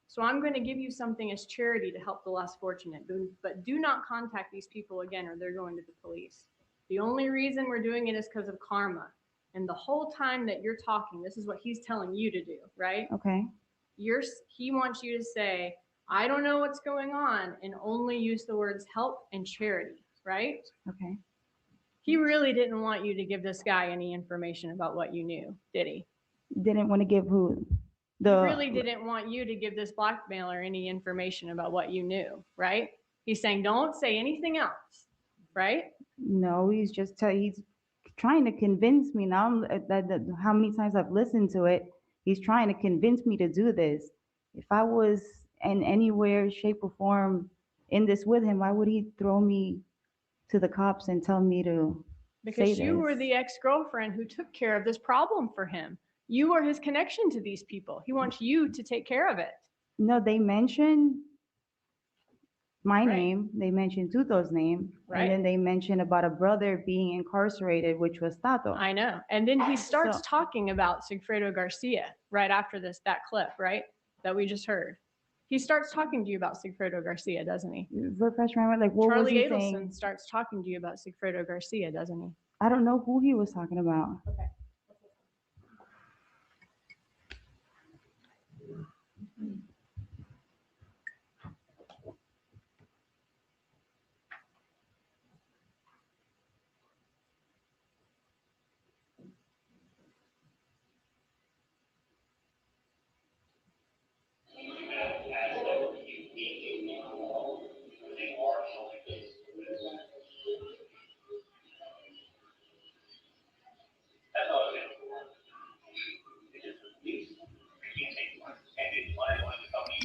Speaker 4: so I'm going to give you something as charity to help the less fortunate, but do not contact these people again or they're going to the police. The only reason we're doing it is because of karma. And the whole time that you're talking, this is what he's telling you to do, right?
Speaker 1: Okay.
Speaker 4: He wants you to say, I don't know what's going on, and only use the words help and charity, right?
Speaker 1: Okay.
Speaker 4: He really didn't want you to give this guy any information about what you knew, did he?
Speaker 1: Didn't want to give who?
Speaker 4: He really didn't want you to give this blackmailer any information about what you knew, right? He's saying, don't say anything else, right?
Speaker 1: No, he's trying to convince me now that how many times I've listened to it. He's trying to convince me to do this. If I was in anywhere, shape, or form in this with him, why would he throw me to the cops and tell me to
Speaker 4: Because
Speaker 1: say
Speaker 4: you
Speaker 1: this?
Speaker 4: were the ex-girlfriend who took care of this problem for him. You were his connection to these people. He wants you to take care of it.
Speaker 1: No, they mentioned my
Speaker 4: Right.
Speaker 1: name. They mentioned Tuto's name.
Speaker 4: Right.
Speaker 1: And then they mentioned about a brother being incarcerated, which was Tato.
Speaker 4: I know. And then he starts talking about Sigfredo Garcia right after that clip, right? That we just heard. He starts talking to you about Sigfredo Garcia, doesn't he?
Speaker 1: Refresh my memory, like what was
Speaker 4: Charlie
Speaker 1: he
Speaker 4: Adelson
Speaker 1: saying?
Speaker 4: starts talking to you about Sigfredo Garcia, doesn't he?
Speaker 1: I don't know who he was talking about.
Speaker 4: Okay.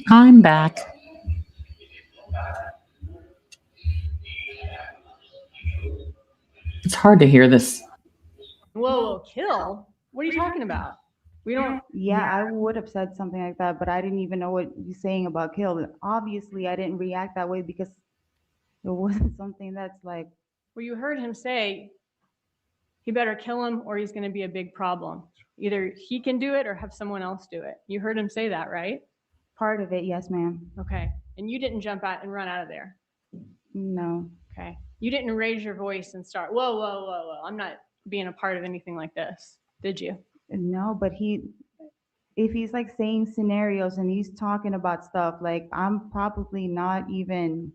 Speaker 2: I'm back. It's hard to hear this
Speaker 4: kill? What are you talking about? We don't.
Speaker 1: Yeah, I would have said something like that, but I didn't even know what you're saying about kill. Obviously, I didn't react that way because it wasn't something that's like.
Speaker 4: Well, you heard him say he better kill him or he's going to be a big problem. Either he can do it or have someone else do it. You heard him say that, right?
Speaker 1: Part of it, yes, ma'am.
Speaker 4: Okay. And you didn't jump out and run out of there.
Speaker 1: No.
Speaker 4: Okay. You didn't raise your voice and start, whoa, whoa, whoa, whoa. I'm not being a part of anything like this. Did you?
Speaker 1: No, but if he's like saying scenarios and he's talking about stuff, like I'm probably not even,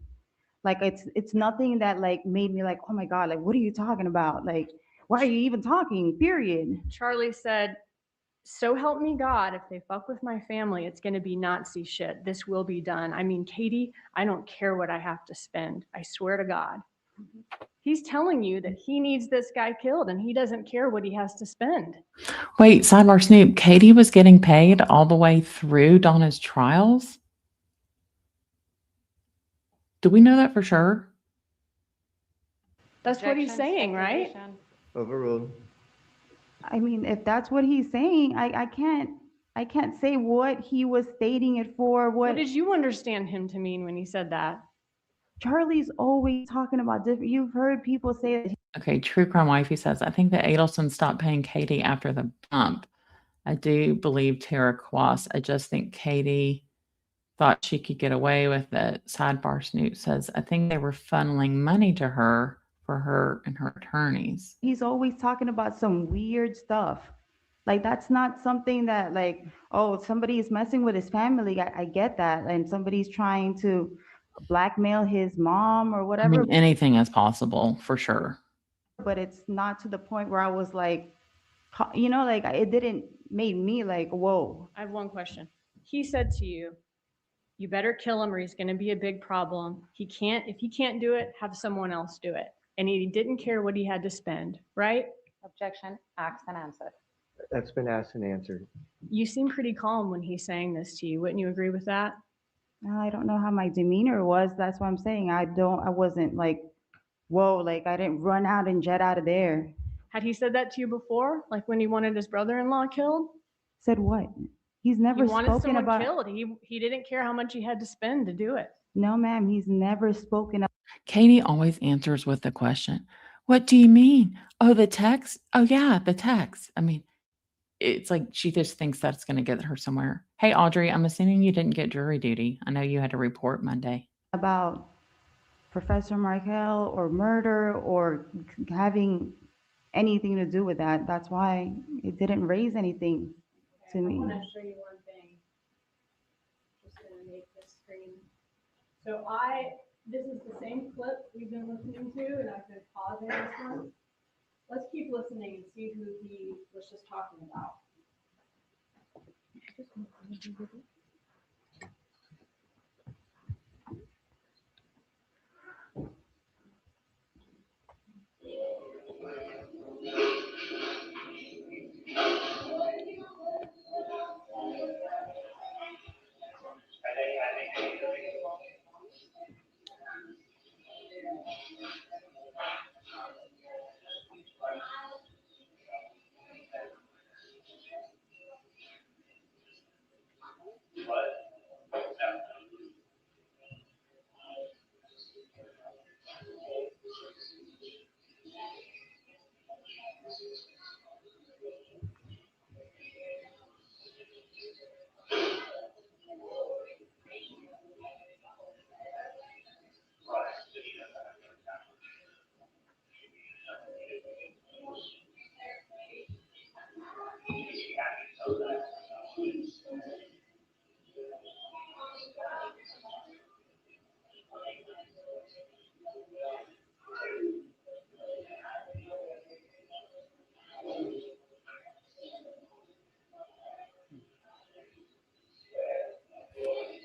Speaker 1: like it's nothing that like made me like, oh my God, like what are you talking about? Like, why are you even talking? Period.
Speaker 4: Charlie said, so help me God, if they fuck with my family, it's going to be Nazi shit. This will be done. I mean, Katie, I don't care what I have to spend. I swear to God. He's telling you that he needs this guy killed and he doesn't care what he has to spend.
Speaker 2: Wait, sidebar Snoop, Katie was getting paid all the way through Donna's trials? Do we know that for sure?
Speaker 4: That's what he's saying, right?
Speaker 6: Overruled.
Speaker 1: I mean, if that's what he's saying, I can't say what he was stating it for.
Speaker 4: What did you understand him to mean when he said that?
Speaker 1: Charlie's always talking about different. You've heard people say that.
Speaker 2: Okay, True Crime Wifey says, I think that Adelson stopped paying Katie after the bump. I do believe Tara Quas. I just think Katie thought she could get away with it. Sidebar Snoop says, I think they were funneling money to her for her and her attorneys.
Speaker 1: He's always talking about some weird stuff. Like that's not something that like, oh, somebody is messing with his family. I get that. And somebody's trying to blackmail his mom or
Speaker 2: I
Speaker 1: whatever.
Speaker 2: mean, anything is possible for sure.
Speaker 1: But it's not to the point where I was like, like it didn't make me like, whoa.
Speaker 4: I have one question. He said to you, you better kill him or he's going to be a big problem. If he can't do it, have someone else do it. And he didn't care what he had to spend, right?
Speaker 3: Objection, asked and answered.
Speaker 6: That's been asked and answered.
Speaker 4: You seem pretty calm when he's saying this to you. Wouldn't you agree with that?
Speaker 1: I don't know how my demeanor was. That's what I'm saying. I wasn't like, whoa, like I didn't run out and jet out of there.
Speaker 4: Had he said that to you before? Like when he wanted his brother-in-law killed?
Speaker 1: Said what? He's never
Speaker 4: He wanted
Speaker 1: spoken
Speaker 4: someone
Speaker 1: about.
Speaker 4: killed. He didn't care how much he had to spend to do it.
Speaker 1: No, ma'am, he's never spoken of.
Speaker 2: Katie always answers with the question, what do you mean? Oh, the text? Oh, yeah, the text. I mean, it's like she just thinks that's going to get her somewhere. Hey, Audrey, I'm assuming you didn't get jury duty. I know you had to report Monday.
Speaker 1: About Professor Markel or murder or having anything to do with that. That's why it didn't raise anything to me.
Speaker 4: I want to show you one thing. Just going to make this screen. So this is the same clip we've been listening to, and I've been pausing this one. Let's keep listening and see who he was just talking about.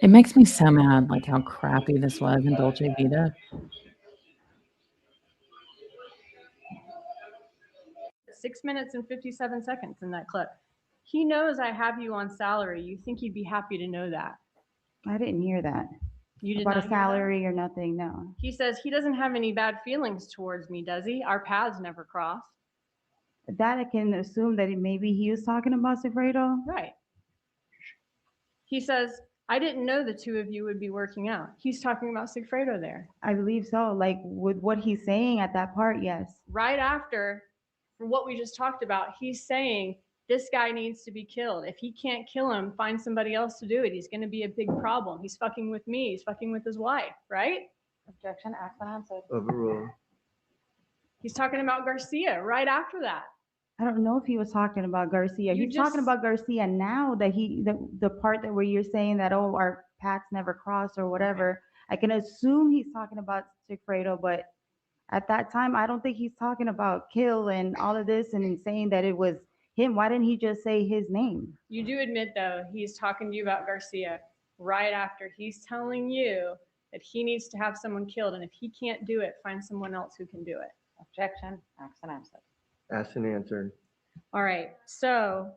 Speaker 2: It makes me so mad, like how crappy this was in Dolce Vita.
Speaker 4: 6 minutes and 57 seconds in that clip. He knows I have you on salary. You think he'd be happy to know that?
Speaker 1: I didn't hear that.
Speaker 4: You did
Speaker 1: about
Speaker 4: not
Speaker 1: a
Speaker 4: hear that?
Speaker 1: salary or nothing, no.
Speaker 4: He says he doesn't have any bad feelings towards me, does he? Our paths never crossed.
Speaker 1: That I can assume that maybe he was talking about Sigfredo.
Speaker 4: Right. He says, I didn't know the two of you would be working out. He's talking about Sigfredo there.
Speaker 1: I believe so. Like with what he's saying at that part, yes.
Speaker 4: Right after, for what we just talked about, he's saying this guy needs to be killed. If he can't kill him, find somebody else to do it. He's going to be a big problem. He's fucking with me. He's fucking with his wife, right?
Speaker 3: Objection, asked and answered.
Speaker 6: Overruled.
Speaker 4: He's talking about Garcia right after that.
Speaker 1: I don't know if he was talking about Garcia.
Speaker 4: You
Speaker 1: He's talking
Speaker 4: just-
Speaker 1: about Garcia now that the part that where you're saying that, oh, our paths never crossed or whatever. I can assume he's talking about Sigfredo, but at that time, I don't think he's talking about kill and all of this and saying that it was him. Why didn't he just say his name?
Speaker 4: You do admit, though, he's talking to you about Garcia right after he's telling you that he needs to have someone killed. And if he can't do it, find someone else who can do it.
Speaker 3: Objection, asked and answered.
Speaker 6: Asked and answered.
Speaker 4: All right. So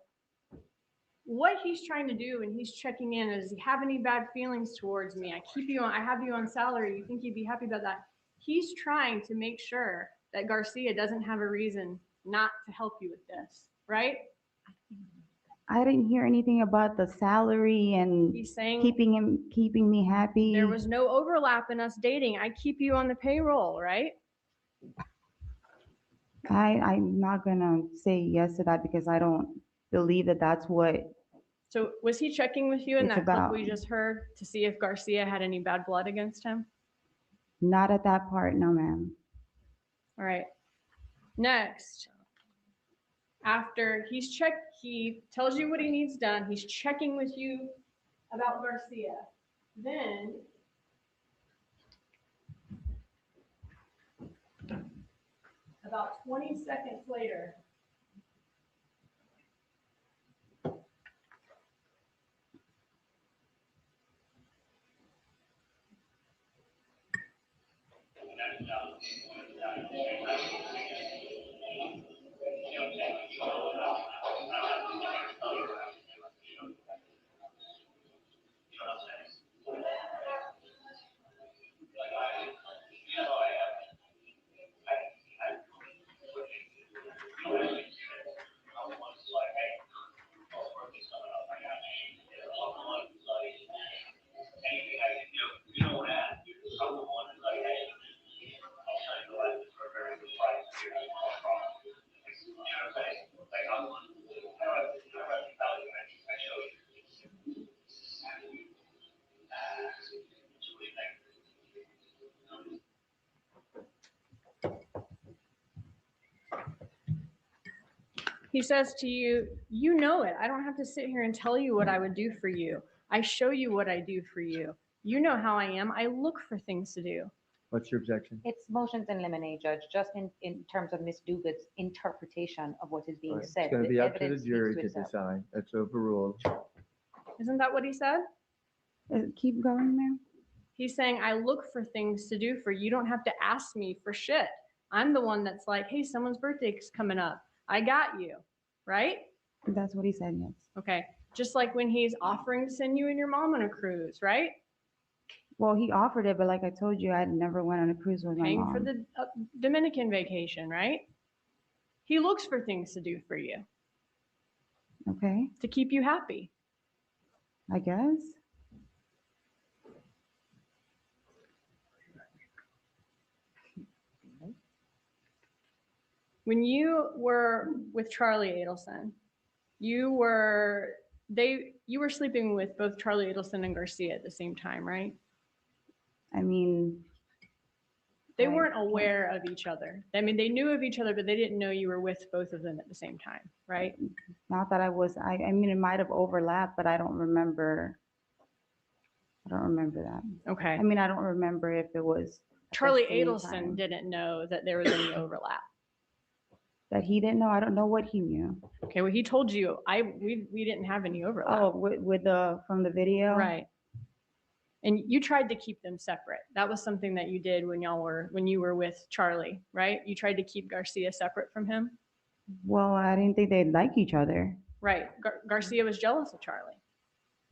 Speaker 4: what he's trying to do when he's checking in is, he have any bad feelings towards me? I have you on salary. You think you'd be happy about that? He's trying to make sure that Garcia doesn't have a reason not to help you with this, right?
Speaker 1: I didn't hear anything about the salary and
Speaker 4: He's saying
Speaker 1: keeping me happy.
Speaker 4: there was no overlap in us dating. I keep you on the payroll, right?
Speaker 1: I'm not gonna say yes to that because I don't believe that that's what.
Speaker 4: So was he checking with you in
Speaker 1: It's
Speaker 4: that clip
Speaker 1: about-
Speaker 4: we just heard to see if Garcia had any bad blood against him?
Speaker 1: Not at that part, no, ma'am.
Speaker 4: All right. Next, after he tells you what he needs done. He's checking with you about Garcia. Then about 20 seconds later, he says to you, you know it. I don't have to sit here and tell you what I would do for you. I show you what I do for you. You know how I am. I look for things to do.
Speaker 6: What's your objection?
Speaker 3: It's motions in limine, Judge, just in terms of Ms. Duguid's interpretation of what is being
Speaker 6: All right,
Speaker 3: said.
Speaker 6: It's going to
Speaker 3: The
Speaker 6: be up to the
Speaker 3: evidence
Speaker 6: jury
Speaker 3: speaks
Speaker 6: to
Speaker 3: for itself.
Speaker 6: decide. That's overruled.
Speaker 4: Isn't that what he said?
Speaker 1: Keep going, ma'am.
Speaker 4: He's saying, I look for things to do for you. You don't have to ask me for shit. I'm the one that's like, hey, someone's birthday's coming up. I got you, right?
Speaker 1: That's what he said, yes.
Speaker 4: Okay. Just like when he's offering to send you and your mom on a cruise, right?
Speaker 1: Well, he offered it, but like I told you, I never went on a cruise with my
Speaker 4: Paying
Speaker 1: mom.
Speaker 4: for the Dominican vacation, right? He looks for things to do for you
Speaker 1: Okay,
Speaker 4: to keep you happy.
Speaker 1: I guess.
Speaker 4: When you were with Charlie Adelson, you were sleeping with both Charlie Adelson and Garcia at the same time, right?
Speaker 1: I mean,
Speaker 4: They weren't aware of each other. I mean, they knew of each other, but they didn't know you were with both of them at the same time, right?
Speaker 1: not that I was, I mean, it might have overlapped, but I don't remember. I don't remember that.
Speaker 4: Okay.
Speaker 1: I mean, I don't remember if it was at the
Speaker 4: Charlie
Speaker 1: same
Speaker 4: Adelson
Speaker 1: time.
Speaker 4: didn't know that there was any overlap.
Speaker 1: That he didn't know. I don't know what he knew.
Speaker 4: Okay, well, he told you we didn't have any overlap.
Speaker 1: Oh, with the from the video,
Speaker 4: Right. And you tried to keep them separate. That was something that you did when you were with Charlie, right? You tried to keep Garcia separate from him.
Speaker 1: Well, I didn't think they'd like each other.
Speaker 4: Right. Garcia was jealous of Charlie.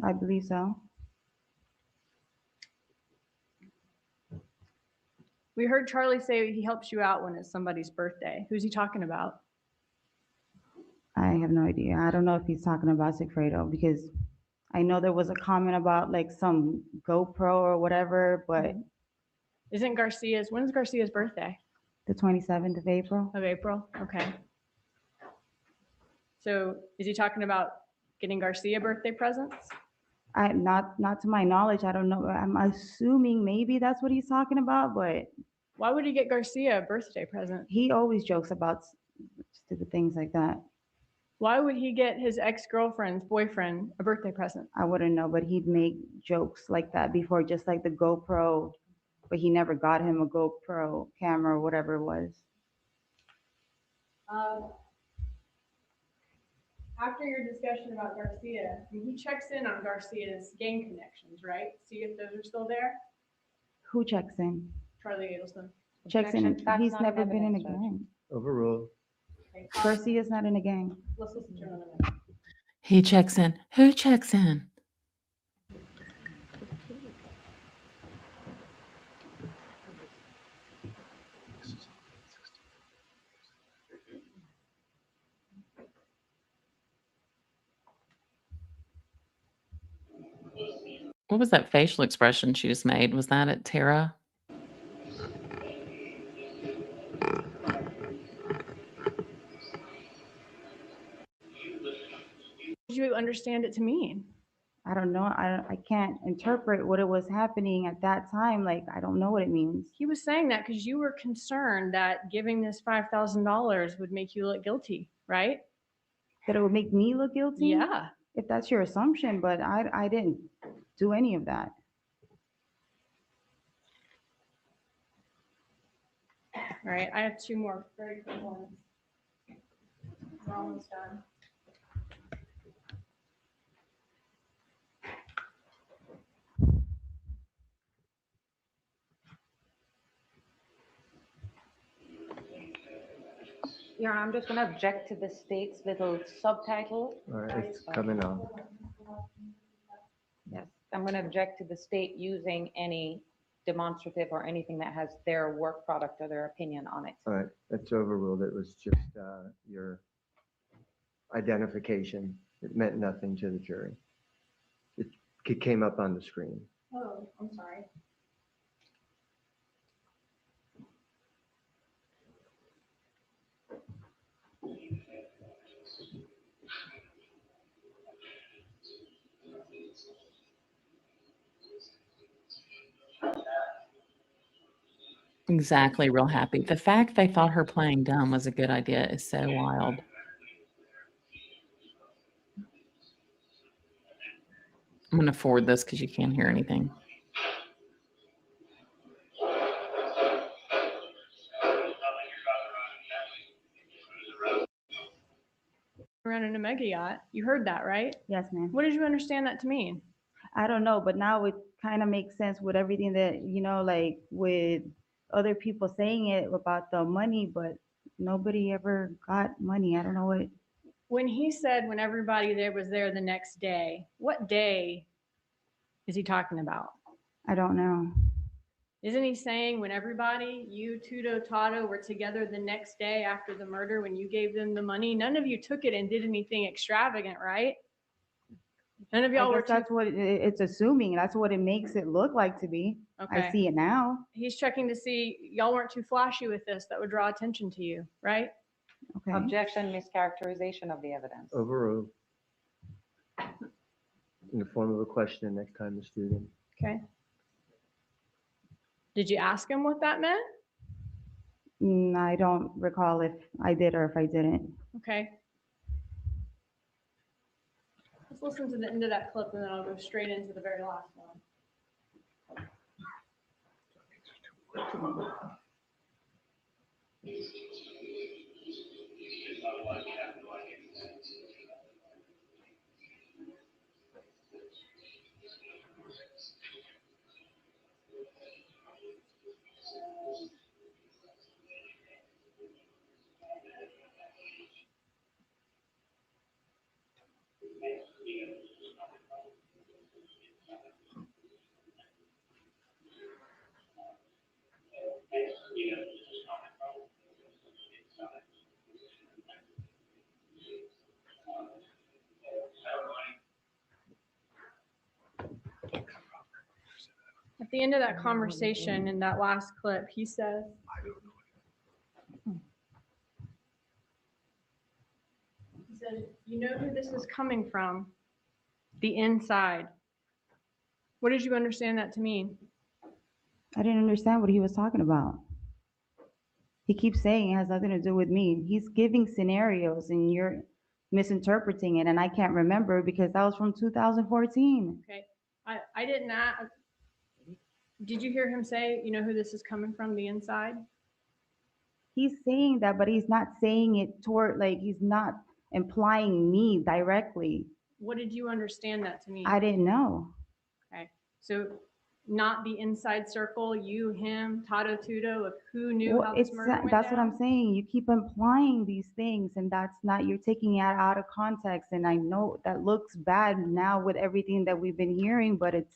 Speaker 1: I believe so.
Speaker 4: We heard Charlie say he helps you out when it's somebody's birthday. Who's he talking about?
Speaker 1: have no idea. I don't know if he's talking about Sigfredo because I know there was a comment about like some GoPro or whatever, but
Speaker 4: When's Garcia's birthday?
Speaker 1: the 27th of April.
Speaker 4: Of April? Okay. So is he talking about getting Garcia birthday presents?
Speaker 1: Not to my knowledge. I don't know. I'm assuming maybe that's what he's talking about, but
Speaker 4: Why would he get Garcia a birthday present?
Speaker 1: he always jokes about stupid things like that.
Speaker 4: Why would he get his ex-girlfriend's boyfriend a birthday present?
Speaker 1: I wouldn't know, but he'd make jokes like that before, just like the GoPro, but he never got him a GoPro camera or whatever it was.
Speaker 4: After your discussion about Garcia, he checks in on Garcia's gang connections, right? See if those are still there.
Speaker 1: Who checks in?
Speaker 4: Charlie Adelson.
Speaker 1: Checks in.
Speaker 3: That's
Speaker 1: He's
Speaker 3: not
Speaker 1: never
Speaker 3: an
Speaker 1: been in a
Speaker 3: evidence, Judge.
Speaker 1: gang.
Speaker 6: Overruled.
Speaker 1: Garcia's not in a gang.
Speaker 4: Let's listen to him in a minute.
Speaker 2: He checks in. Who checks in? What was that facial expression she just made? Was that at Tara?
Speaker 4: What did you understand it to mean?
Speaker 1: I don't know. I can't interpret what it was happening at that time. Like, I don't know what it means.
Speaker 4: He was saying that because you were concerned that giving this $5,000 would make you look guilty, right?
Speaker 1: That it would make me look guilty?
Speaker 4: Yeah.
Speaker 1: If that's your assumption, but I didn't do any of that.
Speaker 4: All right, I have two more very quick ones. We're almost done.
Speaker 3: Your Honor, I'm just going to object to the state's little subtitle.
Speaker 6: All right, it's coming on.
Speaker 3: Yes, I'm going to object to the state using any demonstrative or anything that has their work product or their opinion on it.
Speaker 6: All right, that's overruled. It was just your identification. It meant nothing to the jury. It came up on the screen.
Speaker 4: Oh, I'm sorry.
Speaker 2: Exactly, real happy. The fact they thought her playing dumb was a good idea is so wild. I'm going to forward this because you can't hear anything.
Speaker 4: Around in a mega yacht. You heard that, right?
Speaker 1: Yes, ma'am.
Speaker 4: What did you understand that to mean?
Speaker 1: I don't know, but now it kind of makes sense with everything that, like with other people saying it about the money, but nobody ever got money. I don't know what.
Speaker 4: When he said when everybody there was there the next day, what day is he talking about?
Speaker 1: I don't know.
Speaker 4: Isn't he saying when everybody, you, Tudo, Tato, were together the next day after the murder, when you gave them the money, none of you took it and did anything extravagant, right? None of y'all
Speaker 1: I
Speaker 4: were.
Speaker 1: guess that's what it's assuming. That's what it makes it look like to be.
Speaker 4: Okay.
Speaker 1: I see it now.
Speaker 4: He's checking to see y'all weren't too flashy with this. That would draw attention to you, right?
Speaker 1: Okay.
Speaker 3: Objection, mischaracterization of the evidence.
Speaker 6: Overruled. In the form of a question next time the student.
Speaker 4: Okay. Did you ask him what that meant?
Speaker 1: I don't recall if I did or if I didn't.
Speaker 4: Okay. Let's listen to the end of that clip and then I'll go straight into the very last one. end of that conversation in that last clip, he says, he said, you know who this is coming from? The inside. What did you understand that to mean?
Speaker 1: I didn't understand what he was talking about. He keeps saying it has nothing to do with me. He's giving scenarios and you're misinterpreting it, and I can't remember because that was from 2014.
Speaker 4: Okay, I didn't ask. Did you hear him say, you know who this is coming from, the inside?
Speaker 1: He's saying that, but he's not saying it toward, like, he's not implying me directly.
Speaker 4: What did you understand that to mean?
Speaker 1: I didn't know.
Speaker 4: Okay, so not the inside circle, you, him, Tato Tudo, of who knew how this murder went
Speaker 1: That's
Speaker 4: down?
Speaker 1: what I'm saying. You keep implying these things, and that's not, you're taking it out of context. And I know that looks bad now with everything that we've been hearing, but it's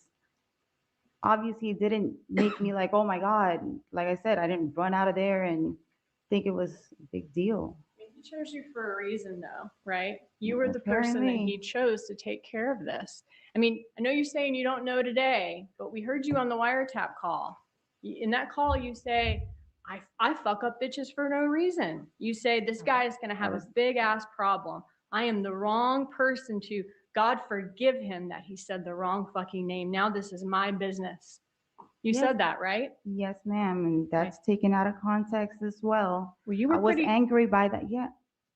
Speaker 1: obviously it didn't make me like, oh my God. Like I said, I didn't run out of there and think it was a big deal.
Speaker 4: He chose you for a reason, though, right? You were the person that
Speaker 1: Apparently.
Speaker 4: he chose to take care of this. I mean, I know you're saying you don't know today, but we heard you on the wiretap call. In that call, you say, I fuck up bitches for no reason. You say, this guy is going to have a big ass problem. I am the wrong person to, God forgive him that he said the wrong fucking name. Now this is my business. You
Speaker 1: Yes.
Speaker 4: said that, right?
Speaker 1: Yes, ma'am. And that's taken out of context as well.
Speaker 4: Well, you were
Speaker 1: I was
Speaker 4: pretty
Speaker 1: angry by that. Yeah.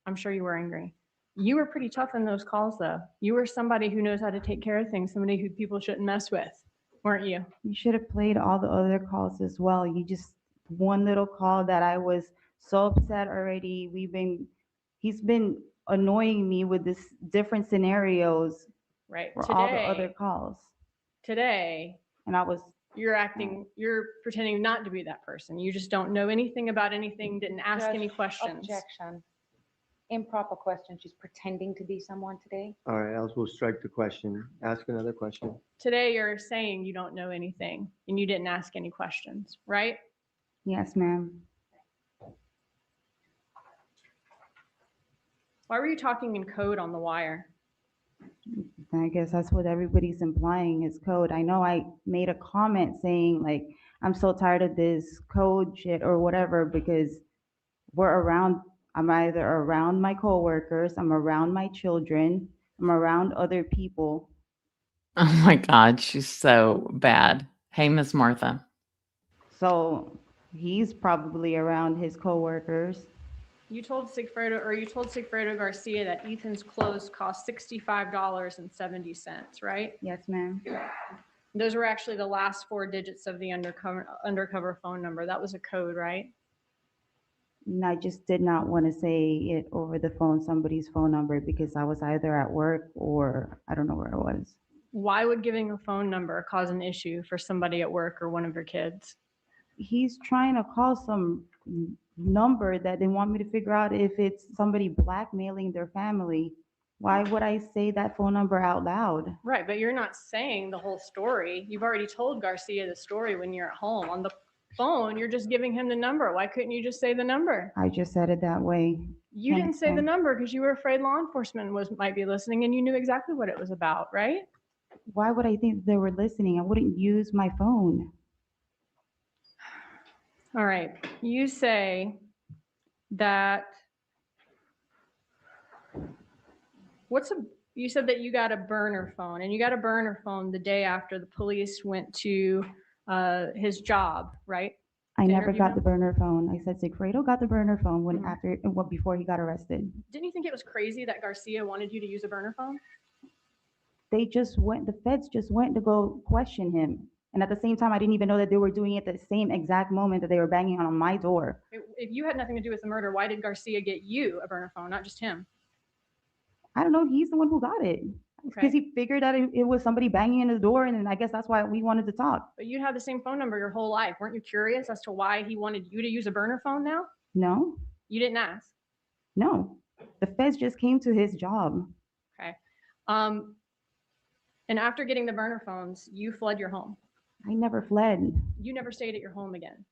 Speaker 4: I'm sure you were angry. You were pretty tough in those calls, though. You were somebody who knows how to take care of things, somebody who people shouldn't mess with, weren't you?
Speaker 1: You should have played all the other calls as well. You just, one little call that I was so upset already. He's been annoying me with this different scenarios
Speaker 4: Right.
Speaker 1: for all the other calls.
Speaker 4: Today,
Speaker 1: And I was,
Speaker 4: you're pretending not to be that person. You just don't know anything about anything, didn't ask any
Speaker 3: Judge,
Speaker 4: questions.
Speaker 3: Objection. Improper question. She's pretending to be someone today.
Speaker 6: All right, else we'll strike the question. Ask another question.
Speaker 4: Today, you're saying you don't know anything and you didn't ask any questions, right?
Speaker 1: yes, ma'am.
Speaker 4: Why were you talking in code on the wire?
Speaker 1: I guess that's what everybody's implying is code. I know I made a comment saying like, I'm so tired of this code shit or whatever because I'm either around my coworkers, I'm around my children, I'm around other people.
Speaker 2: Oh my God, she's so bad. Hey, Miss Martha.
Speaker 1: So he's probably around his coworkers.
Speaker 4: You told Sigfredo Garcia that Ethan's clothes cost $65.70, right?
Speaker 1: Yes, ma'am.
Speaker 4: Those were actually the last four digits of the undercover phone number. That was a code, right?
Speaker 1: And I just did not want to say it over the phone, somebody's phone number, because I was either at work or I don't know where I was.
Speaker 4: Why would giving a phone number cause an issue for somebody at work or one of your kids?
Speaker 1: He's trying to call some number that they want me to figure out if it's somebody blackmailing their family. Why would I say that phone number out loud?
Speaker 4: Right, but you're not saying the whole story. You've already told Garcia the story when you're at home. On the phone, you're just giving him the number. Why couldn't you just say the number?
Speaker 1: I just said it that way.
Speaker 4: You didn't say the number because you were afraid law enforcement might be listening and you knew exactly what it was about, right?
Speaker 1: Why would I think they were listening? I wouldn't use my phone.
Speaker 4: All right, you say that, you said that you got a burner phone, and you got a burner phone the day after the police went to his job, right?
Speaker 1: I
Speaker 4: To
Speaker 1: never
Speaker 4: interview
Speaker 1: got
Speaker 4: him?
Speaker 1: the burner phone. I said Sigfredo got the burner phone before he got arrested.
Speaker 4: Didn't you think it was crazy that Garcia wanted you to use a burner phone?
Speaker 1: The feds just went to go question him. And at the same time, I didn't even know that they were doing it at the same exact moment that they were banging on my door.
Speaker 4: If you had nothing to do with the murder, why did Garcia get you a burner phone, not just him?
Speaker 1: I don't know. He's the one who got it. Because he figured that it was somebody banging in his door, and then I guess that's why we wanted to talk.
Speaker 4: But you had the same phone number your whole life. Weren't you curious as to why he wanted you to use a burner phone now?
Speaker 1: No,
Speaker 4: You didn't ask.
Speaker 1: no. The feds just came to his job.
Speaker 4: Okay. And after getting the burner phones, you fled your home.
Speaker 1: I never fled.
Speaker 4: You never stayed at your home again.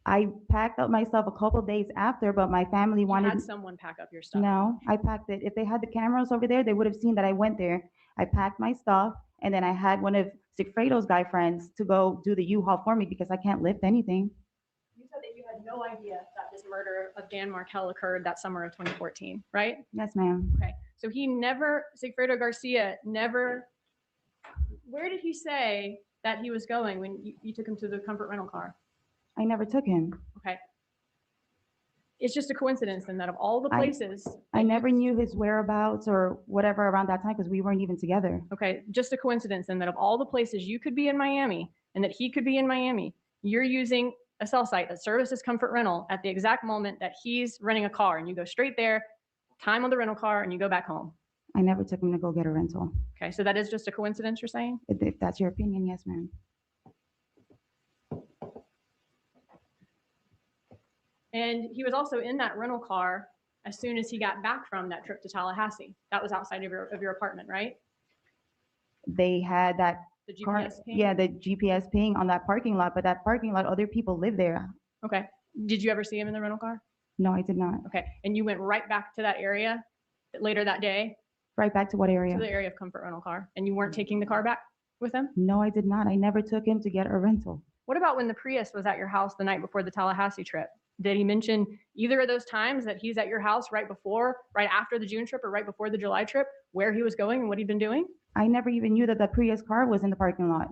Speaker 1: I packed up my stuff a couple days after, but my family
Speaker 4: You
Speaker 1: wanted.
Speaker 4: had someone pack up your stuff.
Speaker 1: No, I packed it. If they had the cameras over there, they would have seen that I went there. I packed my stuff, and then I had one of Sigfredo's guy friends to go do the U-Haul for me because I can't lift anything.
Speaker 4: You said that you had no idea that this murder of Dan Markel occurred that summer of 2014, right?
Speaker 1: Yes, ma'am.
Speaker 4: Okay, so Sigfredo Garcia never, where did he say that he was going when you took him to the comfort rental car?
Speaker 1: I never took him.
Speaker 4: Okay. It's just a coincidence then that of all the places.
Speaker 1: I never knew his whereabouts or whatever around that time because we weren't even together.
Speaker 4: Okay, just a coincidence then that of all the places you could be in Miami and that he could be in Miami, you're using a cell site that services comfort rental at the exact moment that he's renting a car, and you go straight there, time on the rental car, and you go back home.
Speaker 1: I never took him to go get a rental.
Speaker 4: Okay, so that is just a coincidence, you're saying?
Speaker 1: If that's your opinion, yes, ma'am.
Speaker 4: And he was also in that rental car as soon as he got back from that trip to Tallahassee. That was outside of your apartment, right?
Speaker 1: They had that
Speaker 4: The
Speaker 1: car,
Speaker 4: GPS ping?
Speaker 1: yeah, the GPS ping on that parking lot, but that parking lot, other people live there.
Speaker 4: Okay. Did you ever see him in the rental car?
Speaker 1: No, I did not.
Speaker 4: Okay. And you went right back to that area later that day?
Speaker 1: Right back to what area?
Speaker 4: To the area of comfort rental car. And you weren't taking the car back with him?
Speaker 1: No, I did not. I never took him to get a rental.
Speaker 4: What about when the Prius was at your house the night before the Tallahassee trip? Did he mention either of those times that he's at your house right after the June trip or right before the July trip, where he was going and what he'd been doing?
Speaker 1: I never even knew that the Prius car was in the parking lot.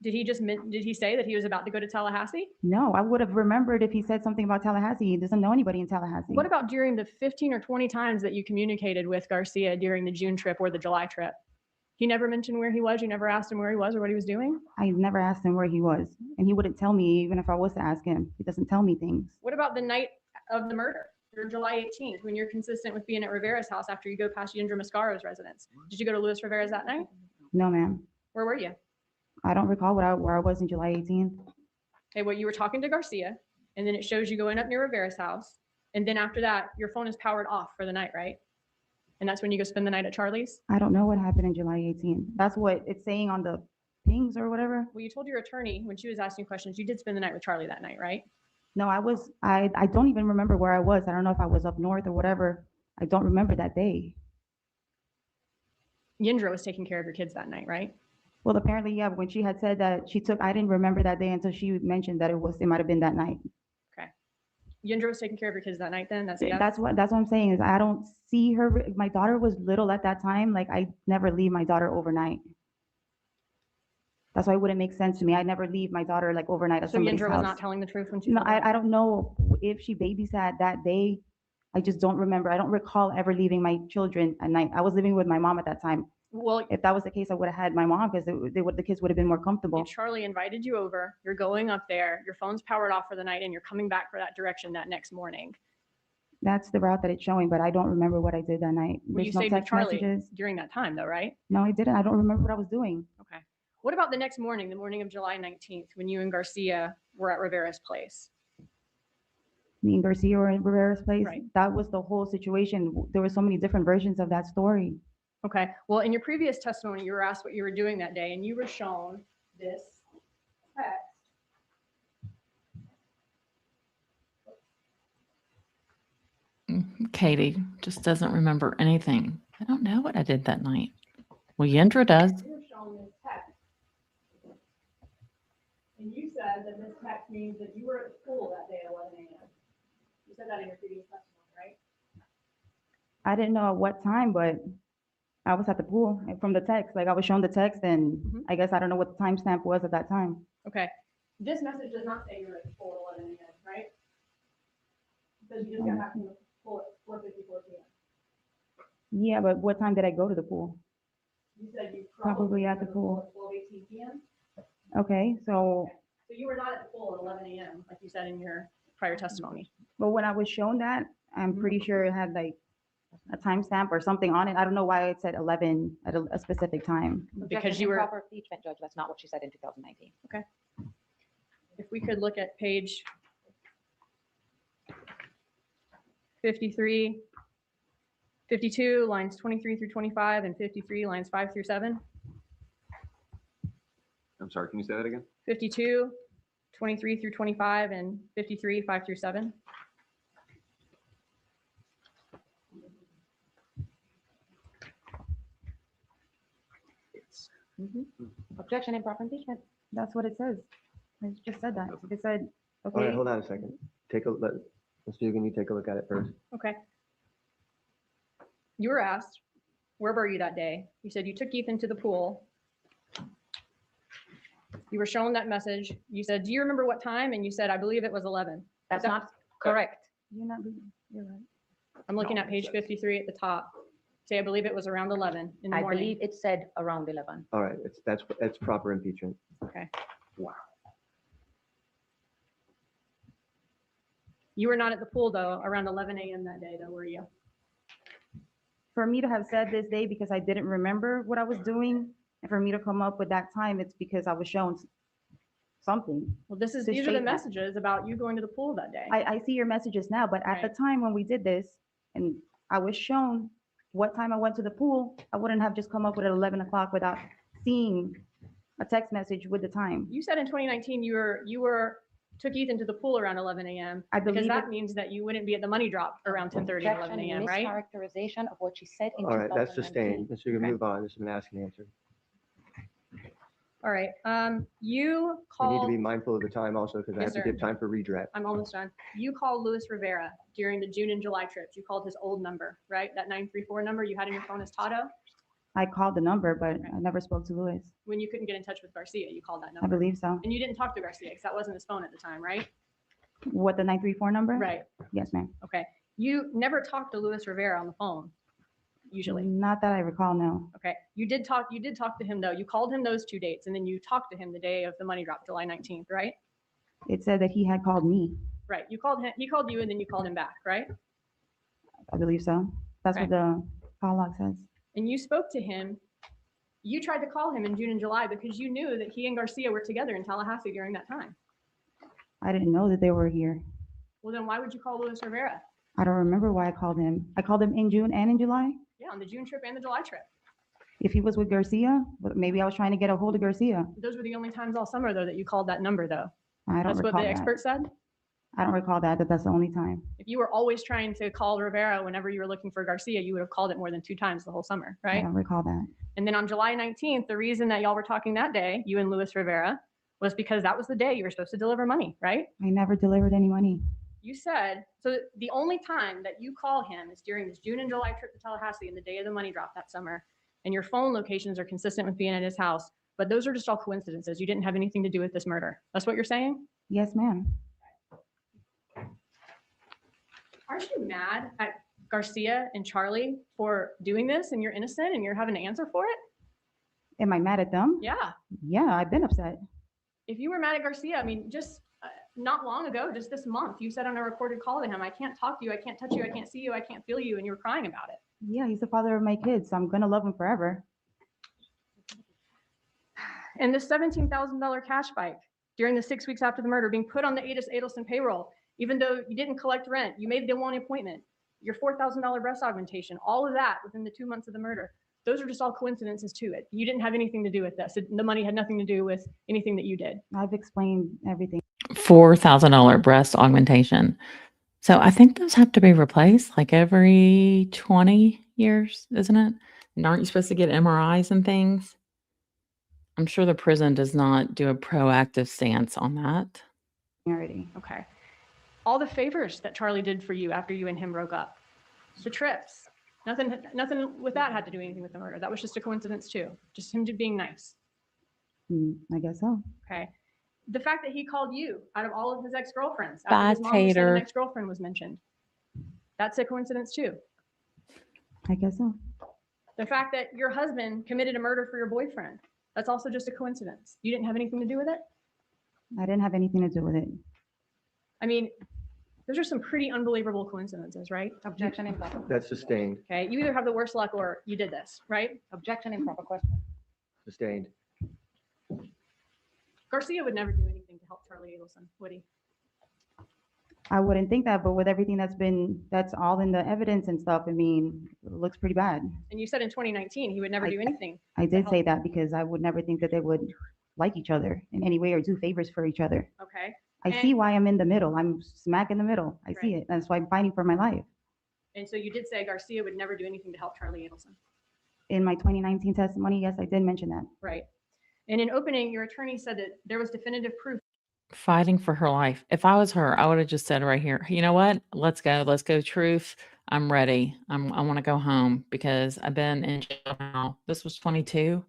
Speaker 4: Did he say that he was about to go to Tallahassee?
Speaker 1: No, I would have remembered if he said something about Tallahassee. He doesn't know anybody in Tallahassee.
Speaker 4: What about during the 15 or 20 times that you communicated with Garcia during the June trip or the July trip? He never mentioned where he was? You never asked him where he was or what he was doing?
Speaker 1: I never asked him where he was, and he wouldn't tell me even if I was to ask him. He doesn't tell me things.
Speaker 4: What about the night of the murder, or July 18th, when you're consistent with being at Rivera's house after you go past Yindra Mascaro's residence? Did you go to Luis Rivera's that night?
Speaker 1: No, ma'am.
Speaker 4: Where were you?
Speaker 1: I don't recall where I was in July 18th.
Speaker 4: Okay, well, you were talking to Garcia, and then it shows you going up near Rivera's house, and then after that, your phone is powered off for the night, right? And that's when you go spend the night at Charlie's?
Speaker 1: I don't know what happened in July 18th. That's what it's saying on the pings or whatever.
Speaker 4: Well, you told your attorney when she was asking questions, you did spend the night with Charlie that night, right?
Speaker 1: No, I don't even remember where I was. I don't know if I was up north or whatever. I don't remember that day.
Speaker 4: Yindra was taking care of your kids that night, right?
Speaker 1: Well, apparently, yeah, when she had said that I didn't remember that day until she mentioned that it might have been that night.
Speaker 4: Okay. Yindra was taking care of your kids that night then?
Speaker 1: That's what I'm saying is I don't see her. My daughter was little at that time. Like I never leave my daughter overnight. That's why it wouldn't make sense to me. I never leave my daughter like overnight at
Speaker 4: So
Speaker 1: somebody's
Speaker 4: Yindra
Speaker 1: house.
Speaker 4: was not telling the truth when she
Speaker 1: No,
Speaker 4: told that?
Speaker 1: I don't know if she babysat that day. I just don't remember. I don't recall ever leaving my children at night. I was living with my mom at that time.
Speaker 4: Well,
Speaker 1: if that was the case, I would have had my mom because the kids would have been more comfortable.
Speaker 4: Charlie invited you over, you're going up there, your phone's powered off for the night, and you're coming back for that direction that next morning.
Speaker 1: That's the route that it's showing, but I don't remember what I did that night.
Speaker 4: Well, you
Speaker 1: There's no
Speaker 4: stayed with
Speaker 1: text
Speaker 4: Charlie
Speaker 1: messages.
Speaker 4: during that time though, right?
Speaker 1: No, I didn't. I don't remember what I was doing.
Speaker 4: Okay. What about the next morning, the morning of July 19th, when you and Garcia were at Rivera's place?
Speaker 1: Me and Garcia were in Rivera's place.
Speaker 4: Right.
Speaker 1: That was the whole situation. There were so many different versions of that story.
Speaker 4: Okay. Well, in your previous testimony, you were asked what you were doing that day, and you were shown this text.
Speaker 2: Katie just doesn't remember anything. I don't know what I did that night. Well, Yindra does.
Speaker 4: You were shown this text. And you said that this text means that you were at the pool that day at 11 a.m. You said that in your previous testimony, right?
Speaker 1: I didn't know at what time, but I was at the pool from the text. Like I was shown the text, and I guess I don't know what the timestamp was at that time.
Speaker 4: Okay. This message does not say you were at the pool at 11 a.m., right? It says you just got back from the pool at 4:54 p.m.
Speaker 1: Yeah, but what time did I go to the pool?
Speaker 4: You said you
Speaker 1: Probably at the
Speaker 4: were
Speaker 1: pool.
Speaker 4: at 12:18 p.m.
Speaker 1: Okay, so
Speaker 4: So you were not at the pool at 11 a.m. like you said in your prior testimony.
Speaker 1: but when I was shown that, I'm pretty sure it had like a timestamp or something on it. I don't know why it said 11 at a specific time.
Speaker 4: Because you were
Speaker 3: Improper impeachment, Judge. That's not what she said in 2019.
Speaker 4: Okay. If we could look at page 53, 52, lines 23 through 25, and 53, lines 5 through 7.
Speaker 7: I'm sorry, can you say that again?
Speaker 4: 52, 23 through 25, and 53, 5 through 7.
Speaker 3: Objection, improper impeachment.
Speaker 1: That's what it says. I just said that. It said,
Speaker 6: All right,
Speaker 1: okay,
Speaker 6: hold on a second. Ms. Dugan, you take a look at it first.
Speaker 4: Okay. You were asked, where were you that day? You said you took Ethan to the pool. You were shown that message. You said, do you remember what time? And you said, I believe it was 11.
Speaker 3: That's not correct.
Speaker 1: you're right.
Speaker 4: I'm looking at page 53 at the top. Say, I believe it was around 11 in the
Speaker 3: I
Speaker 4: morning.
Speaker 3: believe it said around 11.
Speaker 6: All right, that's proper impeachment.
Speaker 4: Okay. Wow. You were not at the pool though, around 11 a.m. that day though, were you?
Speaker 1: For me to have said this day because I didn't remember what I was doing, and for me to come up with that time, it's because I was shown something.
Speaker 4: Well, these are the
Speaker 1: state that.
Speaker 4: messages about you going to the pool that day.
Speaker 1: I see your messages now, but at the time when we did this and I was shown what time I went to the pool, I wouldn't have just come up with it at 11 o'clock without seeing a text message with the time.
Speaker 4: You said in 2019 you took Ethan to the pool around 11 a.m.
Speaker 1: I
Speaker 4: because
Speaker 1: believe
Speaker 4: that means that you wouldn't be at the money drop around 10:30, 11 a.m. Right?
Speaker 3: Mischaracterization of what she said in
Speaker 6: All right, that's
Speaker 3: 2019.
Speaker 6: sustained. Mr. You can move on. This has been asked and answered.
Speaker 4: All right. You
Speaker 6: We need to
Speaker 4: called.
Speaker 6: be mindful of the time also because I
Speaker 4: Yes,
Speaker 6: have to
Speaker 4: sir.
Speaker 6: give time for redirect.
Speaker 4: I'm almost done. You called Luis Rivera during the June and July trips. You called his old number, right? That 934 number you had in your phone as Tato.
Speaker 1: I called the number, but I never spoke to Louis.
Speaker 4: When you couldn't get in touch with Garcia, you called that
Speaker 1: I
Speaker 4: number.
Speaker 1: believe so.
Speaker 4: And you didn't talk to Garcia because that wasn't his phone at the time, right?
Speaker 1: What, the 934 number?
Speaker 4: Right.
Speaker 1: Yes, ma'am.
Speaker 4: Okay. You never talked to Luis Rivera on the phone, usually.
Speaker 1: Not that I recall, no.
Speaker 4: Okay. You did talk to him though. You called him those 2 dates and then you talked to him the day of the money drop, July 19th, right?
Speaker 1: It said that he had called me.
Speaker 4: Right. You called him, he called you and then you called him back, right?
Speaker 1: I believe so. That's what the call log says.
Speaker 4: And you spoke to him. You tried to call him in June and July because you knew that he and Garcia were together in Tallahassee during that time.
Speaker 1: I didn't know that they were here.
Speaker 4: Well, then why would you call Luis Rivera?
Speaker 1: I don't remember why I called him. I called him in June and in July.
Speaker 4: Yeah, on the June trip and the July trip.
Speaker 1: If he was with Garcia, but maybe I was trying to get a hold of Garcia.
Speaker 4: Those were the only times all summer though that you called that number though.
Speaker 1: I don't
Speaker 4: That's what
Speaker 1: recall
Speaker 4: the
Speaker 1: that.
Speaker 4: expert said.
Speaker 1: I don't recall that that's the only time.
Speaker 4: If you were always trying to call Rivera whenever you were looking for Garcia, you would have called it more than 2 times the whole summer,
Speaker 1: I
Speaker 4: right?
Speaker 1: don't recall that.
Speaker 4: And then on July 19th, the reason that y'all were talking that day, you and Luis Rivera, was because that was the day you were supposed to deliver money, right?
Speaker 1: I never delivered any money.
Speaker 4: You said, so the only time that you call him is during this June and July trip to Tallahassee and the day of the money drop that summer. And your phone locations are consistent with being at his house, but those are just all coincidences. You didn't have anything to do with this murder. That's what you're saying?
Speaker 1: Yes, ma'am.
Speaker 4: Aren't you mad at Garcia and Charlie for doing this and you're innocent and you're having to answer for it?
Speaker 1: Am I mad at them?
Speaker 4: Yeah.
Speaker 1: Yeah, I've been upset.
Speaker 4: If you were mad at Garcia, I mean, just not long ago, just this month, you said on a recorded call to him, I can't talk to you, I can't touch you, I can't see you, I can't feel you, and you were crying about it.
Speaker 1: Yeah, he's the father of my kids, so I'm gonna love him forever.
Speaker 4: And this $17,000 cash bike during the 6 weeks after the murder being put on the Adis Adelson payroll, even though you didn't collect rent, you made the one appointment, your $4,000 breast augmentation, all of that within the 2 months of the murder. Those are just all coincidences to it. You didn't have anything to do with this. The money had nothing to do with anything that you did.
Speaker 1: I've explained everything.
Speaker 2: $4,000 breast augmentation. So I think those have to be replaced like every 20 years, isn't it? And aren't you supposed to get MRIs and things? I'm sure the prison does not do a proactive stance on that.
Speaker 1: Already.
Speaker 4: Okay. All the favors that Charlie did for you after you and him broke up, the trips, nothing with that had to do anything with the murder. That was just a coincidence too. Just him being nice.
Speaker 1: I guess so.
Speaker 4: Okay. The fact that he called you out of all of his ex-girlfriends after
Speaker 2: Bad
Speaker 4: his mom said
Speaker 2: tater.
Speaker 4: an ex-girlfriend was mentioned. That's a coincidence too.
Speaker 1: I guess so.
Speaker 4: The fact that your husband committed a murder for your boyfriend, that's also just a coincidence. You didn't have anything to do with it?
Speaker 1: I didn't have anything to do with it.
Speaker 4: I mean, those are some pretty unbelievable coincidences, right?
Speaker 3: Objection, improper.
Speaker 6: That's sustained.
Speaker 4: Okay, you either have the worst luck or you did this, right?
Speaker 3: Objection, improper question.
Speaker 6: Sustained.
Speaker 4: Garcia would never do anything to help Charlie Adelson, would he?
Speaker 1: I wouldn't think that, but with everything that's all in the evidence and stuff, I mean, it looks pretty bad.
Speaker 4: And you said in 2019 he would never do anything.
Speaker 1: I
Speaker 4: to
Speaker 1: did
Speaker 4: help.
Speaker 1: say that because I would never think that they would like each other in any way or do favors for each other.
Speaker 4: Okay.
Speaker 1: I see why I'm in the middle. I'm smack in the middle. I see it. That's why I'm fighting for my life.
Speaker 4: And so you did say Garcia would never do anything to help Charlie Adelson.
Speaker 1: In my 2019 testimony, yes, I did mention that.
Speaker 4: Right. And in opening, your attorney said that there was definitive proof.
Speaker 2: Fighting for her life. If I was her, I would have just said right here, you know what? Let's go. Let's go. Truth. I'm ready. I want to go home because I've been in jail now. This was 22.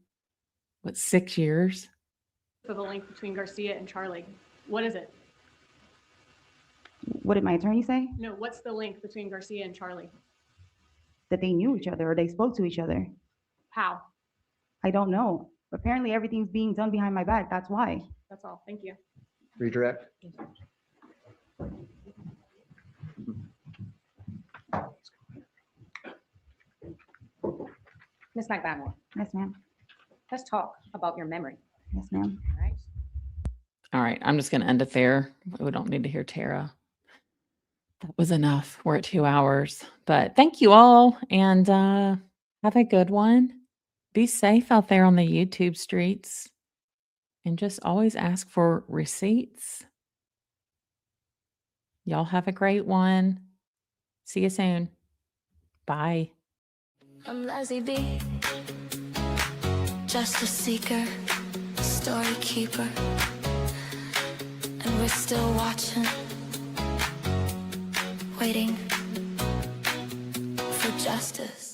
Speaker 2: What, 6 years?
Speaker 4: For the link between Garcia and Charlie. What is it?
Speaker 1: What did my attorney say?
Speaker 4: No, what's the link between Garcia and Charlie?
Speaker 1: That they knew each other or they spoke to each other.
Speaker 4: How?
Speaker 1: I don't know. Apparently everything's being done behind my back. That's why.
Speaker 4: That's all. Thank you.
Speaker 6: Redirect.
Speaker 3: Ms. Magbanua,
Speaker 1: Yes, ma'am.
Speaker 3: let's talk about your memory.
Speaker 1: Yes, ma'am.
Speaker 3: All right.
Speaker 2: All right. I'm just going to end it there. We don't need to hear Tara. That was enough. We're at 2 hours. But thank you all. And have a good one. Be safe out there on the YouTube streets. And just always ask for receipts. Y'all have a great one. See you soon. Bye.
Speaker 7: I'm Leslie B, justice seeker, story keeper, and we're still watching, waiting for justice.